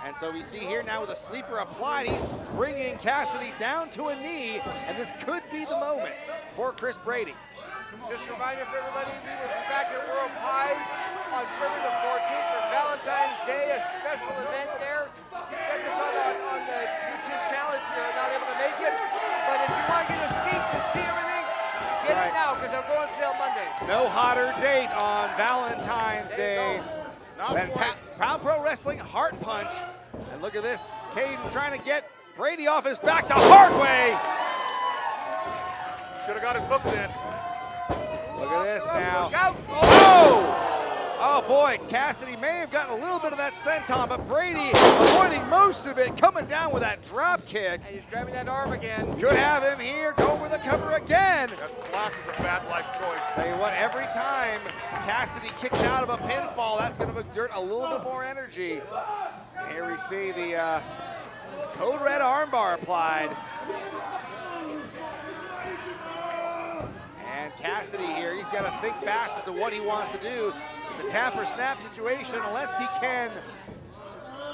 And so we see here now with a sleeper applied, he's bringing Cassidy down to a knee, and this could be the moment for Chris Brady. Just a reminder for everybody, we will be back at World Pies on February the 14th for Valentine's Day, a special event there. Check us out on the YouTube channel if you're not able to make it. But if you want to get a seat to see everything, get it now, because I'm going on sale Monday. No hotter date on Valentine's Day than POW Pro Wrestling Heart Punch. And look at this, Caden trying to get Brady off his back the hard way. Should have got his hooks in. Look at this now. Oh! Oh boy, Cassidy may have gotten a little bit of that senton, but Brady avoiding most of it, coming down with that drop kick. And he's grabbing that arm again. Could have him here, go for the cover again. That splash is a bad life choice. Tell you what, every time Cassidy kicks out of a pinfall, that's going to exert a little bit more energy. Here we see the code red armbar applied. And Cassidy here, he's got to think fast as to what he wants to do. It's a tap or snap situation unless he can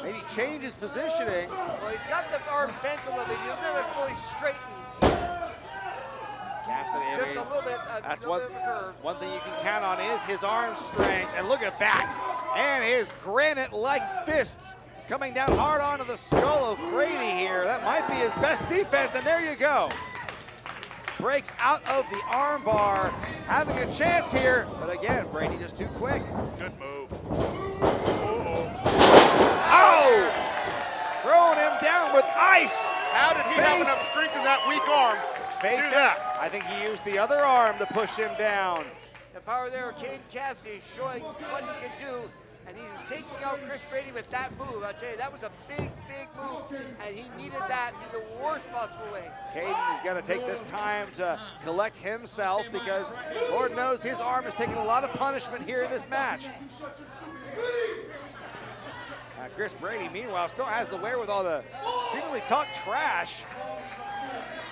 maybe change his positioning. Well, he's got the arm bent a little bit. He's never fully straightened. Cassidy, just a little bit. That's one thing you can count on is his arm strength. And look at that. And his granite-like fists coming down hard onto the skull of Brady here. That might be his best defense, and there you go. Breaks out of the armbar, having a chance here, but again, Brady just too quick. Good move. Oh! Throwing him down with ice. How did he have enough strength in that weak arm? Face that. I think he used the other arm to push him down. The power there of Caden Cassidy showing what he can do and he was taking out Chris Brady with that move. I'll tell you, that was a big, big move, and he needed that in the worst possible way. Caden is going to take this time to collect himself because Lord knows his arm is taking a lot of punishment here in this match. Chris Brady, meanwhile, still has the wherewithal to seemingly talk trash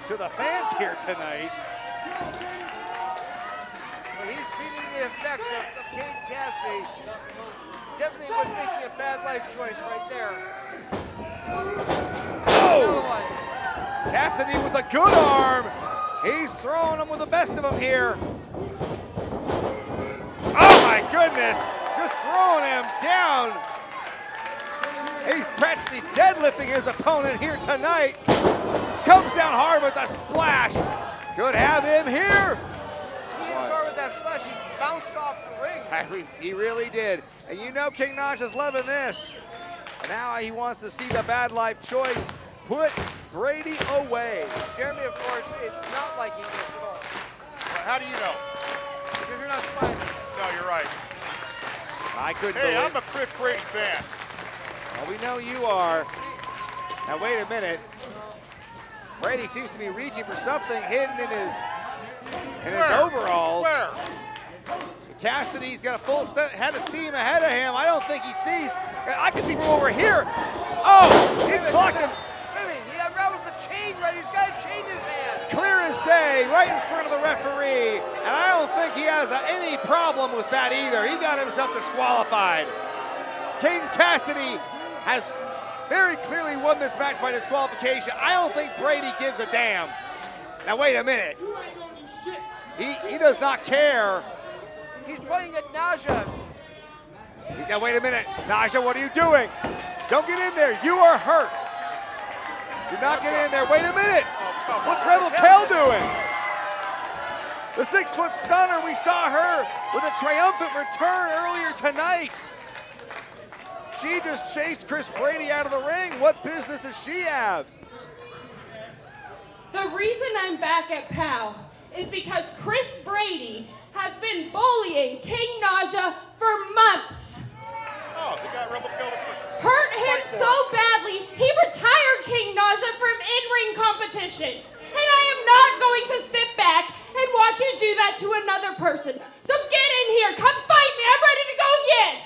to the fans here tonight. Well, he's feeling the effects of Brady-Cassidy. Definitely was making a bad life choice right there. Oh! Cassidy with a good arm. He's throwing him with the best of them here. Oh my goodness! Just throwing him down. He's practically deadlifting his opponent here tonight. Comes down hard with a splash. Could have him here. He hit hard with that splash. He bounced off the ring. He really did. And you know King Naj is loving this. Now he wants to see the bad life choice. Put Brady away. Jeremy, of course, it's not liking this at all. How do you know? Because you're not smiling. No, you're right. I couldn't Hey, believe. I'm a Chris Brady fan. Well, we know you are. Now wait a minute. Brady seems to be reaching for something hidden in his overalls. Where? Cassidy's got a full head of steam ahead of him. I don't think he sees. I can see from over here. Oh, he clocked him. Wait a minute, he unravels the chain, right? He's got a chain in his hand. Clear as day, right in front of the referee. And I don't think he has any problem with that either. He got himself disqualified. Caden Cassidy has very clearly won this match by disqualification. I don't think Brady gives a damn. Now wait a minute. He does not care. He's pointing at Naja. Now wait a minute. Naja, what are you doing? Don't get in there. You are hurt. Do not get in there. Wait a minute. What's Rebel Kel doing? The 6-foot stunner, we saw her with a triumphant return earlier tonight. She just chased Chris Brady out of the ring. What business does she have? The reason I'm back at POW is because Chris Brady has been bullying King Naja for months. Oh, they got Rebel Kel to Hurt him so badly, he retired King Naja from in-ring competition. And I am not going to sit back and watch you do that to another person. So get in here, come fight me, I'm ready to go again.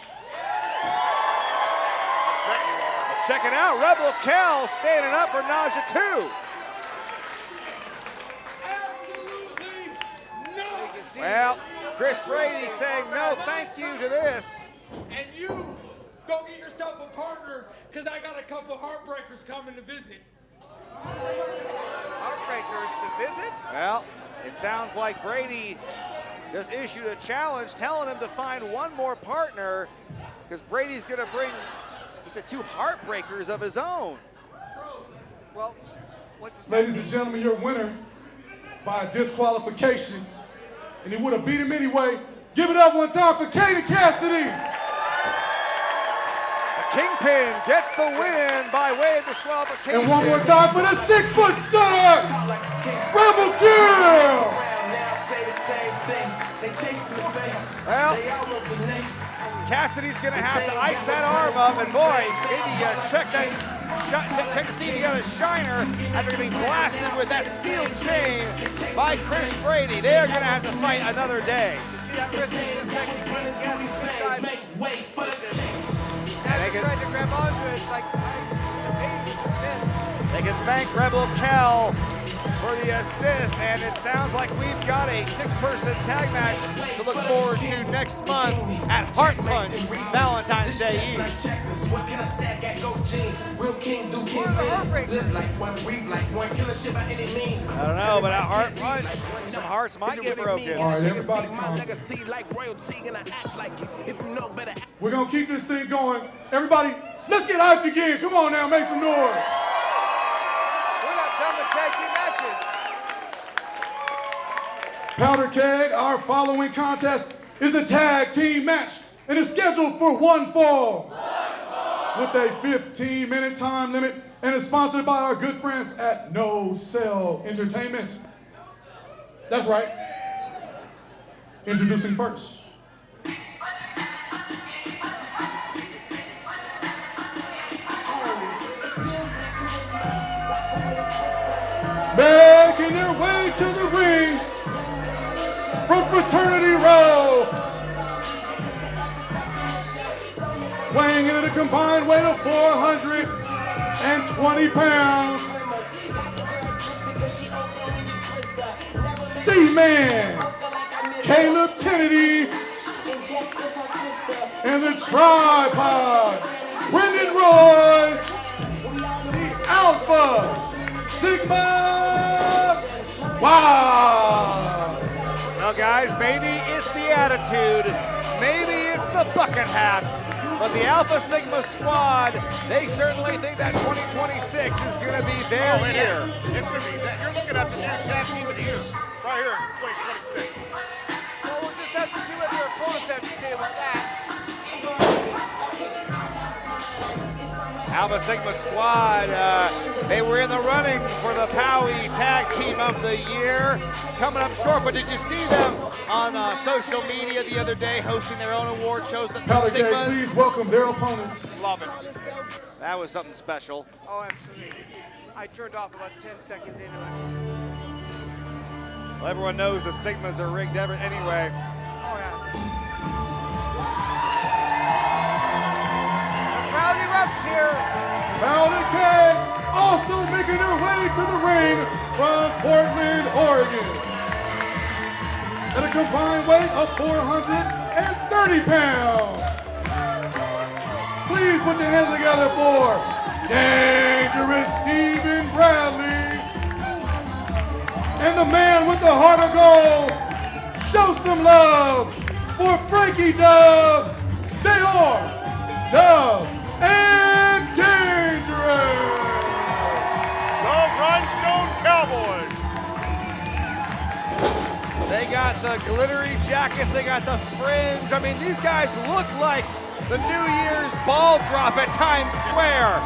Check it out, Rebel Kel standing up for Naja too. Well, Chris Brady saying no thank you to this. And you, go get yourself a partner, because I got a couple heartbreakers coming to visit. Heartbreakers to visit? Well, it sounds like Brady just issued a challenge telling him to find one more partner because Brady's going to bring, he said, 2 heartbreakers of his own. Well, what's the Ladies and gentlemen, your winner by disqualification, and he would have beat him anyway. Give it up one time for Caden Cassidy. The Kingpin gets the win by way of disqualification. And one more time for the 6-foot stunner, Rebel Kel. Well, Cassidy's gonna have to ice that arm up, and boy, maybe check to see if he got a shiner after getting blasted with that steel chain by Chris Brady. They are gonna have to fight another day. See that Chris Brady affects They can, tried to grab onto it, it's like, they can thank Rebel Kel for the assist, and it sounds like we've got a 6-person tag match to look forward to next month at Heart Punch Valentine's Day Eve. I don't know, but at Heart Punch, some hearts might get broken. All right, everybody come. We're going to keep this thing going. Everybody, let's get hyped again. Come on now, make some noise. We're not done with tag team matches. Powder Keg, our following contest is a tag team match and is scheduled for one fall with a 15-minute time limit and is sponsored by our good friends at No Cell Entertainment. That's right. Introducing first. Fraternity Row. Weighing in at a combined weight of 420 pounds. C-Man, Caleb Kennedy, and the Tripod, Brendan Royce, the Alpha Sigma. Wow! Well, guys, maybe it's the attitude, maybe it's the bucket hats, but the Alpha Sigma squad, they certainly think that 2026 is going to be their year. It's going to be that. You're looking at the new tag team of the year right here in 2026. Well, we'll just have to see what their opponents have to say about that. Alpha Sigma squad, they were in the running for the Powie Tag Team of the Year. Coming up short, but did you see them on social media the other day hosting their own award shows? The Sigmas? Please welcome their opponents. Love it. That was something special. Oh, absolutely. I turned off about 10 seconds into it. Well, everyone knows the Sigmas are rigged anyway. Oh, yeah. The crowd erupts here. Bandit Ken also making their way to the ring from Portland, Oregon. At a combined weight of 430 pounds. Please put your hands together for Dangerous Stephen Bradley. And the man with the heart of gold. Show some love for Frankie Dub. They are Dub and Dangerous. The Rhinestone Cowboys. They got the glittery jackets, they got the fringe. I mean, these guys look like the New Year's ball drop at Times Square.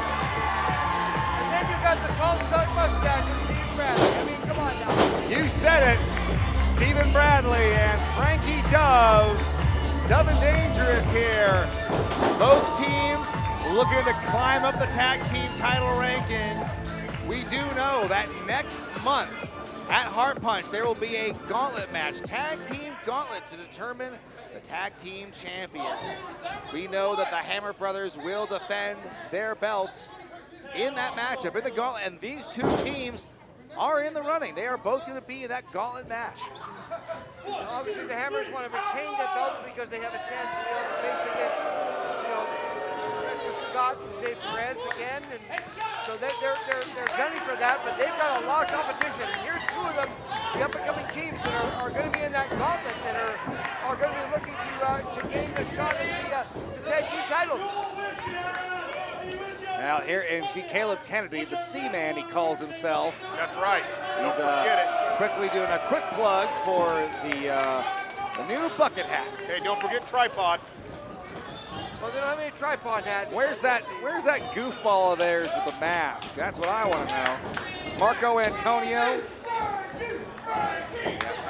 And then you got the tall sun mustache of Steve Bradley. I mean, come on now. You said it. Stephen Bradley and Frankie Dove. Dove and Dangerous here. Both teams looking to climb up the tag team title rankings. We do know that next month at Heart Punch, there will be a gauntlet match, tag team gauntlet, to determine the tag team champions. We know that the Hammer Brothers will defend their belts in that matchup, in the gauntlet, and these two teams are in the running. They are both going to be in that gauntlet match. Well, obviously, the Hammers want to retain their belts because they have a chance to be able to face against, Spencer Scott and Zay Perez again, and so they're gunning for that. But they've got a lot of competition, and here's two of them, the up-and-coming teams that are going to be in that gauntlet that are going to be looking to gain a shot at the tag team titles. Now here, and you see Caleb Kennedy, the C-Man, he calls himself. That's right. He's quickly doing a quick plug for the new bucket hats. Hey, don't forget Tripod. Well, they don't have any tripod hats. Where's that goofball of theirs with the mask? That's what I want to know. Marco Antonio.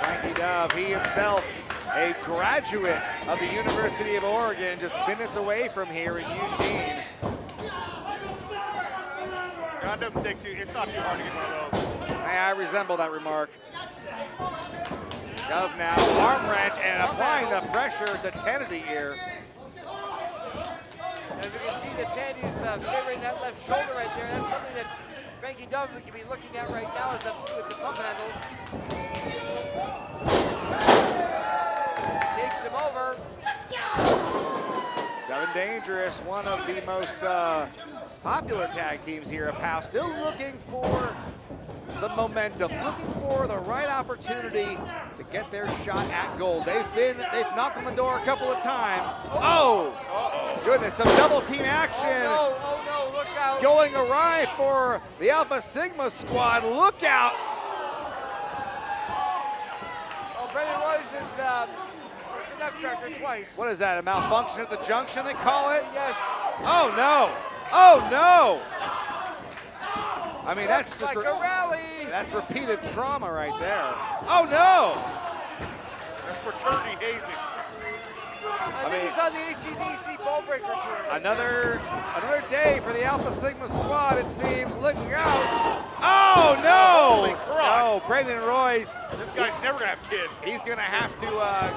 Frankie Dove, he himself a graduate of the University of Oregon, just minutes away from here in Eugene. God, it doesn't take too, it's not too hard to get one of those. Hey, I resemble that remark. Dove now, arm wrench, and applying the pressure to Kennedy here. As you can see, the Tandy's favoring that left shoulder right there. That's something that Frankie Dove could be looking at right now with the pump handles. Takes him over. Dove and Dangerous, one of the most popular tag teams here at POW, still looking for some momentum, looking for the right opportunity to get their shot at gold. They've knocked on the door a couple of times. Oh, goodness, some double team action. Oh no, look out. Going awry for the Alpha Sigma squad, look out. Oh, Brendan Royce is a nutcracker twice. What is that, a malfunction at the junction they call it? Yes. Oh no, oh no. I mean, that's just like a rally. That's repeated trauma right there. Oh no! That's fraternity hazing. I think he's on the AC/DC Ballbreaker tour. Another day for the Alpha Sigma squad, it seems. Looking out! Oh no! Holy crap! Oh, Brandon Royce. This guy's never never gonna have kids. He's gonna have to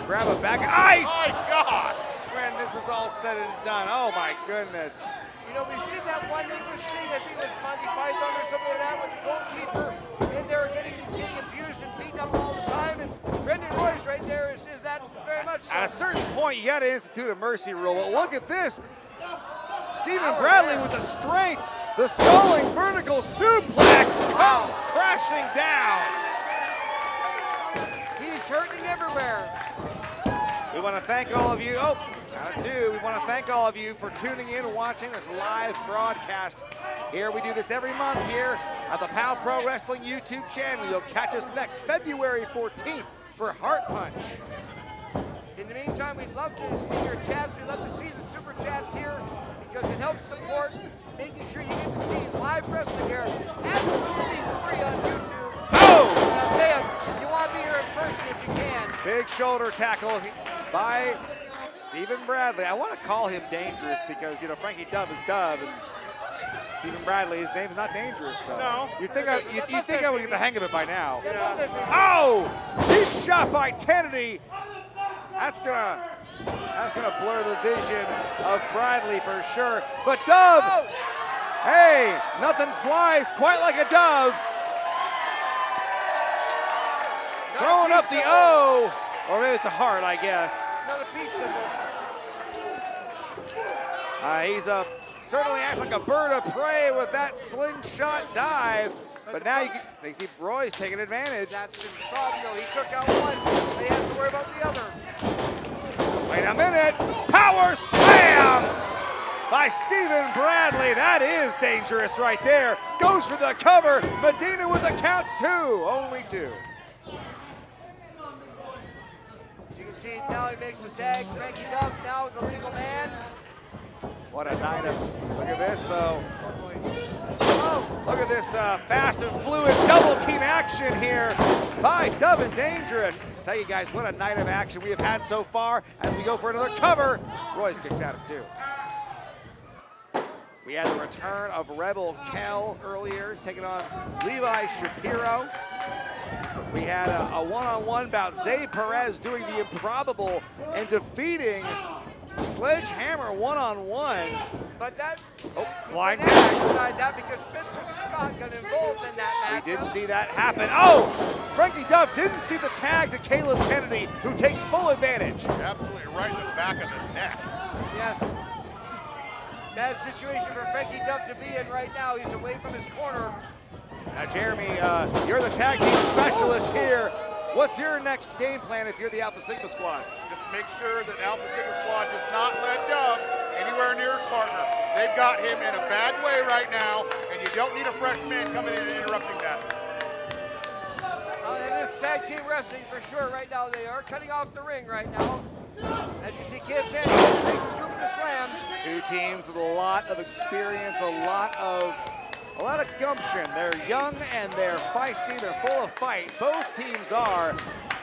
grab a bag of ice. My God. When this is all said and done. Oh my goodness. You know, we've seen that one English thing, I think it was Monty Python or something like that, with the goalkeeper in there getting abused and beaten up all the time. And Brendan Royce right there is that very much so. At a certain point, you got to institute a mercy rule. But look at this. Stephen Bradley with the strength. The stalling vertical suplex comes crashing down. He's hurting everywhere. We want to thank all of you. Oh, count of two. We want to thank all of you for tuning in and watching this live broadcast. Here we do this every month here at the POW Pro Wrestling YouTube channel. You'll catch us next February 14th for Heart Punch. In the meantime, we'd love to see your chats. We'd love to see the super chats here because it helps support making sure you get to see live wrestling here absolutely free on YouTube. Oh! And I'll tell you, you want to be here in person if you can. Big shoulder tackle by Stephen Bradley. I want to call him Dangerous because, you know, Frankie Dove is Dove, and Stephen Bradley, his name's not Dangerous, though. No. You'd think I would get the hang of it by now. Yeah. Oh! Cheap shot by Kennedy. That's gonna blur the vision of Bradley for sure. But Dove, hey, nothing flies quite like a dove. Throwing up the O, or maybe it's a heart, I guess. It's not a peace symbol. He's certainly acts like a bird of prey with that slingshot dive. But now you see Roy's taking advantage. That's just the problem, though. He took out one. They have to worry about the other. Wait a minute. Power slam by Stephen Bradley. That is dangerous right there. Goes for the cover. Medina with the count two. Only two. You can see now he makes the tag. Frankie Dove now with the legal man. What a night of, look at this though. Look at this fast and fluid double team action here by Dove and Dangerous. Tell you guys what a night of action we have had so far as we go for another cover. Royce kicks out of two. We had the return of Rebel Kel earlier, taking on Levi Shapiro. We had a one-on-one bout. Zay Perez doing the improbable and defeating Sledgehammer one-on-one. But that, blind tag. Decide that because Spencer Scott got involved in that match. We did see that happen. Oh, Frankie Dove didn't see the tag to Caleb Kennedy, who takes full advantage. Absolutely right in the back of the neck. Yes. Bad situation for Frankie Dove to be in right now. He's away from his corner. Now, Jeremy, you're the tag team specialist here. What's your next game plan if you're the Alpha Sigma squad? Just make sure that Alpha Sigma squad does not let Dove anywhere near his partner. They've got him in a bad way right now, and you don't need a fresh man coming in and interrupting that. It is tag team wrestling for sure right now. They are cutting off the ring right now. As you see, Kim Tanny with a big scoop and a slam. Two teams with a lot of experience, a lot of gumption. They're young and they're feisty. They're full of fight. Both teams are.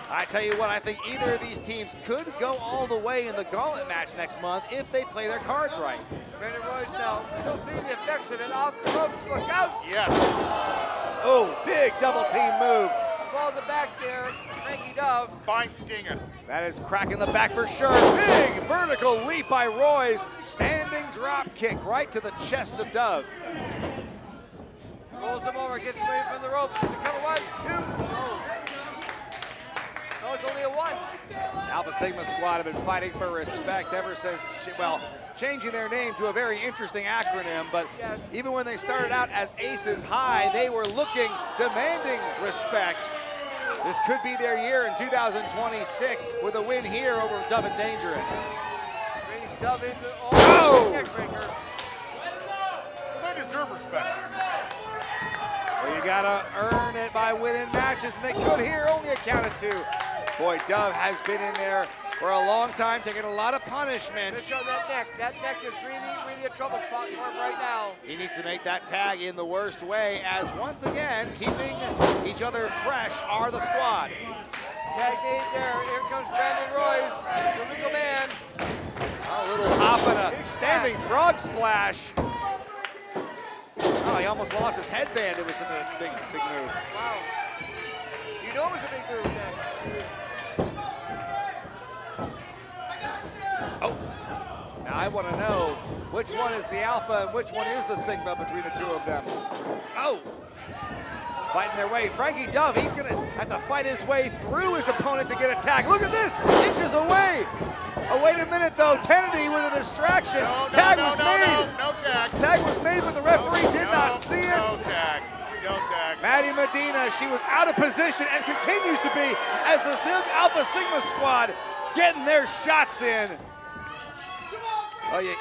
I tell you what, I think either of these teams could go all the way in the gauntlet match next month if they play their cards right. Brandon Royce now still feeling the effects of it. Off the ropes, look out! Yes. Oh, big double team move. Small the back there, Frankie Dove. Spine stinger. That is cracking the back for sure. Big vertical leap by Royce. Standing drop kick right to the chest of Dove. Rolls him over, gets away from the ropes. Does it cover one, two? No, it's only a one. Alpha Sigma squad have been fighting for respect ever since, well, changing their name to a very interesting acronym, but yes. Even when they started out as Aces High, they were looking, demanding respect. This could be their year in 2026 with a win here over Dove and Dangerous. Brings Dove into neck breaker. They deserve respect. Well, you gotta earn it by winning matches, and they could here, only a count of two. Boy, Dove has been in there for a long time, taking a lot of punishment. Show that neck. That neck is really, really a trouble spot for him right now. He needs to make that tag in the worst way, as once again, keeping each other fresh are the squad. Tag made there. Here comes Brandon Royce, the legal man. A little hop and a standing frog splash. Oh, he almost lost his headband. It was such a big move. Wow. You know it was a big move then. I want to know which one is the alpha and which one is the sigma between the two of them. Oh! Fighting their way. Frankie Dove, he's going to have to fight his way through his opponent to get a tag. Look at this! Inches away! Oh, wait a minute, though. Kennedy with a distraction. Tag was made. No tag. Tag was made, but the referee did not see it. No tag. No tag. Maddie Medina, she was out of position and continues to be as the Alpha Sigma squad getting their shots in. Oh, yeah.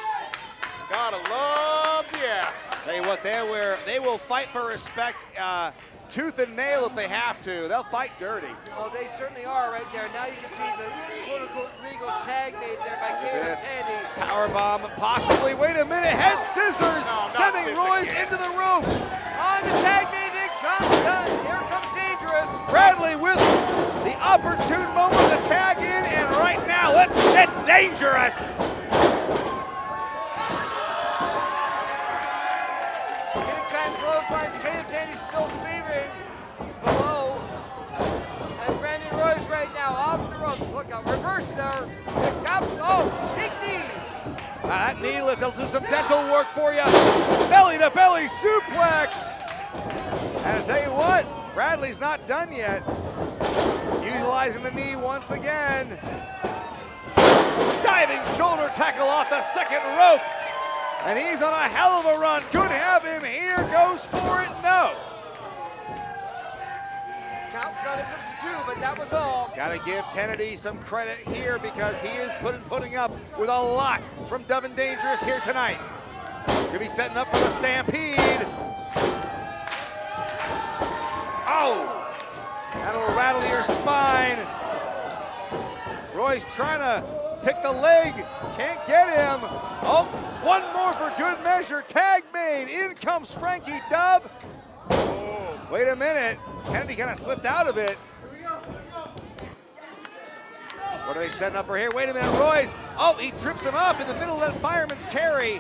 Gotta love the ass. Tell you what, they will fight for respect, tooth and nail if they have to. They'll fight dirty. Oh, they certainly are right there. Now you can see the quote-unquote legal tag made there by Caden and Sandy. Powerbomb, possibly. Wait a minute, head scissors, sending Royce into the ropes. On the tag made it comes done. Here comes Dangerous. Bradley with the opportune moment to tag in, and right now, let's get dangerous. Clotheslines, Caden Sandy's still fevering below. And Brandon Royce right now off the ropes. Look out, reverse there. Picked up. Oh, big knee. That knee lift will do some dental work for you. Belly to belly suplex. And I tell you what, Bradley's not done yet. Utilizing the knee once again. Diving shoulder tackle off the second rope. And he's on a hell of a run. Could have him here. Goes for it. No. Count got it up to 2, but that was all. Got to give Kennedy some credit here because he is putting up with a lot from Dove and Dangerous here tonight. Could be setting up for the Stampede. Oh! That'll rattle your spine. Roy's trying to pick the leg. Can't get him. Oh, one more for good measure. Tag made. In comes Frankie Dove. Oh, wait a minute. Kennedy kind of slipped out of it. What are they setting up for here? Wait a minute, Royce. Oh, he trips him up in the middle of that fireman's carry.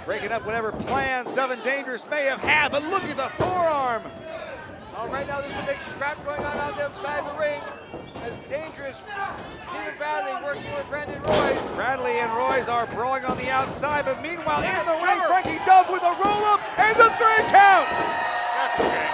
Breaking up whatever plans Dove and Dangerous may have had, but look at the forearm. Oh, right now there's a big scrap going on the outside of the ring. As Dangerous, Stephen Bradley working with Brandon Royce. Bradley and Royce are brawling on the outside, but meanwhile in the ring, Frankie Dove with a roll-up and the 3 count. That's okay.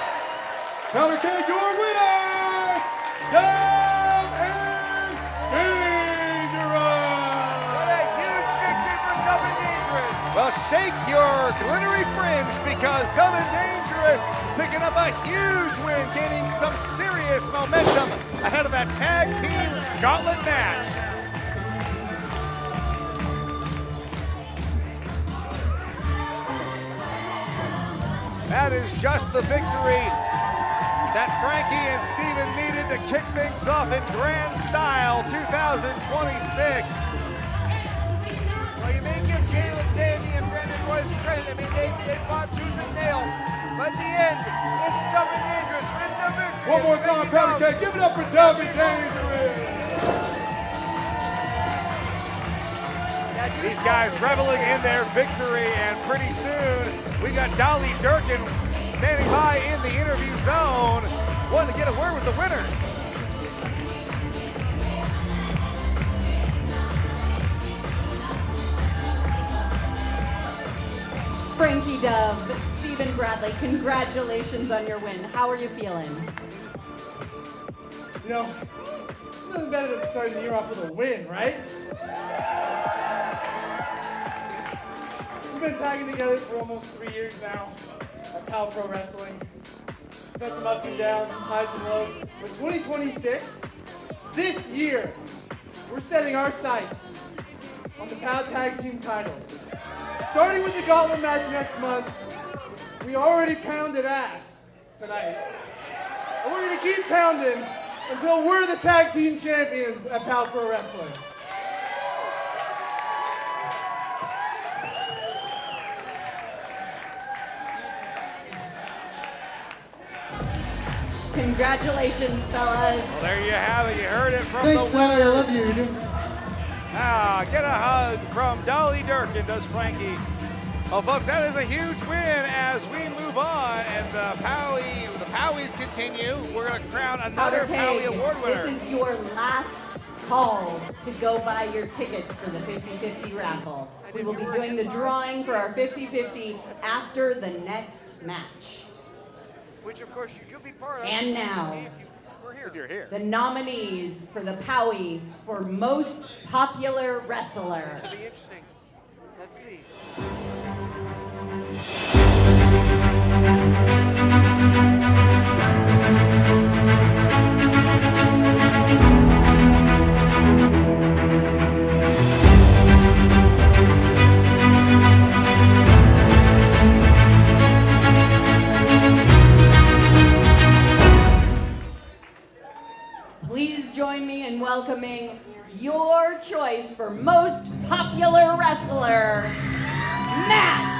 Counter kick, your winners, Dove and Dangerous. What a huge victory for Dove and Dangerous. Well, shake your glittery fringe because Dove and Dangerous picking up a huge win, gaining some serious momentum ahead of that tag team gauntlet match. That is just the victory that Frankie and Steven needed to kick things off in grand style 2026. Well, you may give Caleb Davey and Brandon Royce credit. I mean, they fought tooth and nail. But at the end, it's Dove and Dangerous with the victory. One more time, Powder Keg. Give it up for Dove and Dangerous. These guys reveling in their victory, and pretty soon we got Dolly Durkin standing by in the interview zone, wanting to get a word with the winners. Frankie Dove, Stephen Bradley, congratulations on your win. How are you feeling? You know, nothing better than starting the year off with a win, right? We've been tagging together for almost 3 years now at Pal Pro Wrestling. We've had some ups and downs, some highs and lows. But 2026, this year, we're setting our sights on the Pal Tag Team titles. Starting with the gauntlet match next month, we already pounded ass tonight. And we're gonna keep pounding until we're the tag team champions at Pal Pro Wrestling. Congratulations, fellas. Well, there you have it. You heard it from Thanks, the Sally. I winners. love you. Get a hug from Dolly Durkin, does Frankie. Well, folks, that is a huge win as we move on, and the Powies continue. We're going to crown another Powder Powie Keg, Award winner. This is your last call to go buy your tickets for the 50-50 raffle. We will be doing the drawing for our 50-50 after the next match. Which, of course, you could be part of. And now, If you're here. the nominees for the Powie for Most Popular Wrestler. This will be interesting. Let's see. Please join me in welcoming your choice for Most Popular Wrestler, Matt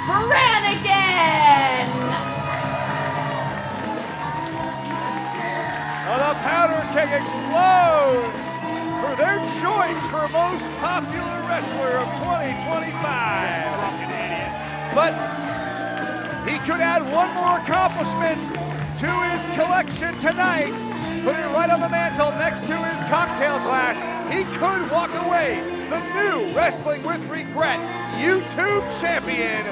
Brannigan! The Powder Keg explodes for their choice for Most Popular Wrestler of 2025. But he could add one more accomplishment to his collection tonight. Put it right on the mantle next to his cocktail glass. He could walk away the new Wrestling with Regret YouTube champion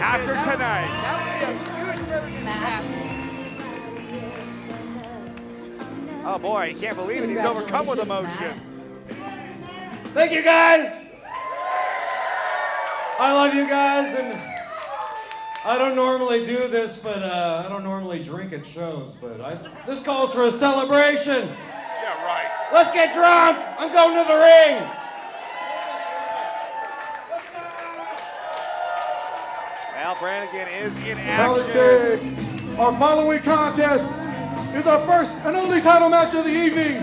after tonight. That would be a huge privilege to have. Oh boy, he can't believe it. He's overcome with emotion. Thank you, guys. I love you guys, and I don't normally do this, but I don't normally drink at shows, but this calls for a celebration. Yeah, right. Let's get drunk. I'm going to the ring. Well, Brannigan is in Powder action. Keg. Our following contest is our first and only title match of the evening.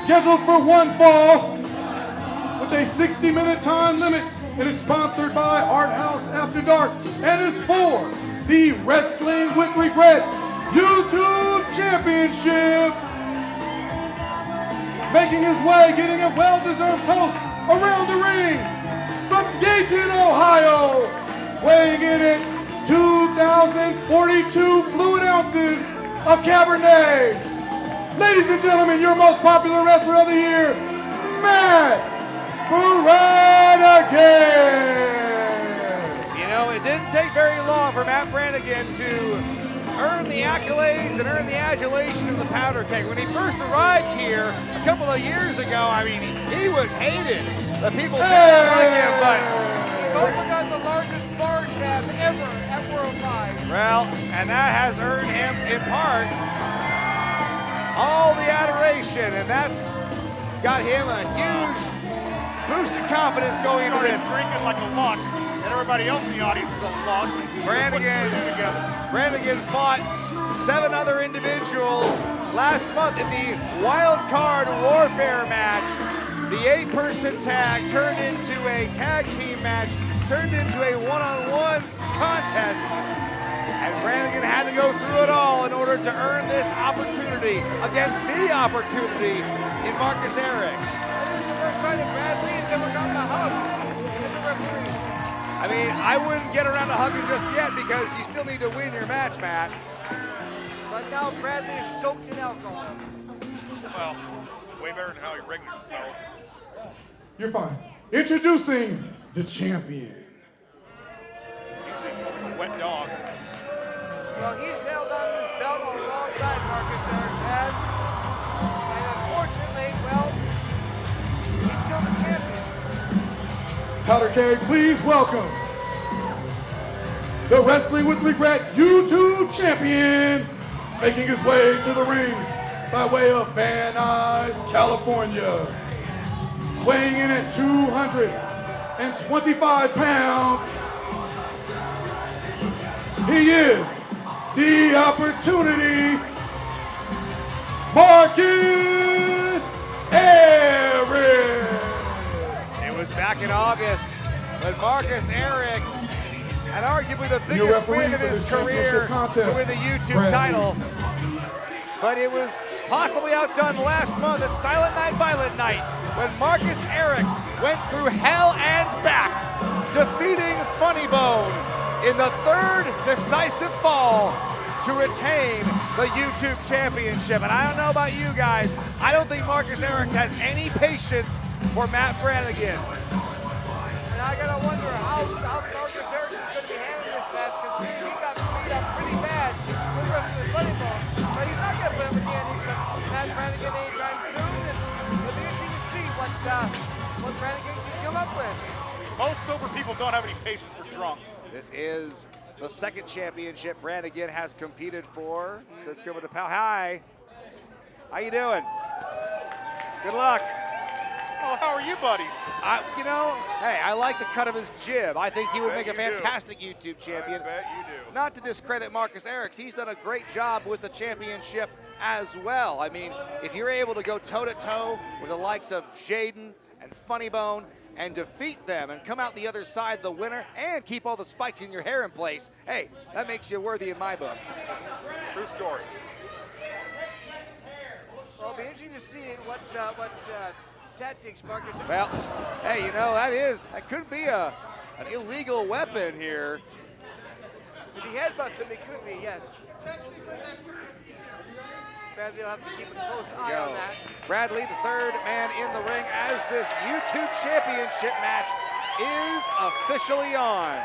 Scheduled for one fall with a 60-minute time limit. It is sponsored by Art House After Dark and is for the Wrestling with Regret YouTube Championship. Making his way, getting a well-deserved post around the ring from Dayton, Ohio, weighing in at 2,042 fluid ounces of Cabernet. Ladies and gentlemen, your most popular wrestler of the year, Matt Brannigan. You know, it didn't take very long for Matt Brannigan to earn the accolades and earn the adulation of the Powder Keg. When he first arrived here a couple of years ago, I mean, he was hated. The people didn't like him, but He's also got the largest bar tab ever at Worldwide. well, and that has earned him, in part, all the adoration, and that's got him a huge boost of confidence going into this. Drinking like a lot, and everybody else in the audience is a lot. Brannigan fought 7 other individuals last month in the wild card warfare match. The 8-person tag turned into a tag team match, turned into a one-on-one contest. And Brannigan had to go through it all in order to earn this opportunity against the opportunity in Marcus Eriks. This is the first time that Brad Lee's ever gotten a hug as a referee. I mean, I wouldn't get around to hugging just yet because you still need to win your match, Matt. But now Bradley is soaked in alcohol. Well, way better than how he regularly smells. You're fine. Introducing the champion. Usually he smells like a wet dog. Well, he's held on to this belt alongside Marcus Eriks has. And unfortunately, well, he's still the champion. Powder Keg, please welcome the Wrestling with Regret YouTube champion, making his way to the ring by way of Van Nuys, California, weighing in at 225 pounds. He is the Opportunity, Marcus Eriks. It was back in August when Marcus Eriks had arguably the biggest win of his career to win the YouTube title. But it was possibly outdone last month at Silent Night, Violent Night when Marcus Eriks went through hell and back, defeating Funny Bone in the 3rd decisive fall to retain the YouTube Championship. And I don't know about you guys, I don't think Marcus Eriks has any patience for Matt Brannigan. And I gotta wonder how Marcus Eriks is gonna be handling this match, considering he got beat up pretty bad with the rest of his Funny Bone. But he's not gonna put up again Matt Brannigan anytime soon, and it'll be interesting to see what Brannigan can come up with. Most sober people don't have any patience for drunks. This is the second championship Brannigan has competed for since coming to Pal. Hi, how you doing? Good luck. Oh, how are you, buddies? Hey, I like the cut of his jib. I think he would make a you do. fantastic YouTube champion. I bet you do. Not to discredit Marcus Eriks, he's done a great job with the championship as well. I mean, if you're able to go toe-to-toe with the likes of Caden and Funny Bone and defeat them and come out the other side the winner and keep all the spikes in your hair in place, hey, that makes you worthy in my book. True story. Well, it'll be interesting to see what tactics Marcus. Well, hey, that could be an illegal weapon here. If he headbutts him, it could be, yes. Bradley will have to keep a close eye on that. Bradley, the third man in the ring as this YouTube Championship match is officially on.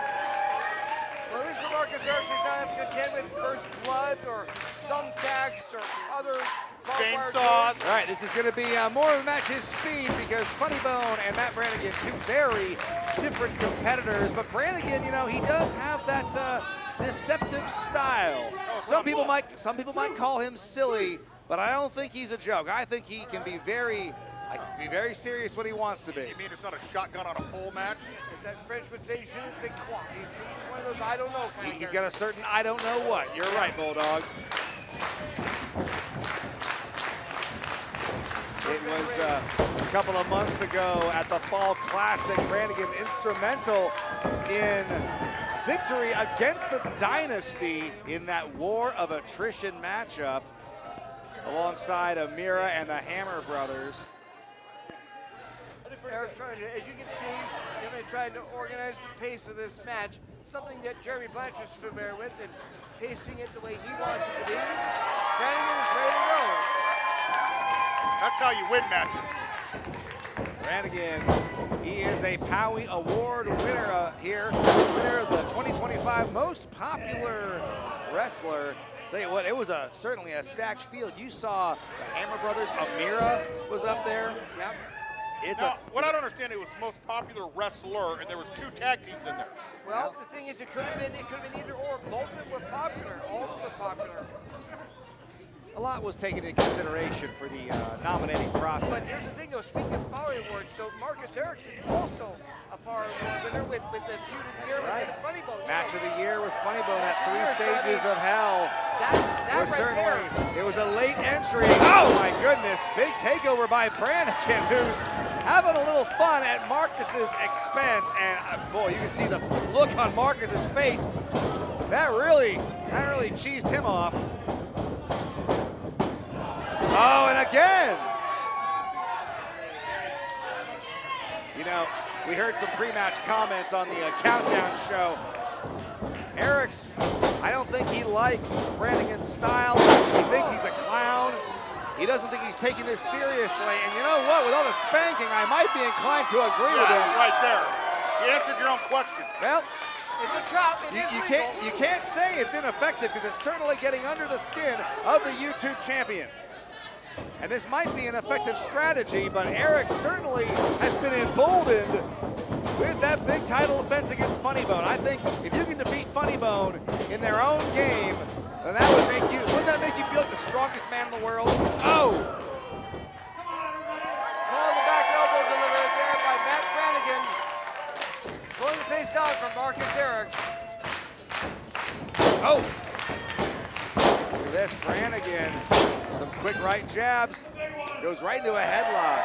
Well, at least for Marcus Eriks, he's not having to contend with first blood or thumbtacks or other chainsaws. All right, this is going to be more of a match his speed because Funny Bone and Matt Brannigan, two very different competitors. But Brannigan, he does have that deceptive style. Some people might call him silly, but I don't think he's a joke. I think he can be very serious when he wants to be. You mean it's not a shotgun on a pole match? As that French would say, je ne sais quoi. He's one of those I don't know kind of He's got a certain I don't know what. You're right, Bulldog. It was a couple of months ago at the Fall Classic, Brannigan instrumental in victory against the Dynasty in that War of Attrition matchup alongside Amira and the Hammer Brothers. Eriks trying to, as you can see, they're trying to organize the pace of this match, something that Jeremy Blanchard's familiar with, and pacing it the way he wants it to be. Brannigan is ready to go. That's how you win matches. Brannigan, he is a Powie Award winner here, winner of the 2025 Most Popular Wrestler. Tell you what, it was certainly a stacked field. You saw the Hammer Brothers, Amira was up there. Yep. What I don't understand, it was most popular wrestler, and there was 2 tag teams in there. Well, the thing is, it could have been either or. Both of them were popular. All of them were popular. A lot was taken into consideration for the nominating process. But here's the thing, though. Speaking of Power Awards, so Marcus Eriks is also a Power Award winner with the Feud of the Year with the Funny Bone. Match of the Year with Funny Bone at 3 stages of hell. It was a late entry. Oh my goodness! Big takeover by Brannigan, who's having a little fun at Marcus's expense. And boy, you can see the look on Marcus's face. That really cheesed him off. Oh, and again! We heard some pre-match comments on the Countdown show. Eriks, I don't think he likes Brannigan's style. He thinks he's a clown. He doesn't think he's taking this seriously. And you know what? With all the spanking, I might be inclined to agree with him. Right there. You answered your own question. Well, it's a trap. You can't say it's ineffective because it's certainly getting under the skin of the YouTube champion. And this might be an effective strategy, but Eriks certainly has been emboldened with that big title defense against Funny Bone. I think if you can defeat Funny Bone in their own game, then wouldn't that make you feel like the strongest man in the world? Oh! Small in the back elbow delivered there by Matt Brannigan. Slowing the pace down from Marcus Eriks. Oh! Look at this, Brannigan. Some quick right jabs. Goes right into a headlock.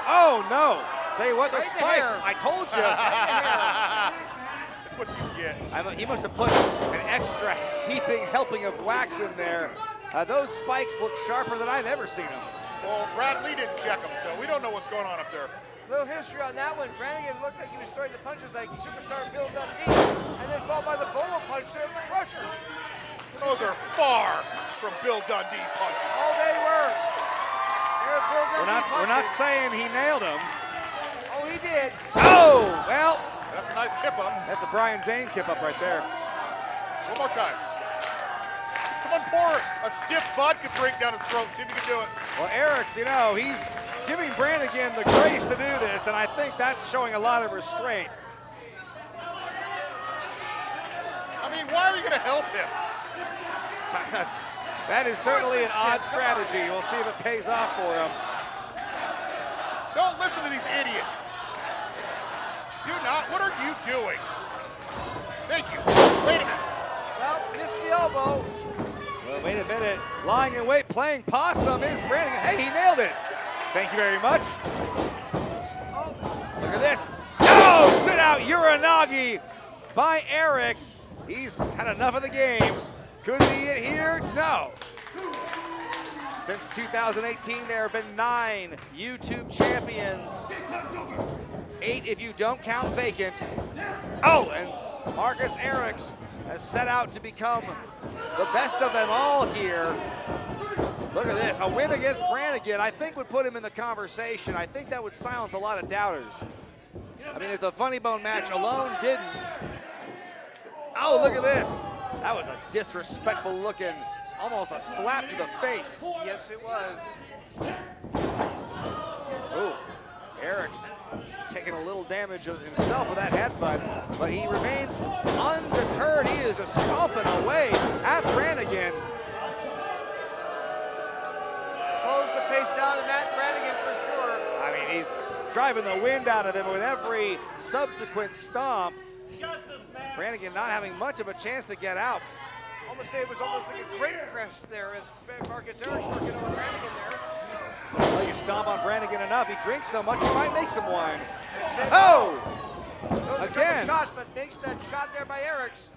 Oh no! Tell you what, those spikes, I told you. That's what you get. He must have put an extra helping of wax in there. Those spikes look sharper than I've ever seen them. Well, Brad Lee didn't check them, so we don't know what's going on up there. Little history on that one. Brannigan looked like he was throwing the punches like superstar Bill Dundee, and then followed by the bolo punch there of the Crusher. Those are far from Bill Dundee punches. Oh, they were. We're not saying he nailed him. Oh, he did. Oh, well. That's a nice kip up. That's a Brian Zane kip up right there. One more time. Someone pour a stiff vodka drink down his throat. See if you can do it. Well, Eriks, you know, he's giving Brannigan the grace to do this, and I think that's showing a lot of restraint. I mean, why are you going to help him? That is certainly an odd strategy. We'll see if it pays off for him. Don't listen to these idiots. Do not. What are you doing? Thank you. Wait a minute. Well, missed the elbow. Well, wait a minute. Lying in wait, playing possum is Brannigan. Hey, he nailed it. Thank you very much. Oh, look at this. Oh, sit out Uranagi by Eriks. He's had enough of the games. Could be it here? No. Since 2018, there have been 9 YouTube champions. 8 if you don't count vacant. Oh, and Marcus Eriks has set out to become the best of them all here. Look at this, a win against Brannigan, I think would put him in the conversation. I think that would silence a lot of doubters. I mean, if the Funny Bone match alone didn't. Oh, look at this. That was a disrespectful looking, almost a slap to the face. Yes, it was. Ooh, Eriks taking a little damage of himself with that headbutt, but he remains undeterred. He is just stomping away at Brannigan. Slows the pace down to Matt Brannigan for sure. I mean, he's driving the wind out of him with every subsequent stomp. Brannigan not having much of a chance to get out. Almost say it was almost like a great press there as Marcus Eriks working over Brannigan there. Well, you stomp on Brannigan enough, he drinks so much, you might make some wine. Oh! Again. Shots, but makes that shot there by Eriks.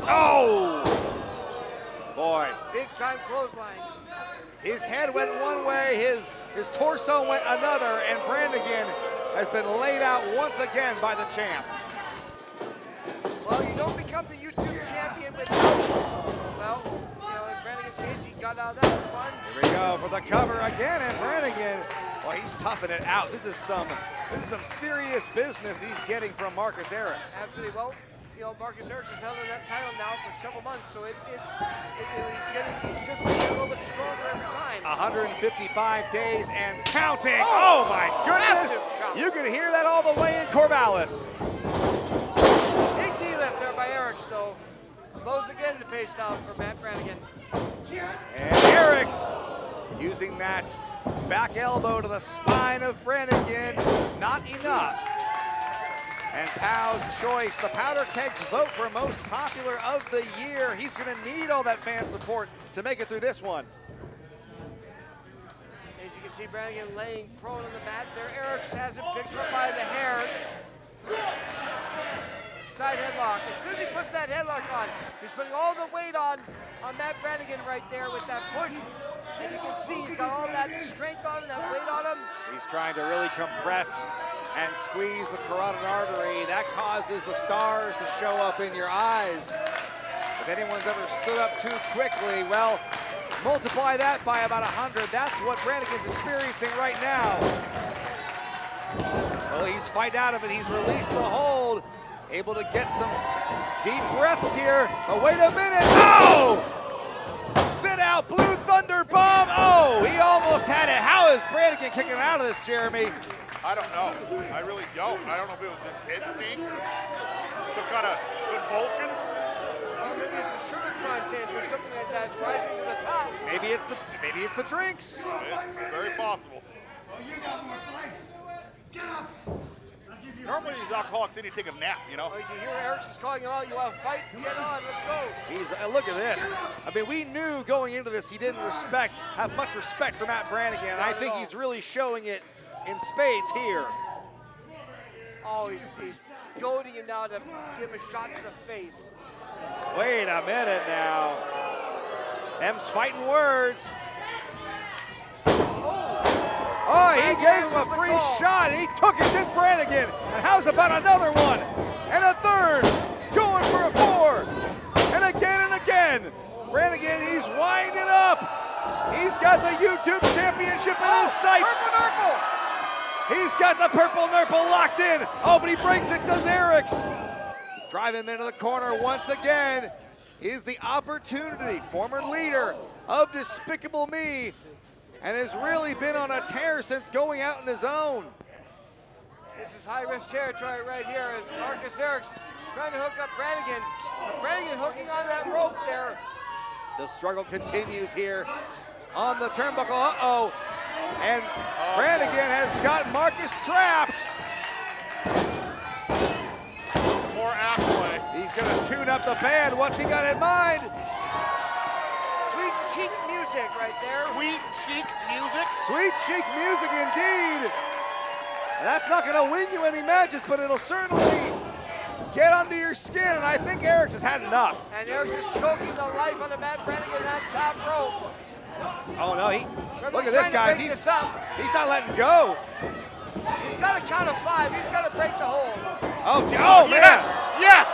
Oh! Boy. Big time clothesline. His head went one way, his torso went another, and Brannigan has been laid out once again by the champ. Well, you don't become the YouTube champion without, well, you know, in Brannigan's case, he got out of that one. Here we go for the cover again, and Brannigan, well, he's toughing it out. This is some serious business he's getting from Marcus Eriks. Absolutely. Well, you know, Marcus Eriks has held that title now for several months, so he's just getting a little bit stronger every time. 155 days and counting. Oh my goodness! You can hear that all the way in Corvallis. Big knee left there by Eriks, though. Slows again the pace down for Matt Brannigan. And Eriks using that back elbow to the spine of Brannigan. Not enough. And Pow's choice, the Powder Keg's vote for most popular of the year. He's going to need all that fan support to make it through this one. As you can see, Brannigan laying prone on the mat there. Eriks has him, picks him up by the hair. Side headlock. As soon as he puts that headlock on, he's putting all the weight on Matt Brannigan right there with that push. And you can see he's got all that strength on him, that weight on him. He's trying to really compress and squeeze the carotid artery. That causes the stars to show up in your eyes. If anyone's ever stood up too quickly, well, multiply that by about 100. That's what Brannigan's experiencing right now. Well, he's fighting out of it. He's released the hold. Able to get some deep breaths here. But wait a minute. Oh! Sit out, Blue Thunder Bomb. Oh, he almost had it. How is Brannigan kicking out of this, Jeremy? I don't know. I really don't. I don't know if it was his instinct, some kind of convulsion. Or maybe it's a sugar content or something like that rising to the top. Maybe it's the drinks. Very possible. You got more fight. Get up. Normally these alcoholics need to take a nap, you know. Oh, did you hear Eriks is calling it out? You want to fight? Get on, let's go. He's look at this. I mean, we knew going into this he didn't have much respect for Matt Brannigan. And I think he's really showing it in spades here. Oh, he's goading him now to give him a shot to the face. Wait a minute now. Them's fighting words. Oh, Oh, he gave him a free shot, and he took it to Brannigan. And how's about another one? And a third, going for a 4. And again. Brannigan, he's winding up. He's got the YouTube Championship in his sights. He's got the purple nurple locked in. Oh, but he breaks it, does Eriks. Drive him into the corner once again. Is the opportunity, former leader of Despicable Me, and has really been on a tear since going out in his own. This is high-risk territory right here as Marcus Eriks trying to hook up Brannigan. Brannigan hooking onto that rope there. The struggle continues here on the turnbuckle. And Brannigan has got Marcus trapped. More halfway. He's gonna tune up the band. What's he got in mind? Sweet cheek music right there. Sweet cheek music. Sweet cheek music indeed. And that's not gonna win you any matches, but it'll certainly get under your skin, and I think Eriks has had enough. And Eriks is choking the life out of Matt Brannigan on top rope. Oh no, look at this, guys. He's not letting go. He's got a count of 5. He's got to break the hold. Oh man. Yes.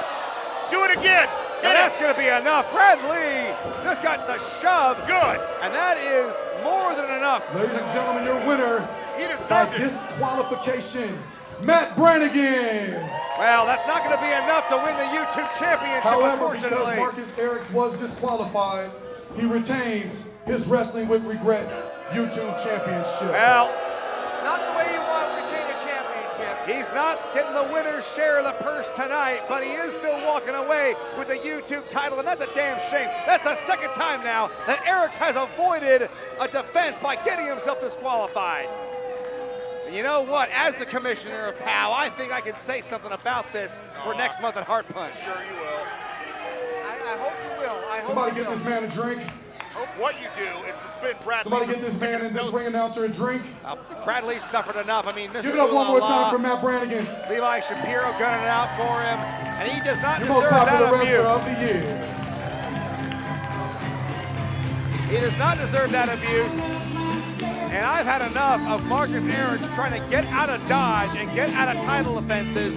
Do it again. And that's going to be enough. Bradley just got the shove. Good. And that is more than enough. Ladies and gentlemen, your winner He by deserved it. disqualification, Matt Brannigan. Well, that's not going to be enough to win the YouTube Championship, However, because unfortunately. Marcus Eriks was disqualified, he retains his Wrestling with Regret YouTube Championship. Well, Not the way you want to retain a championship. he's not getting the winner's share of the purse tonight, but he is still walking away with the YouTube title, and that's a damn shame. That's the second time now that Eriks has avoided a defense by getting himself disqualified. And you know what? As the commissioner of POW, I think I can say something about this for next month at Heart Punch. Sure you will. I hope you will. I hope Somebody you get will. this man a drink. What you do is suspend Bradley. Somebody get this man and this ring announcer a drink. Bradley suffered enough. I mean, Mr. Give it up one more Ooh La time La, for Matt Brannigan. Levi Shapiro gunning it out for him, and he does not The most deserve popular that wrestler of abuse. the year. He does not deserve that abuse. And I've had enough of Marcus Eriks trying to get out of Dodge and get out of title offenses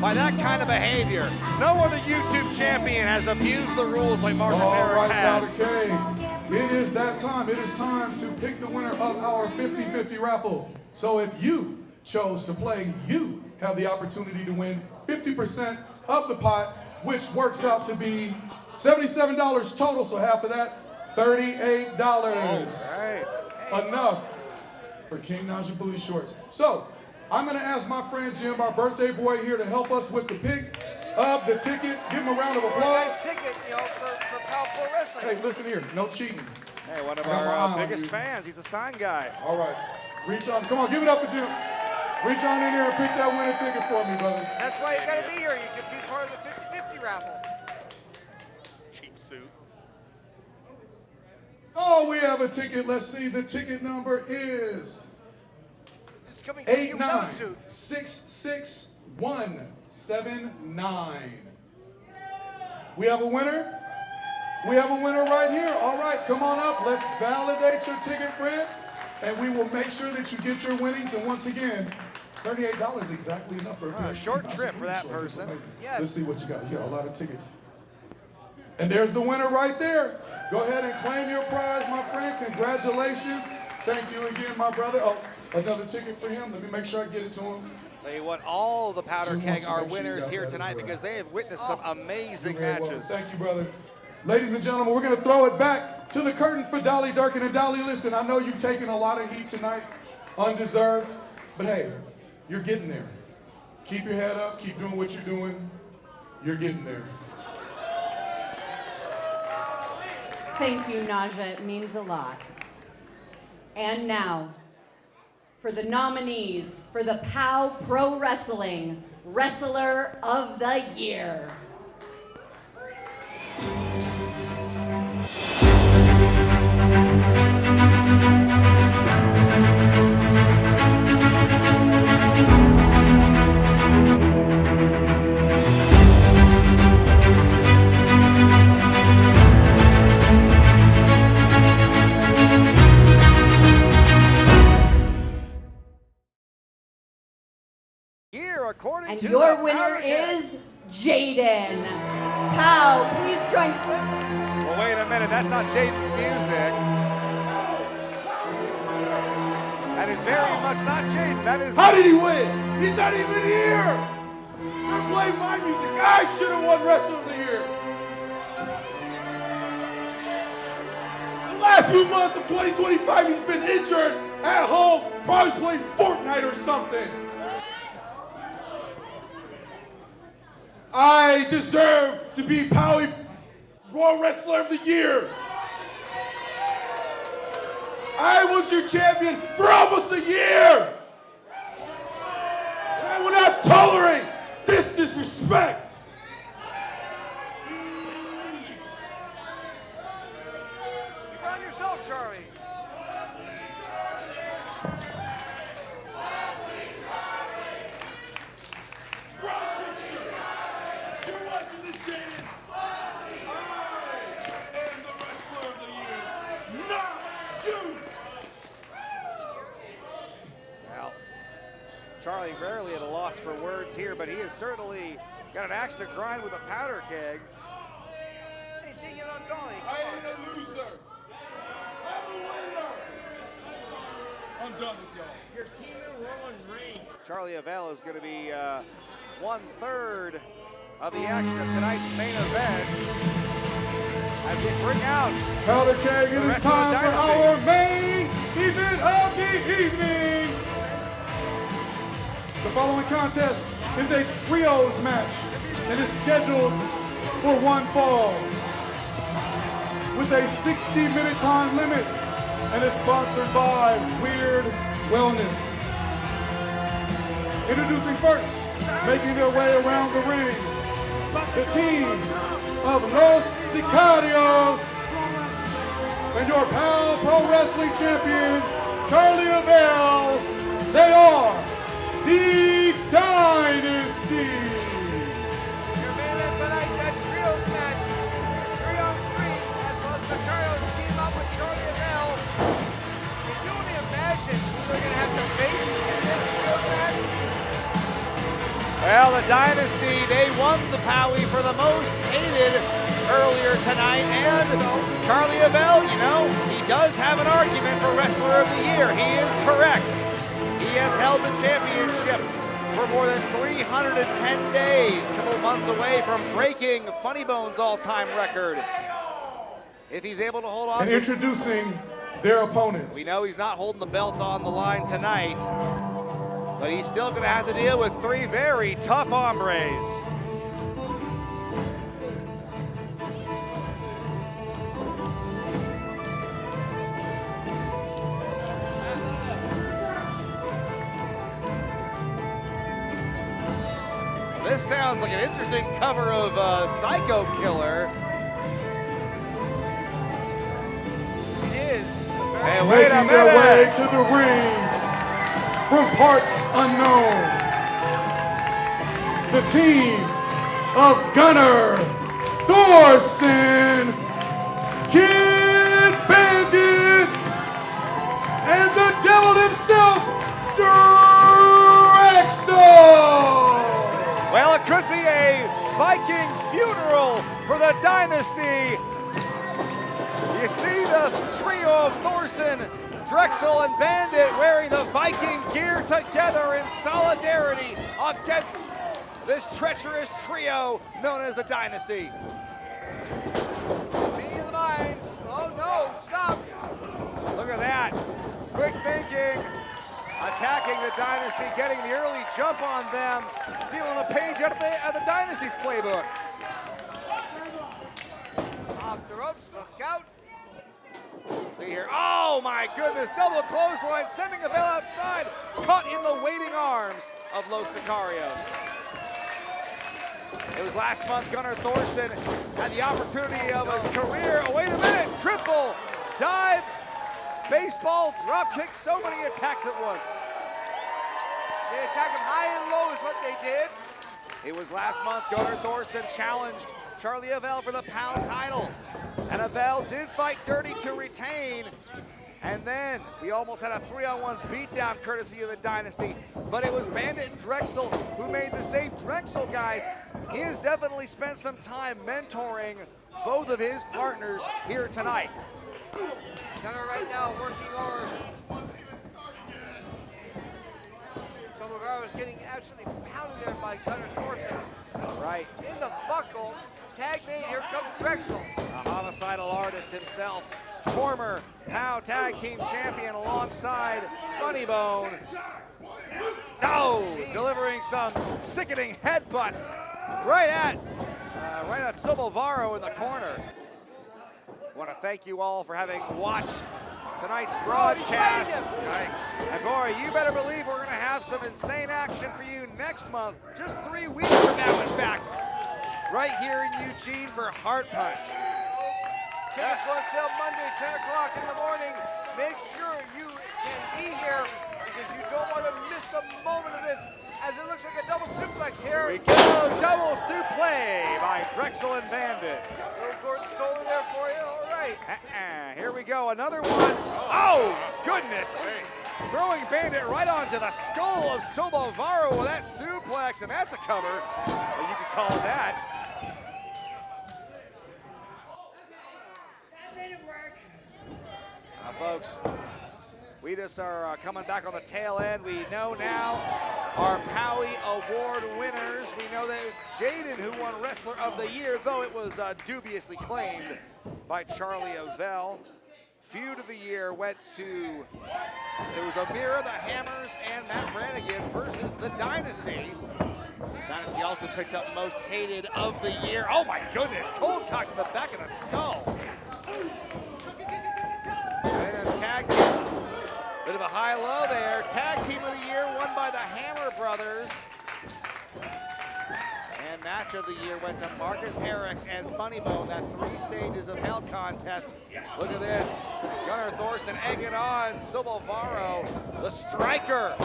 by that kind of behavior. No other YouTube champion has abused the rules like Marcus Eriks All right, has. okay. It is that time. It is time to pick the winner of our 50-50 raffle. So if you chose to play, you have the opportunity to win 50% of the pot, which works out to be $77 total. So half of that, $38. All right. Enough for King Najee Booty Shorts. So I'm going to ask my friend Jim, our birthday boy here, to help us with the pick of the ticket. Give him a round of applause. Nice ticket, for POW Pro Wrestling. Hey, listen here, no cheating. Hey, one of I got my eye our on biggest you. fans. He's the sign guy. All right, reach on. Come on, give it up for Jim. Reach on in there and pick that winning ticket for me, brother. That's why you got to be here. You can be part of the 50-50 raffle. Cheap suit. Oh, we have a ticket. Let's see. The ticket number is This is coming to you without a suit. 866179. We have a winner. We have a winner right here. All right, come on up. Let's validate your ticket, friend, and we will make sure that you get your winnings. And once again, $38 exactly enough for A short trip for that person. Yes. Let's see what you got. You got a lot of tickets. And there's the winner right there. Go ahead and claim your prize, my friend. Congratulations. Thank you again, my brother. Oh, another ticket for him. Let me make sure I get it to him. Tell you what, all the Powder Jim wants Keg to are make sure you winners got here that as tonight well. because they have witnessed some amazing Very well. matches. Thank you, brother. Ladies and gentlemen, we're going to throw it back to the curtain for Dolly Durkin. And Dolly, listen, I know you've taken a lot of heat tonight, undeserved, but hey, you're getting there. Keep your head up. Keep doing what you're doing. You're getting there. Thank you, Naja. It means a lot. And now, for the nominees for the POW Pro Wrestling Wrestler of the Year. And your winner is Jaden. Pow, please join. Well, wait a minute, that's not Jaden's music. That is very much not Jaden. That is. How did he win? He's not even here. You're playing my music. I should have won Wrestler of the Year. The last few months of 2025, he's been injured at home, probably playing Fortnite or something. I deserve to be Powie Raw Wrestler of the Year. I was your champion for almost a year. And I will not tolerate this disrespect. You found yourself, Charly. You're watching this, Jaden. I am the Wrestler of the Year, not you. Well, Charly rarely at a loss for words here, but he has certainly got an axe to grind with a powder keg. Hey, see, you know, Dolly. I ain't a loser. I'm a winner. I'm done with y'all. Your team in Roman Reigns. Charly Avell is going to be 1/3 of the action of tonight's main event as we bring out Powder keg, it is time for our main event of the evening. The following contest is a trios match and is scheduled for one fall with a 60-minute time limit and is sponsored by Weird Wellness. Introducing first, making their way around the ring, the team of Los Sicarios and your PAL Pro Wrestling Champion, Charly Avell. They are the Dynasty. Your main event tonight, that trios match, 3-on-3, as Los Sicarios team up with Charly Avell. Can you only imagine who they're going to have to face in this trios match? Well, the Dynasty, they won the Powie for the most hated earlier tonight, and Charly Avell, you know, he does have an argument for Wrestler of the Year. He is correct. He has held the championship for more than 310 days, a couple months away from breaking Funny Bone's all-time record. If he's able to hold on And to introducing their opponents. We know he's not holding the belt on the line tonight, but he's still going to have to deal with 3 very tough hombres. This sounds like an interesting cover of Psycho Killer. It is. Hey, wait a Making their way minute. to the ring from parts unknown, the team of Gunnar, Thorson, Kid Bandit, and the devil himself, Drexl. Well, it could be a Viking funeral for the Dynasty. You see the trio of Thorson, Drexl, and Bandit wearing the Viking gear together in solidarity against this treacherous trio known as the Dynasty. Meeting of the minds. Oh no, stop. Look at that. Quick thinking. Attacking the Dynasty, getting the early jump on them, stealing a page out of the Dynasty's playbook. Off the ropes, look out. See here, oh my goodness, double clothesline, sending Avell outside, caught in the waiting arms of Los Sicarios. It was last month Gunnar Thorson had the opportunity of his career. Oh, wait a minute, triple dive, baseball, drop kick, so many attacks at once. They attacked him high and low is what they did. It was last month Gunnar Thorson challenged Charly Avell for the pound title. And Avell did fight dirty to retain. And then we almost had a 3-on-1 beatdown courtesy of the Dynasty, but it was Bandit and Drexl who made the save. Drexl, guys, he has definitely spent some time mentoring both of his partners here tonight. Gunnar right now working over. Sylvester was getting absolutely pounded there by Gunnar Thorson. Right. In the buckle, tag made, here comes Drexl. A homicidal artist himself, former POW Tag Team Champion alongside Funny Bone. No, delivering some sickening headbutts right at Sylvester in the corner. I want to thank you all for having watched tonight's broadcast. And boy, you better believe we're going to have some insane action for you next month, just 3 weeks from now, in fact, right here in Eugene for Heart Punch. Tickets go on sale Monday, 10 o'clock in the morning. Make sure you can be here because you don't want to miss a moment of this, as it looks like a double suplex here. We go, double suplex by Drexl and Bandit. Little Gordon Soul in there for you, all right. Here we go, another one. Oh, goodness. Throwing Bandit right onto the skull of Sylvester with that suplex, and that's a cover. Well, you could call that. Folks, we just are coming back on the tail end. We know now our Powie Award winners. We know that it was Caden who won Wrestler of the Year, though it was dubiously claimed by Charly Avell. Feud of the Year went to, it was Amira, the Hammers, and Matt Brannigan versus the Dynasty. Dynasty also picked up Most Hated of the Year. Oh my goodness, cold cock to the back of the skull. And a tag team, bit of a high-low there. Tag Team of the Year won by the Hammer Brothers. And Match of the Year went to Marcus Eriks and Funny Bone, that 3 stages of hell contest. Look at this. Gunnar Thorson egging on Sylvester, the striker.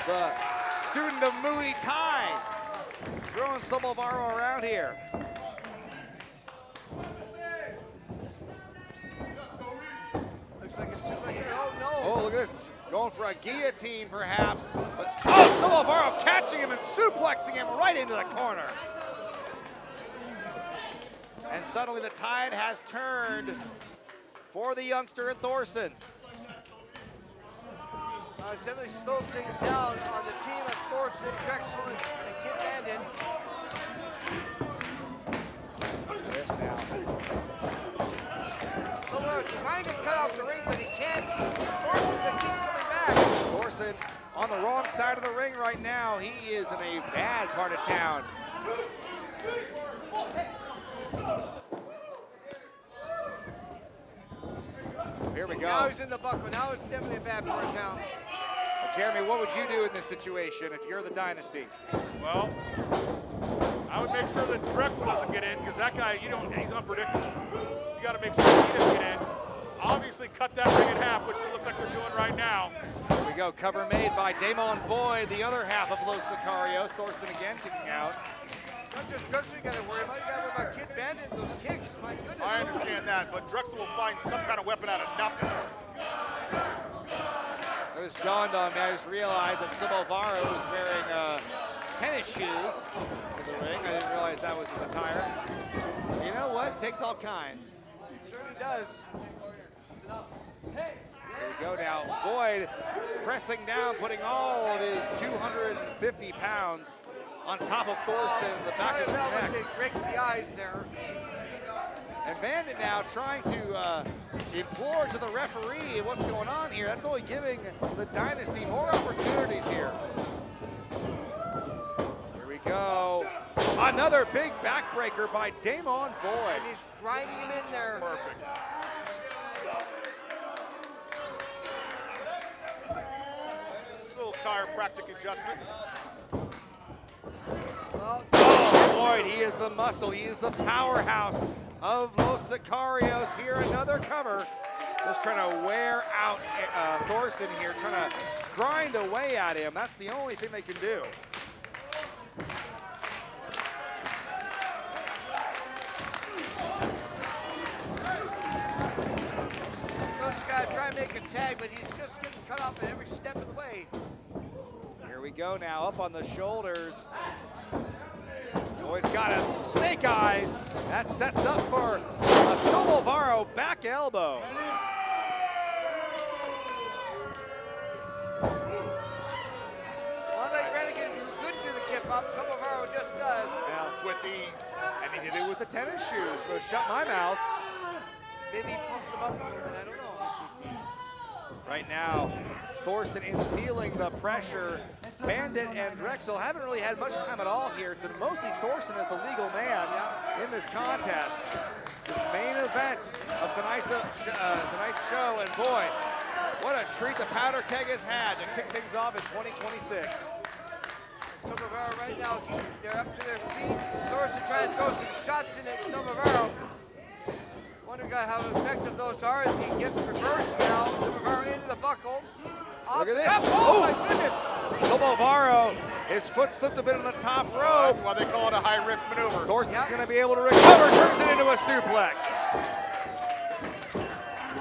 The student of Muay Thai. Throwing Sylvester around here. Oh, look at this. Going for a guillotine, perhaps. But, oh, Sylvester catching him and suplexing him right into the corner. And suddenly the tide has turned for the youngster at Thorson. It's definitely slowed things down on the team of Thorson, Drexl, and Kid Bandit. This now. Trying to cut off the ring, but he can't. Thorson keeps coming back. Thorson on the wrong side of the ring right now. He is in a bad part of town. Here we go. Now he's in the buckle. Now it's definitely a bad part of town. Jeremy, what would you do in this situation if you're the Dynasty? Well, I would make sure that Drexl doesn't get in, because that guy, he's unpredictable. You got to make sure he doesn't get in. Obviously cut that ring in half, which it looks like they're doing right now. Here we go, cover made by Damon Void, the other half of Los Sicarios. Thorson again kicking out. Not just Drexl you got to worry about, you got to worry about Kid Bandit and those kicks, my goodness. I understand that, but Drexl will find some kind of weapon out of nothing. It just dawned on me, I just realized that Sylvester was wearing tennis shoes in the ring. I didn't realize that was his attire. You know what? It takes all kinds. It certainly does. Here we go now. Void pressing down, putting all of his 250 pounds on top of Thorson, the back of his neck. They break the eyes there. And Bandit now trying to implore to the referee what's going on here. That's only giving the Dynasty more opportunities here. Here we go. Another big backbreaker by Damon Void. And he's grinding him in there. Perfect. This little chiropractic adjustment. Oh, Void, he is the muscle. He is the powerhouse of Los Sicarios. Here, another cover. Just trying to wear out Thorson here, trying to grind away at him. That's the only thing they can do. tag, but he's just getting cut off at every step of the way. Here we go now, up on the shoulders. Oh, he's got a snake eyes. That sets up for a Somovaro back elbow. Well, like Brannigan couldn't do the kip up, Somovaro just does. Now, with ease. And he did it with the tennis shoes, so shut my mouth. Maybe he pumped them up a little bit, I don't know. Right now, Thorson is feeling the pressure. Bandit and Drexl haven't really had much time at all here. It's been mostly Thorson as the legal man in this contest. This main event of tonight's show, and boy, what a treat the Powder Keg has had to kick things off in 2026. Somovaro right now, they're up to their feet. Thorson trying to throw some shots in at Somovaro. Wonder how effective those are as he gets reversed now. Somovaro into the buckle. Look at this. Oh my goodness. Somovaro, his foot slipped a bit on the top rope. That's why they call it a high-risk maneuver. Thorson's going to be able to recover, turns it into a suplex.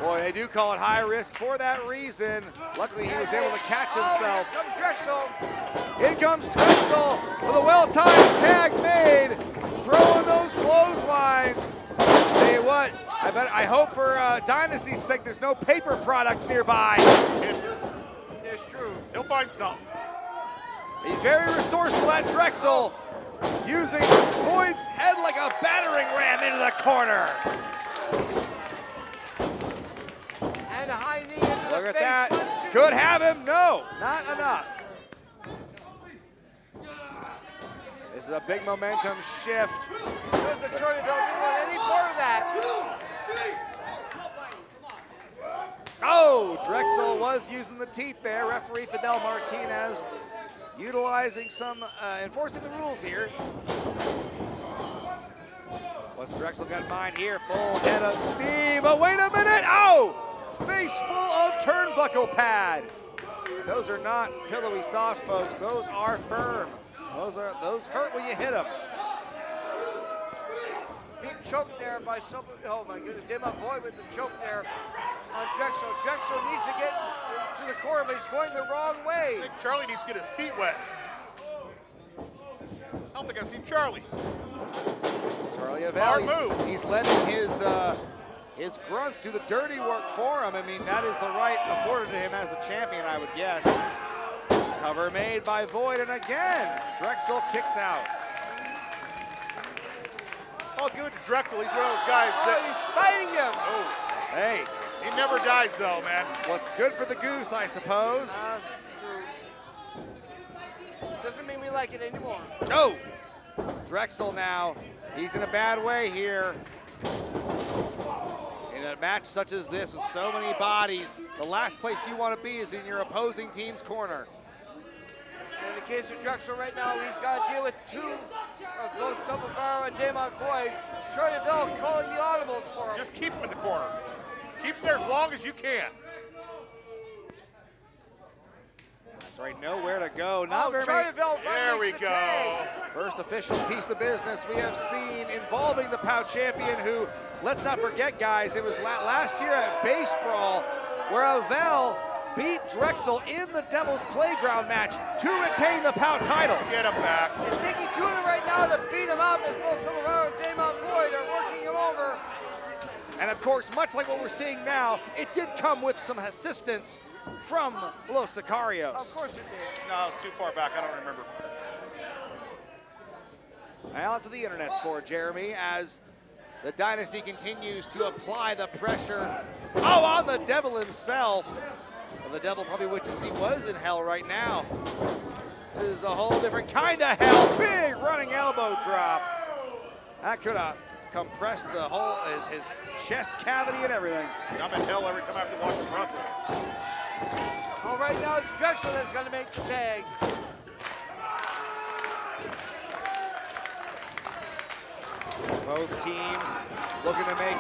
Boy, they do call it high risk for that reason. Luckily, he was able to catch himself. Here comes Drexl. In comes Drexl with a well-timed tag made, throwing those clotheslines. Tell you what, I hope for Dynasty's sake there's no paper products nearby. It's true. He'll find something. He's very resourceful, that Drexl, using Void's head like a battering ram into the corner. And a high knee into Look the at face. that. Could have him. No, not enough. This is a big momentum shift. There's the Charly belt. Didn't want any part of that. Oh, Drexl was using the teeth there. Referee Fidel Martinez utilizing some, enforcing the rules here. What's Drexl got in mind here? Full head of steam. Oh, wait a minute. Oh, face full of turnbuckle pad. Those are not pillowy soft, folks. Those are firm. Those hurt when you hit them. Being choked there by somebody. Oh my goodness, Demon Boy with the choke there on Drexl. Drexl needs to get to the corner, but he's going the wrong way. I think Charly needs to get his feet wet. I don't think I've seen Charly. Charly Avell, he's letting his grunts do the dirty work for him. I mean, that is the right afforded to him as the champion, I would guess. Cover made by Void, and again, Drexl kicks out. I'll give it to Drexl. He's one of those guys that... he's fighting him. Oh. Hey. He never dies, though, man. What's good for the goose, I suppose. True. Doesn't mean we like it anymore. No. Drexl now, he's in a bad way here. In a match such as this with so many bodies, the last place you want to be is in your opposing team's corner. In the case of Drexl right now, he's got to deal with two of both Somovaro and Demon Boy. Charly Bell calling the audibles for him. Just keep him in the corner. Keep him there as long as you can. That's right, nowhere to go. Not very Charly Bell there we go. Tag. First official piece of business we have seen involving the POW champion who, let's not forget, guys, it was last year at Base Brawl where Avell beat Drexl in the Devil's Playground match to retain the POW title. Get him back. It's taking two of them right now to beat him up as both Somovaro and Demon Boy are working him over. And of course, much like what we're seeing now, it did come with some assistance from Los Sicarios. Of course it did. No, it's too far back. I don't remember. Now to the internets for Jeremy as the Dynasty continues to apply the pressure. Oh, on the Devil himself. Well, the Devil probably wishes he was in hell right now. This is a whole different kind of hell. Big running elbow drop. That could have compressed the whole, his chest cavity and everything. I'm in hell every time I have to watch him wrestle. Well, right now it's Drexl that's going to make the tag. Both teams looking to make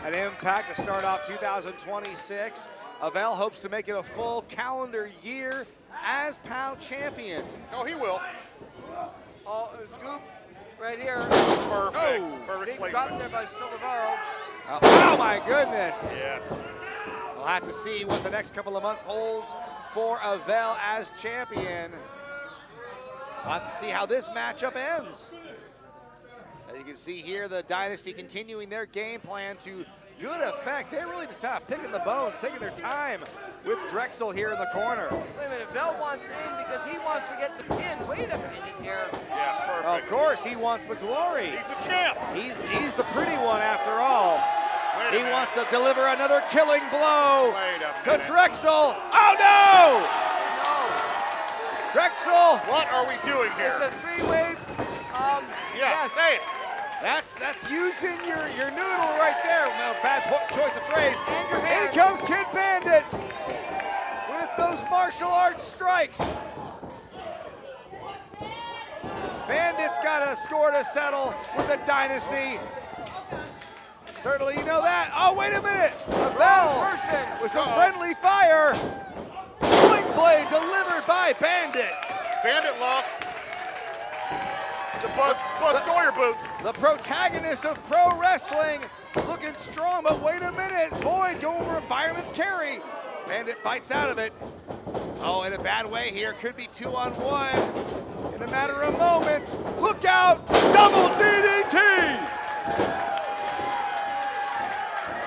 an impact to start off 2026. Avell hopes to make it a full calendar year as POW champion. Oh, he will. Oh, scoop right here. Perfect. Oh, Perfect big placement. drop there by Somovaro. Oh my goodness. Yes. We'll have to see what the next couple of months holds for Avell as champion. We'll have to see how this matchup ends. As you can see here, the Dynasty continuing their game plan to good effect. They really just have picking the bones, taking their time with Drexl here in the corner. Wait a minute, Avell wants in because he wants to get the pin. Wait a minute here. Yeah, perfect. Of course, he wants the glory. He's the champ. He's the pretty one after all. He wants to deliver another killing blow to Drexl. Oh no! Drexl. What are we doing here? It's a three-way. Yes, say it. That's using your noodle right there. Well, bad choice of phrase. And your Here hand. comes Kid Bandit with those martial arts strikes. Bandit's got a score to settle with the Dynasty. Certainly you know that. Oh, wait a minute. Avell with some friendly fire. Swing blade delivered by Bandit. Bandit lost. The Buzz Sawyer boots. The protagonist of pro wrestling looking strong, but wait a minute. Void going over Environment's carry. Bandit fights out of it. Oh, in a bad way here. Could be 2-on-1 in a matter of moments. Look out. Double DDT.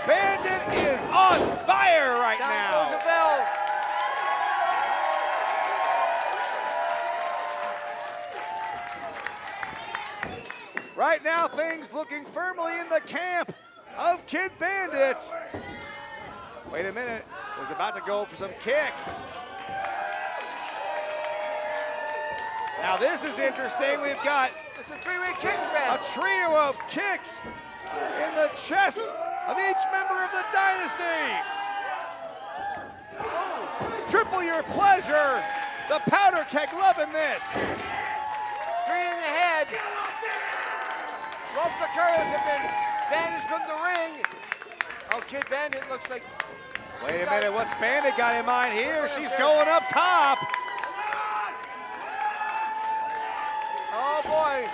Bandit is on fire right now. Down goes Avell. Right now, things looking firmly in the camp of Kid Bandit. Wait a minute, was about to go for some kicks. Now this is interesting. We've got It's a three-way kick fest. a trio of kicks in the chest of each member of the Dynasty. Triple your pleasure. The Powder Keg loving this. Three in the head. Both Sicarios have been banished from the ring. Oh, Kid Bandit looks like... Wait a minute, what's Bandit got in mind here? She's going up top. Oh, boy.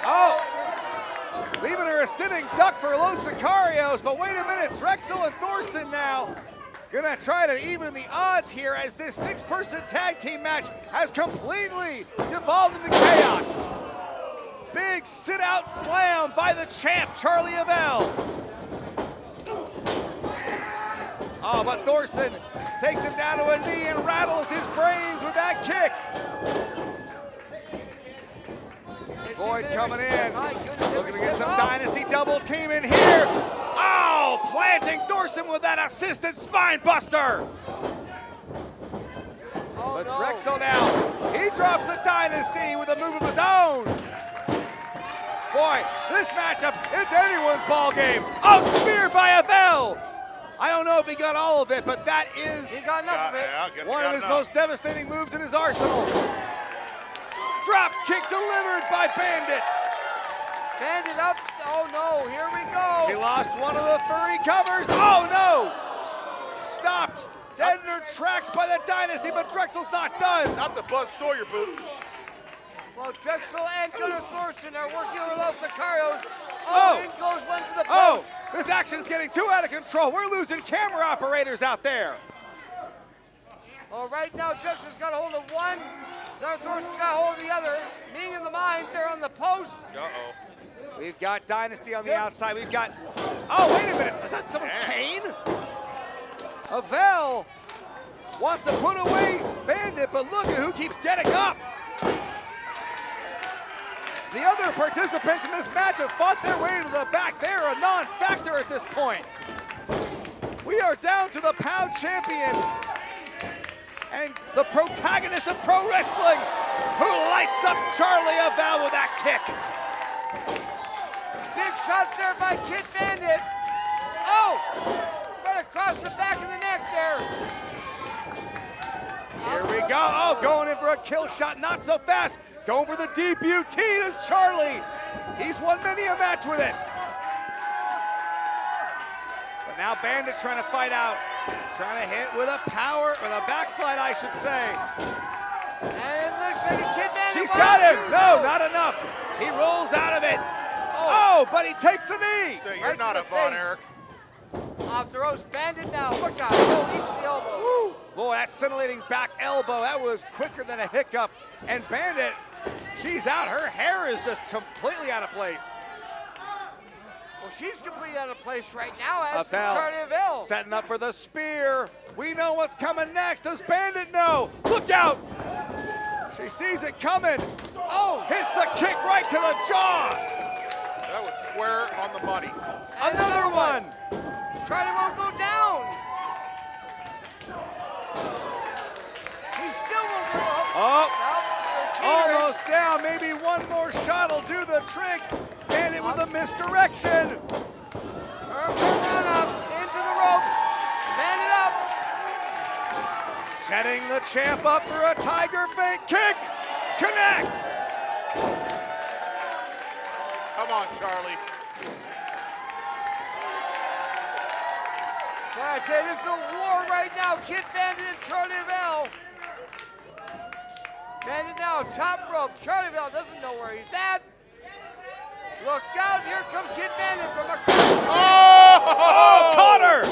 Oh, leaving her a sitting duck for Los Sicarios, but wait a minute, Drexl and Thorson now gonna try to even the odds here as this six-person tag team match has completely devolved into chaos. Big sit-out slam by the champ, Charly Avell. Oh, but Thorson takes him down to a knee and rattles his brains with that kick. Boyd coming in, looking to get some Dynasty double team in here. Oh, planting Thorson with that assisted spine buster. But Drexl now, he drops the Dynasty with a move of his own. Boy, this matchup, it's anyone's ball game. Oh, speared by Avell. I don't know if he got all of it, but that is He got enough of it. one of his most devastating moves in his arsenal. Drop kick delivered by Bandit. Bandit up. Oh, no. Here we go. She lost one of the furry covers. Oh, no. Stopped dead in her tracks by the Dynasty, but Drexl's not done. Not the Buzz Sawyer boots. Well, Drexl and Gunnar Thorson are working over Los Sicarios. Oh. In goes one to the post. Oh, this action's getting too out of control. We're losing camera operators out there. Well, right now, Drexl's got a hold of one. Gunnar Thorson's got a hold of the other. Meeting in the mines there on the post. Uh-oh. We've got Dynasty on the outside. We've got, oh, wait a minute. Is that someone's cane? Avell wants to put away Bandit, but look at who keeps getting up. The other participants in this match have fought their way to the back. They're a non-factor at this point. We are down to the POW champion and the protagonist of pro wrestling who lights up Charly Avell with that kick. Big shots there by Kid Bandit. Oh! Right across the back of the neck there. Here we go. Oh, going in for a kill shot. Not so fast. Going for the DBUT is Charly. He's won many a match with it. But now Bandit trying to fight out. Trying to hit with a power, or the backslide, I should say. And it looks like a Kid Bandit. She's got him. No, not enough. He rolls out of it. Oh, but he takes the kney. So you're not a Von Erich. Throws Bandit now. Look out. Oh, eats the elbow. Woo. Boy, that scintillating back elbow, that was quicker than a hiccup. And Bandit, she's out. Her hair is just completely out of place. Well, she's completely out of place right now as Avell Charly Avell. setting up for the spear. We know what's coming next. Does Bandit know? Look out! She sees it coming. Oh! Hits the kick right to the jaw. That was square on the money. Another one. Charly won't go down. He still won't go up. Oh, almost down. Maybe one more shot will do the trick. Bandit with a misdirection. Run up into the ropes. Bandit up. Setting the champ up for a tiger feint kick. Connects. Come on, Charly. I tell you, this is a war right now. Kid Bandit and Charly Avell. Bandit now, top rope. Charly Avell doesn't know where he's at. Look out, here comes Kid Bandit from across. Oh, caught her!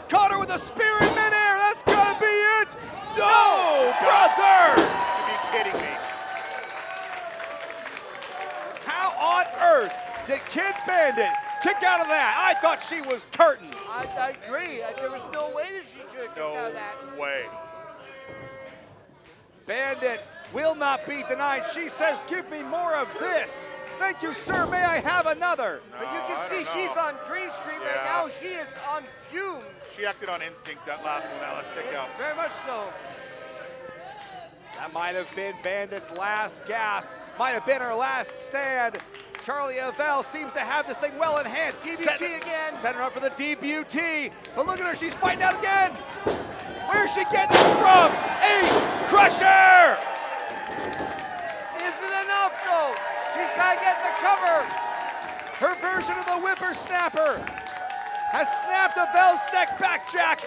Caught her with a spear in midair. That's gotta be it. No, brother! Are you kidding me? How on earth did Kid Bandit kick out of that? I thought she was curtains. I agree. There was no way that she could have kicked out of that. No way. Bandit will not be denied. She says, give me more of this. Thank you, sir. May I have another? But you can see she's on Dream Street right now. She is on fumes. She acted on instinct that last one, that last kick out. Very much so. That might have been Bandit's last gasp. Might have been her last stand. Charly Avell seems to have this thing well in hand. DBT again. Setting her up for the DBT. But look at her, she's fighting out again. Where's she getting this from? Ace Crusher! Isn't enough though. She's got to get the cover. Her version of the whippersnapper has snapped Avell's neck back, Jack.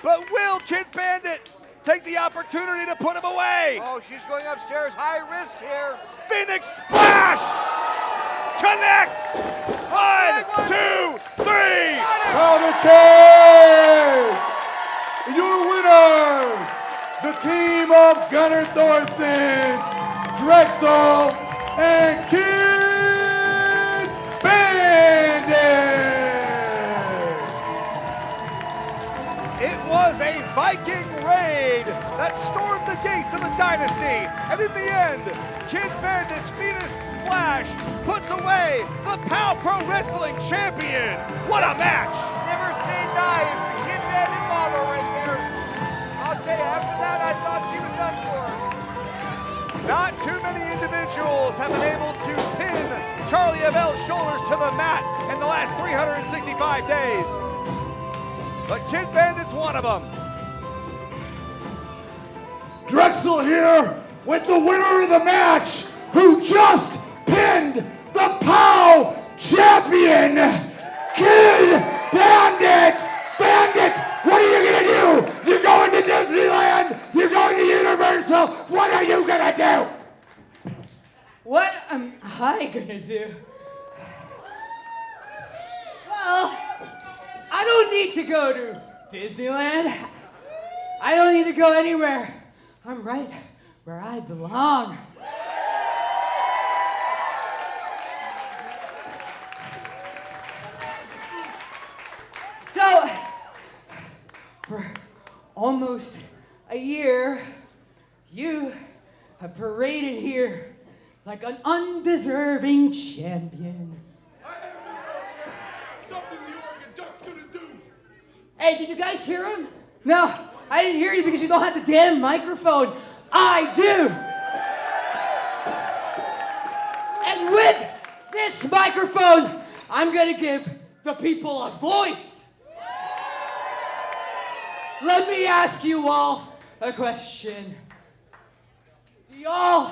But will Kid Bandit take the opportunity to put him away? Oh, she's going upstairs. High risk here. Phoenix Splash! Connects! 1, 2, 3! Powder Keg! Your winner, the team of Gunnar, Thorson, Drexl, and Kid Bandit! It was a Viking raid that stormed the gates of the dynasty, and in the end, Kid Bandit's Phoenix Splash puts away the POW Pro Wrestling Champion. What a match! Never say die. It's the Kid Bandit model right there. I'll tell you, after that, I thought she was done for. Not too many individuals have been able to pin Charly Avell's shoulders to the mat in the last 365 days. But Kid Bandit's one of them. Drexl here with the winner of the match, who just pinned the POW champion, Kid Bandit. Bandit, what are you gonna do? You're going to Disneyland? You're going to Universal? What are you gonna do? What am I gonna do? Well, I don't need to go to Disneyland. I don't need to go anywhere. I'm right where I belong. So, for almost a year, you have paraded here like an undeserving champion. Something the Oregon Ducks gonna do. Hey, did you guys hear him? No, I didn't hear you because you don't have the damn microphone. I do. And with this microphone, I'm gonna give the people a voice. Let me ask you all a question. Do y'all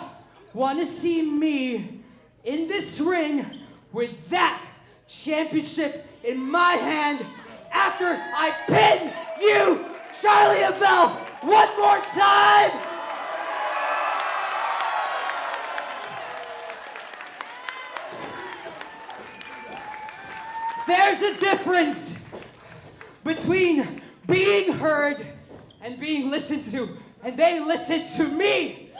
want to see me in this ring with that championship in my hand after I pin you, Charly Avell, one more time? There's a difference between being heard and being listened to, and they listened to me.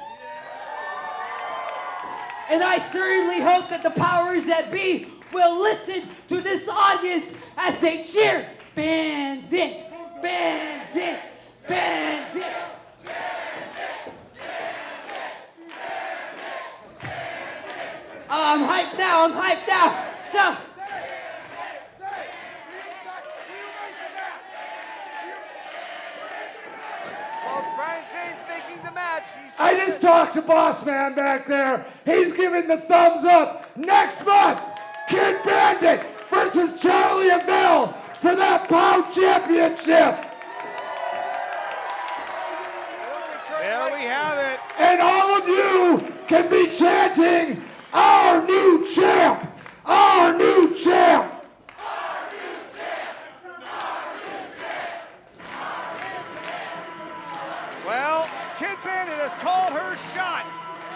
And I certainly hope that the powers that be will listen to this audience as they cheer, Bandit, Bandit, Bandit. I'm hyped now, I'm hyped now. So, Making the match. I just talked to Boss Man back there. He's giving the thumbs up. Next month, Kid Bandit versus Charly Avell for that Bout Championship. There we have it. And all of you can be chanting, our new champ, our new champ. Well, Kid Bandit has called her shot.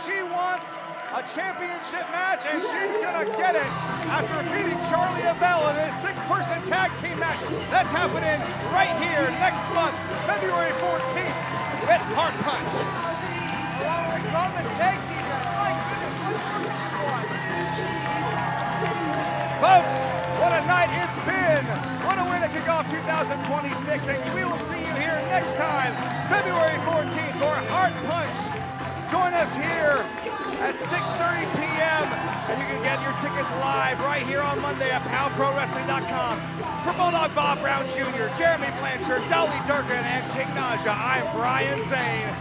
She wants a championship match, and she's gonna get it after beating Charly Avell in a 6-person tag team match. That's happening right here next month, February 14th, at Heart Punch. Folks, what a night it's been. What a way to kick off 2026, and we will see you here next time, February 14th for Heart Punch. Join us here at 6:30 p.m. and you can get your tickets live right here on Monday at PowProWrestling.com. For Bulldog Bob Brown Jr., Jeremy Blanchard, Dolly Durkin, and King Naja, I'm Brian Zane.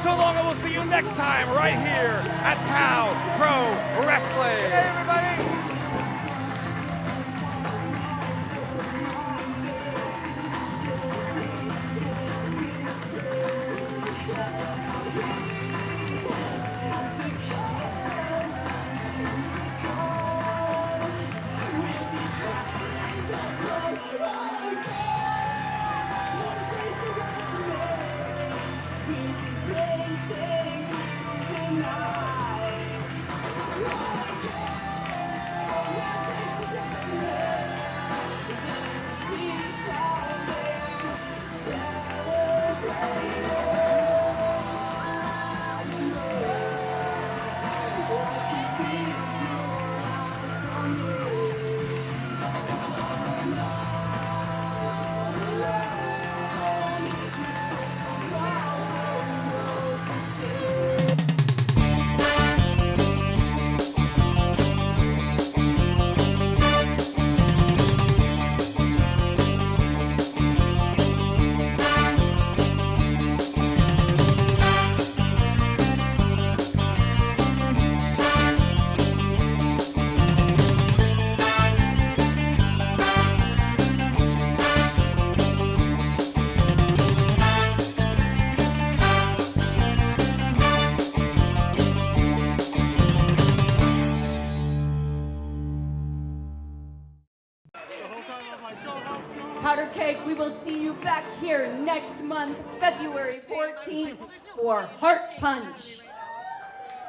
So long, and we'll see you next time right here at Pow Pro Wrestling. Hey, everybody. Powder Keg, we will see you back here next month, February 14th, for Heart Punch,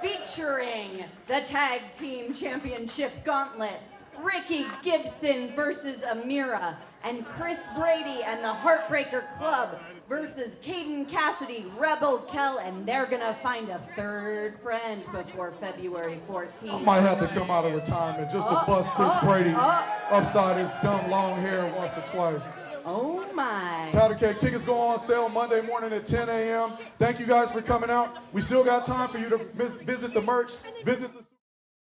featuring the Tag Team Championship Gauntlet, Ricky Gibson versus Amira, and Kris Brady and the Heartbreaker Club versus Caden Cassidy, Rebel Kel, and they're gonna find a third friend before February 14th. I might have to come out of retirement just to bust Kris Brady upside his dumb long hair once or twice. Oh my. Powder Keg tickets go on sale Monday morning at 10 a.m. Thank you guys for coming out. We still got time for you to visit the merch, visit the